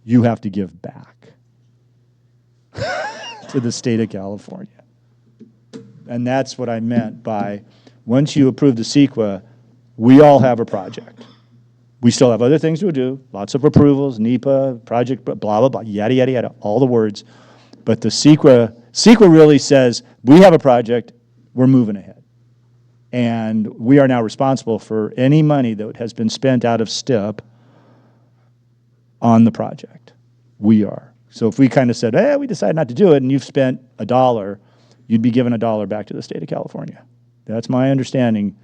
you have to give back to the state of California. And that's what I meant by, once you approve the CEQA, we all have a project. We still have other things to do, lots of approvals, NEPA, project, blah, blah, blah, yada, yada, yada, all the words. But the CEQA really says, we have a project, we're moving ahead. And we are now responsible for any money that has been spent out of STIP on the project. We are. So if we kind of said, we decided not to do it, and you've spent $1, you'd be given $1 back to the state of California. That's my understanding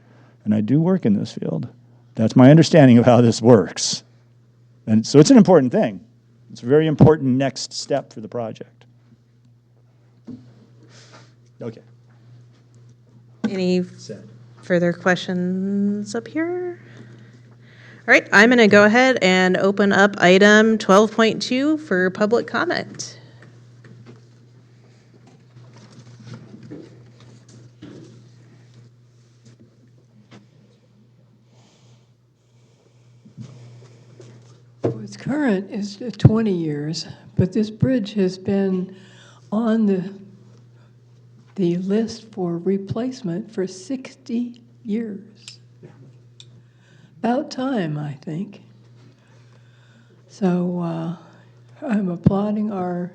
and I do work in this field. That's my understanding of how this works. And so it's an important thing. It's a very important next step for the project. Okay. Any further questions up here? All right, I'm going to go ahead and open up item 12.2 for public comment. What's current is 20 years, but this bridge has been on the list for replacement for 60 years. About time, I think. So I'm applauding our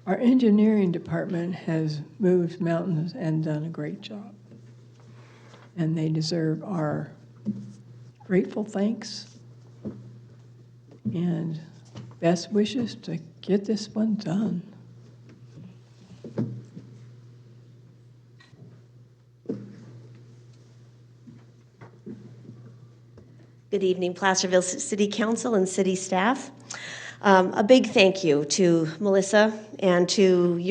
engineering department has moved mountains and done a great job. And they deserve our grateful thanks and best wishes to get this one done. Good evening, Placerville City Council and city staff. A big thank you to Melissa and to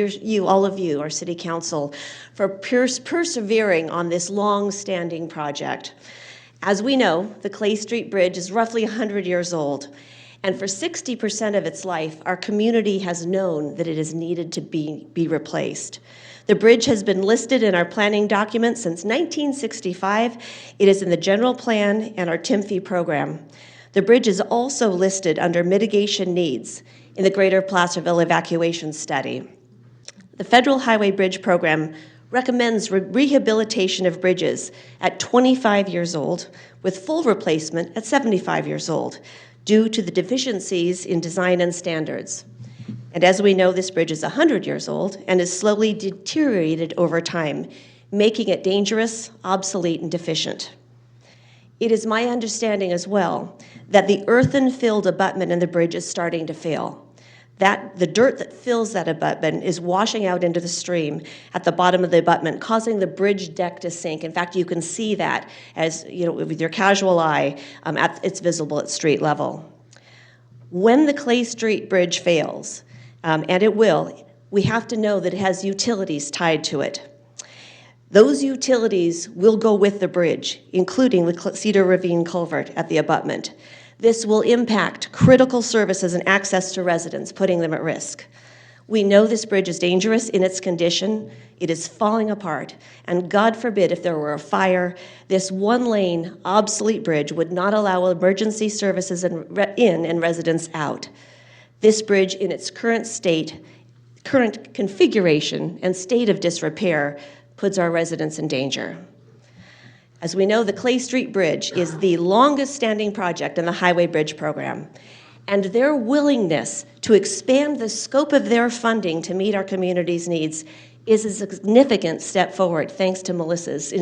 all of you, our city council, for persevering on this long-standing project. As we know, the Clay Street Bridge is roughly 100 years old, and for 60% of its life, our community has known that it is needed to be replaced. The bridge has been listed in our planning documents since 1965. It is in the general plan and our TIM fee program. The bridge is also listed under mitigation needs in the Greater Placerville Evacuation Study. The Federal Highway Bridge Program recommends rehabilitation of bridges at 25 years old with full replacement at 75 years old due to the deficiencies in design and standards. And as we know, this bridge is 100 years old and is slowly deteriorated over time, making it dangerous, obsolete, and deficient. It is my understanding as well that the earthen-filled abutment in the bridge is starting to fail. The dirt that fills that abutment is washing out into the stream at the bottom of the abutment, causing the bridge deck to sink. In fact, you can see that as, with your casual eye, it's visible at street level. When the Clay Street Bridge fails, and it will, we have to know that it has utilities tied to it. Those utilities will go with the bridge, including the Cedar Ravine culvert at the abutment. This will impact critical services and access to residents, putting them at risk. We know this bridge is dangerous in its condition. It is falling apart, and God forbid if there were a fire, this one-lane, obsolete bridge would not allow emergency services in and residents out. This bridge, in its current state, current configuration, and state of disrepair, puts our residents in danger. As we know, the Clay Street Bridge is the longest standing project in the Highway Bridge Program, and their willingness to expand the scope of their funding to meet our community's needs is a significant step forward, thanks to Melissa's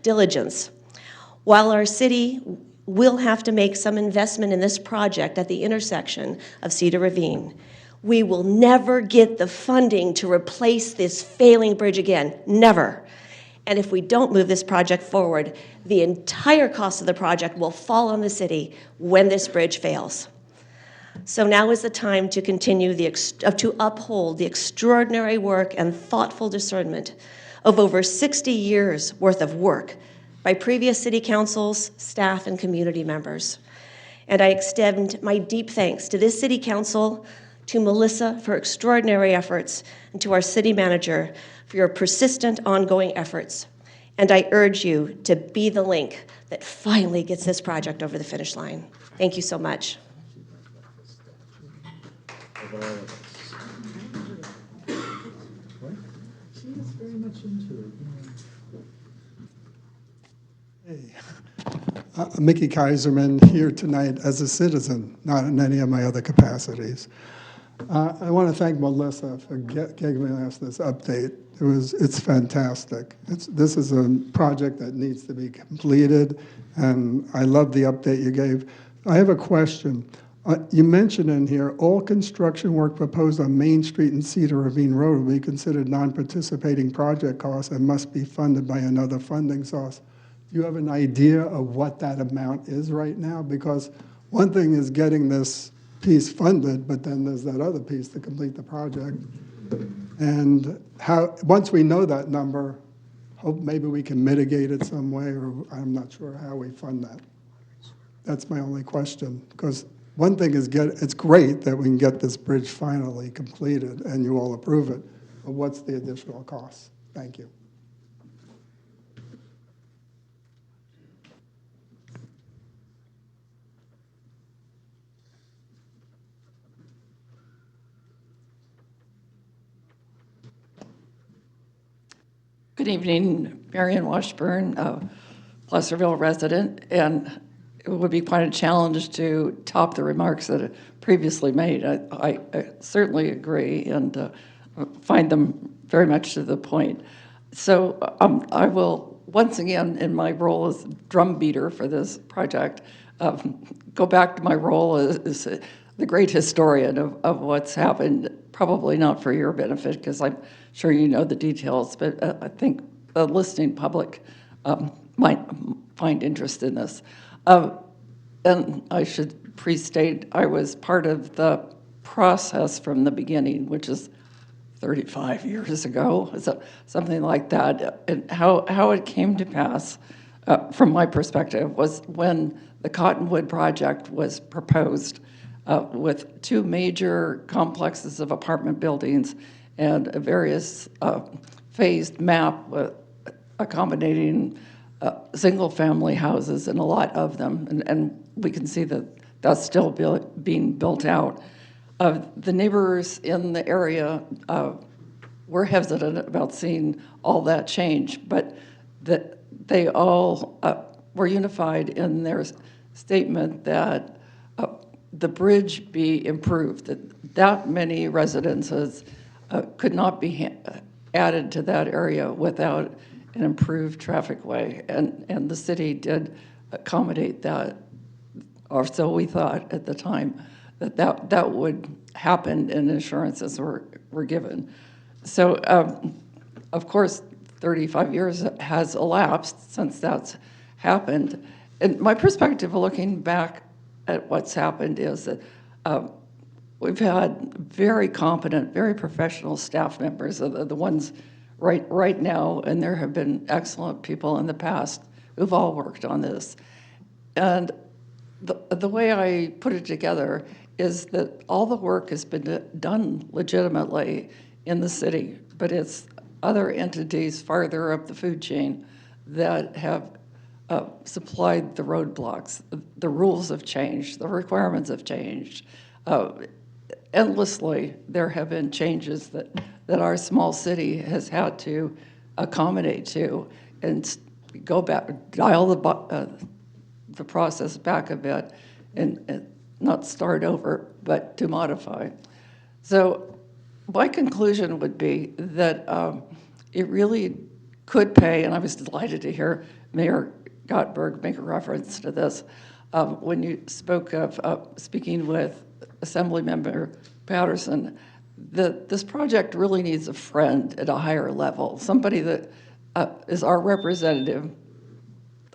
diligence. While our city will have to make some investment in this project at the intersection of Cedar Ravine, we will never get the funding to replace this failing bridge again, never. And if we don't move this project forward, the entire cost of the project will fall on the city when this bridge fails. So now is the time to continue to uphold the extraordinary work and thoughtful discernment of over 60 years worth of work by previous city councils, staff, and community members. And I extend my deep thanks to this city council, to Melissa for extraordinary efforts, and to our city manager for your persistent ongoing efforts. And I urge you to be the link that finally gets this project over the finish line. Thank you so much. Mickey Kaiserman here tonight as a citizen, not in any of my other capacities. I want to thank Melissa for giving us this update. It's fantastic. This is a project that needs to be completed, and I love the update you gave. I have a question. You mentioned in here, all construction work proposed on Main Street and Cedar Ravine Road will be considered non-participating project costs and must be funded by another funding source. Do you have an idea of what that amount is right now? Because one thing is getting this piece funded, but then there's that other piece to complete the project. And once we know that number, hope maybe we can mitigate it some way, or I'm not sure how we fund that. That's my only question, because one thing is it's great that we can get this bridge finally completed and you all approve it, but what's the additional cost? Thank you. Good evening, Marion Washburn, Placerville resident, and it would be quite a challenge to top the remarks that are previously made. I certainly agree and find them very much to the point. So I will, once again, in my role as drum beater for this project, go back to my role as the great historian of what's happened, probably not for your benefit, because I'm sure you know the details, but I think the listening public might find interest in this. And I should pre-state, I was part of the process from the beginning, which is 35 years ago, so something like that. And how it came to pass, from my perspective, was when the Cottonwood project was proposed with two major complexes of apartment buildings and a various phased map accommodating single-family houses and a lot of them, and we can see that that's still being built out. The neighbors in the area were hesitant about seeing all that change, but they all were unified in their statement that the bridge be improved, that many residences could not be added to that area without an improved traffic way, and the city did accommodate that, or so we thought at the time, that would happen and assurances were given. So, of course, 35 years has elapsed since that's happened. And my perspective looking back at what's happened is that we've had very competent, very professional staff members, the ones right now, and there have been excellent people in the past who've all worked on this. And the way I put it together is that all the work has been done legitimately in the city, but it's other entities farther up the food chain that have supplied the roadblocks. The rules have changed, the requirements have changed. Endlessly, there have been changes that our small city has had to accommodate to and go back, dial the process back a bit and not start over, but to modify. So my conclusion would be that it really could pay, and I was delighted to hear Mayor Gottberg make a reference to this when you spoke of speaking with Assemblymember Patterson, that this project really needs a friend at a higher level, somebody that is our representative,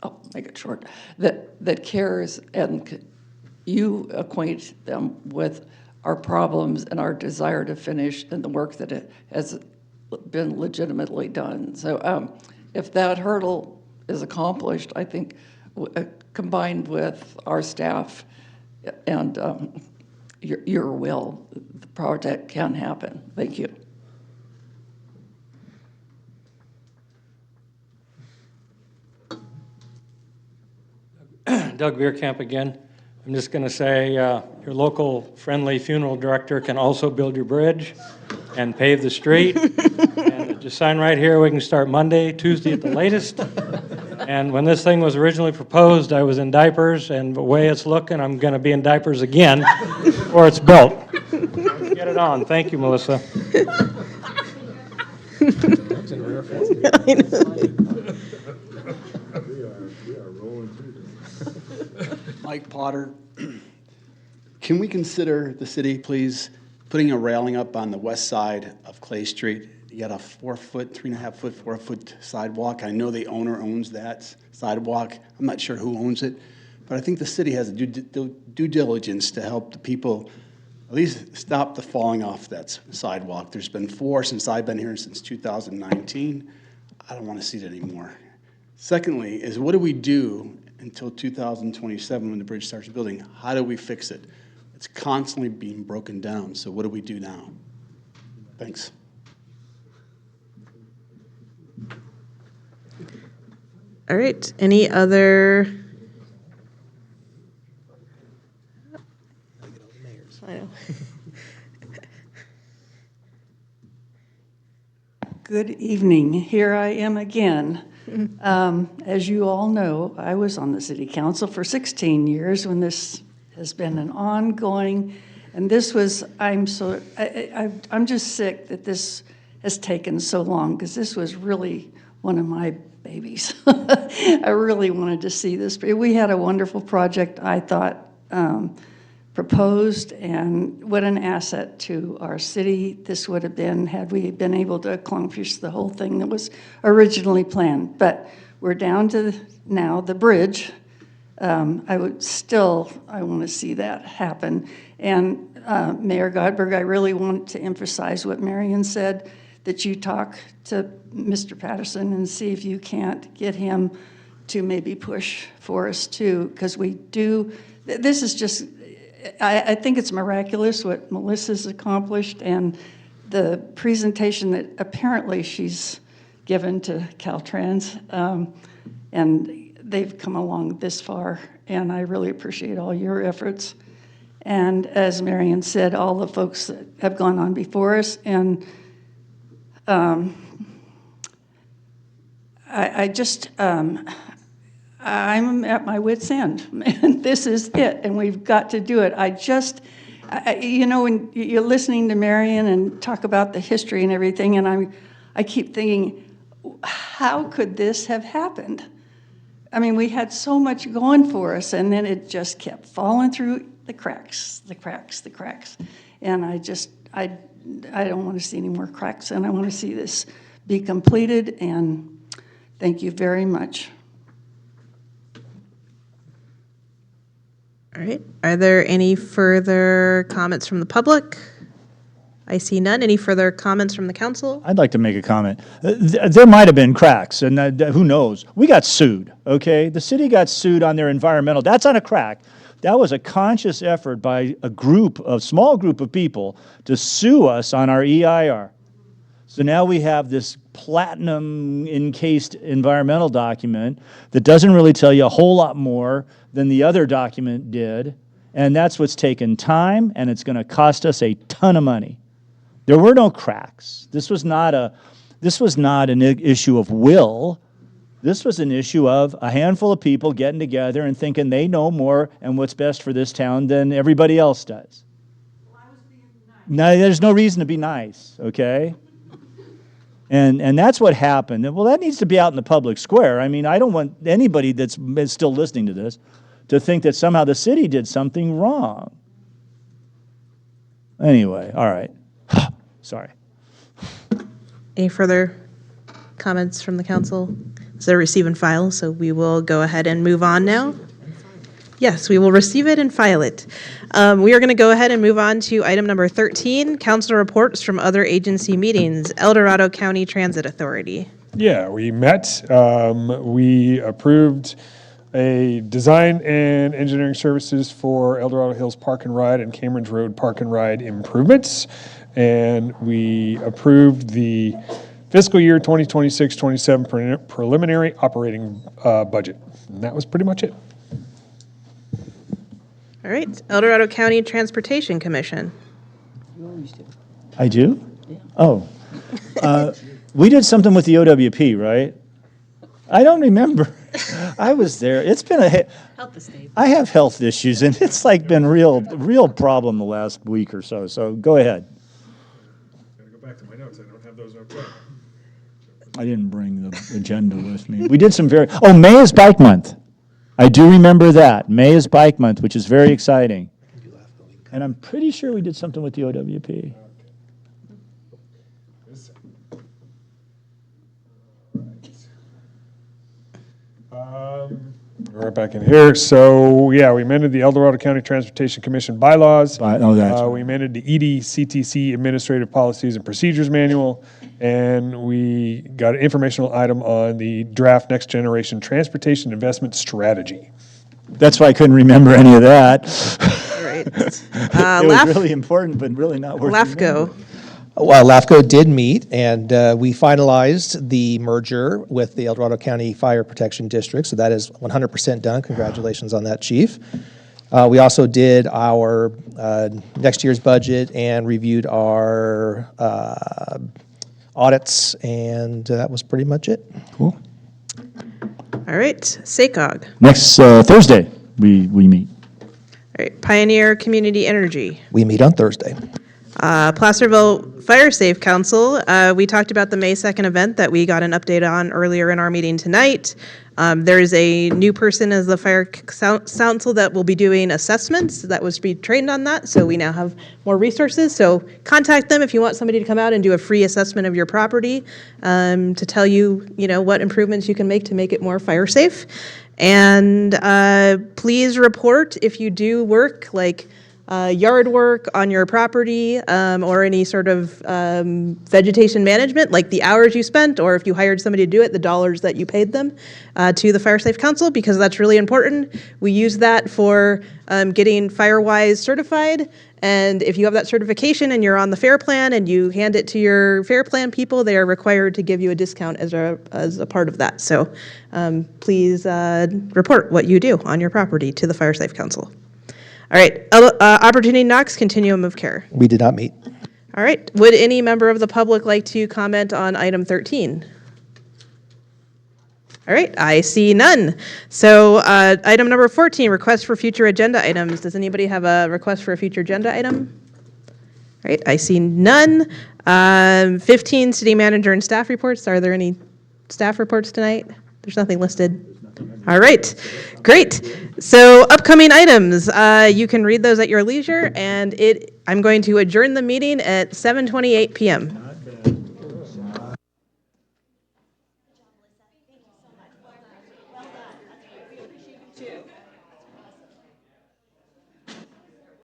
I'll make it short, that cares and you acquaint them with our problems and our desire to finish and the work that it has been legitimately done. So if that hurdle is accomplished, I think combined with our staff and your will, the project can happen. Thank you. Doug Veerkamp again. I'm just going to say your local friendly funeral director can also build your bridge and pave the street. And just sign right here, we can start Monday, Tuesday at the latest. And when this thing was originally proposed, I was in diapers, and the way it's looking, I'm going to be in diapers again before it's built. Let's get it on. Thank you, Melissa. Mike Potter, Can we consider the city, please, putting a railing up on the west side of Clay Street? You got a 4 foot, 3.5 foot, 4 foot sidewalk. I know the owner owns that sidewalk. I'm not sure who owns it, but I think the city has a due diligence to help the people at least stop the falling off that sidewalk. There's been 4 since I've been here since 2019. I don't want to see it anymore. Secondly, is what do we do until 2027 when the bridge starts building? How do we fix it? It's constantly being broken down, so what do we do now? Thanks. All right, any other? I know. Good evening. Here I am again. As you all know, I was on the city council for 16 years when this has been an ongoing, and this was, I'm just sick that this has taken so long, because this was really one of my babies. I really wanted to see this. We had a wonderful project, I thought, proposed, and what an asset to our city this would have been had we been able to accomplish the whole thing that was originally planned. But we're down to now the bridge. I want to see that happen. And Mayor Godberg, I really want to emphasize what Marion said, that you talk to Mr. Patterson and see if you can't get him to maybe push for us too, because we do, this is just, I think it's miraculous what Melissa's accomplished, and the presentation that apparently she's given to Caltrans, and they've come along this far, and I really appreciate all your efforts. And as Marion said, all the folks that have gone on before us, and I'm at my wit's end, and this is it, and we've got to do it. You know, when you're listening to Marion and talk about the history and everything, and I keep thinking, how could this have happened? I mean, we had so much going for us, and then it just kept falling through the cracks. And I don't want to see any more cracks, and I want to see this be completed, and thank you very much. All right, are there any further comments from the public? I see none. Any further comments from the council? I'd like to make a comment. There might have been cracks, and who knows? We got sued, okay? The city got sued on their environmental. That's not a crack. That was a conscious effort by a small group of people to sue us on our EIR. So now we have this platinum encased environmental document that doesn't really tell you a whole lot more than the other document did, and that's what's taken time, and it's going to cost us a ton of money. There were no cracks. This was not an issue of will. This was an issue of a handful of people getting together and thinking they know more and what's best for this town than everybody else does. Well, I was being nice. No, there's no reason to be nice, okay? And that's what happened. Well, that needs to be out in the public square. I mean, I don't want anybody that's still listening to this to think that somehow the city did something wrong. Anyway, all right. Sorry. Any further comments from the council? It's a receive and file, so we will go ahead and move on now. Yes, we will receive it and file it. We are going to go ahead and move on to item number 13, council reports from other agency meetings, El Dorado County Transit Authority. Yeah, we met. We approved a design and engineering services for El Dorado Hills Park and Ride and Cameron's Road Park and Ride improvements. And we approved the fiscal year 2026-27 preliminary operating budget. And that was pretty much it. All right, El Dorado County Transportation Commission. I do? Yeah. Oh. We did something with the OWP, right? I don't remember. I was there. It's been I have health issues, and it's like been real problem the last week or so. So go ahead. Gotta go back to my notes. I don't have those notes. I didn't bring the agenda with me. We did some May is Bike Month. I do remember that. May is Bike Month, which is very exciting. And I'm pretty sure we did something with the OWP. Right back in here. So, yeah, we amended the El Dorado County Transportation Commission bylaws. That's We amended the EDCTC Administrative Policies and Procedures Manual, and we got an informational item on the draft Next Generation Transportation Investment Strategy. That's why I couldn't remember any of that. All right. It was really important, but really not worth LAFCO. Well, LAFCO did meet, and we finalized the merger with the El Dorado County Fire Protection District, so that is 100% done. Congratulations on that, Chief. We also did our next year's budget and reviewed our audits, and that was pretty much it. Cool. All right. SACOG. Next Thursday, we meet. All right. Pioneer Community Energy. We meet on Thursday. Placerville Fire Safe Council, we talked about the May 2nd event that we got an update on earlier in our meeting tonight. There is a new person as the Fire Council that will be doing assessments that was to be trained on that, so we now have more resources. So contact them if you want somebody to come out and do a free assessment of your property to tell you, what improvements you can make to make it more fire safe. And please report if you do work like yard work on your property or any sort of vegetation management, like the hours you spent, or if you hired somebody to do it, the dollars that you paid them to the Fire Safe Council, because that's really important. We use that for getting FireWise certified. And if you have that certification and you're on the FAIR plan and you hand it to your FAIR plan people, they are required to give you a discount as a part of that. So please report what you do on your property to the Fire Safe Council. All right, Opportunity Knocks, Continuum of Care. We did not meet. All right, would any member of the public like to comment on item 13? All right, I see none. So item number 14, request for future agenda items. Does anybody have a request for a future agenda item? All right, I see none. 15, city manager and staff reports. Are there any staff reports tonight? There's nothing listed. All right, great. So upcoming items, you can read those at your leisure, and I'm going to adjourn the meeting at 7:28 p.m.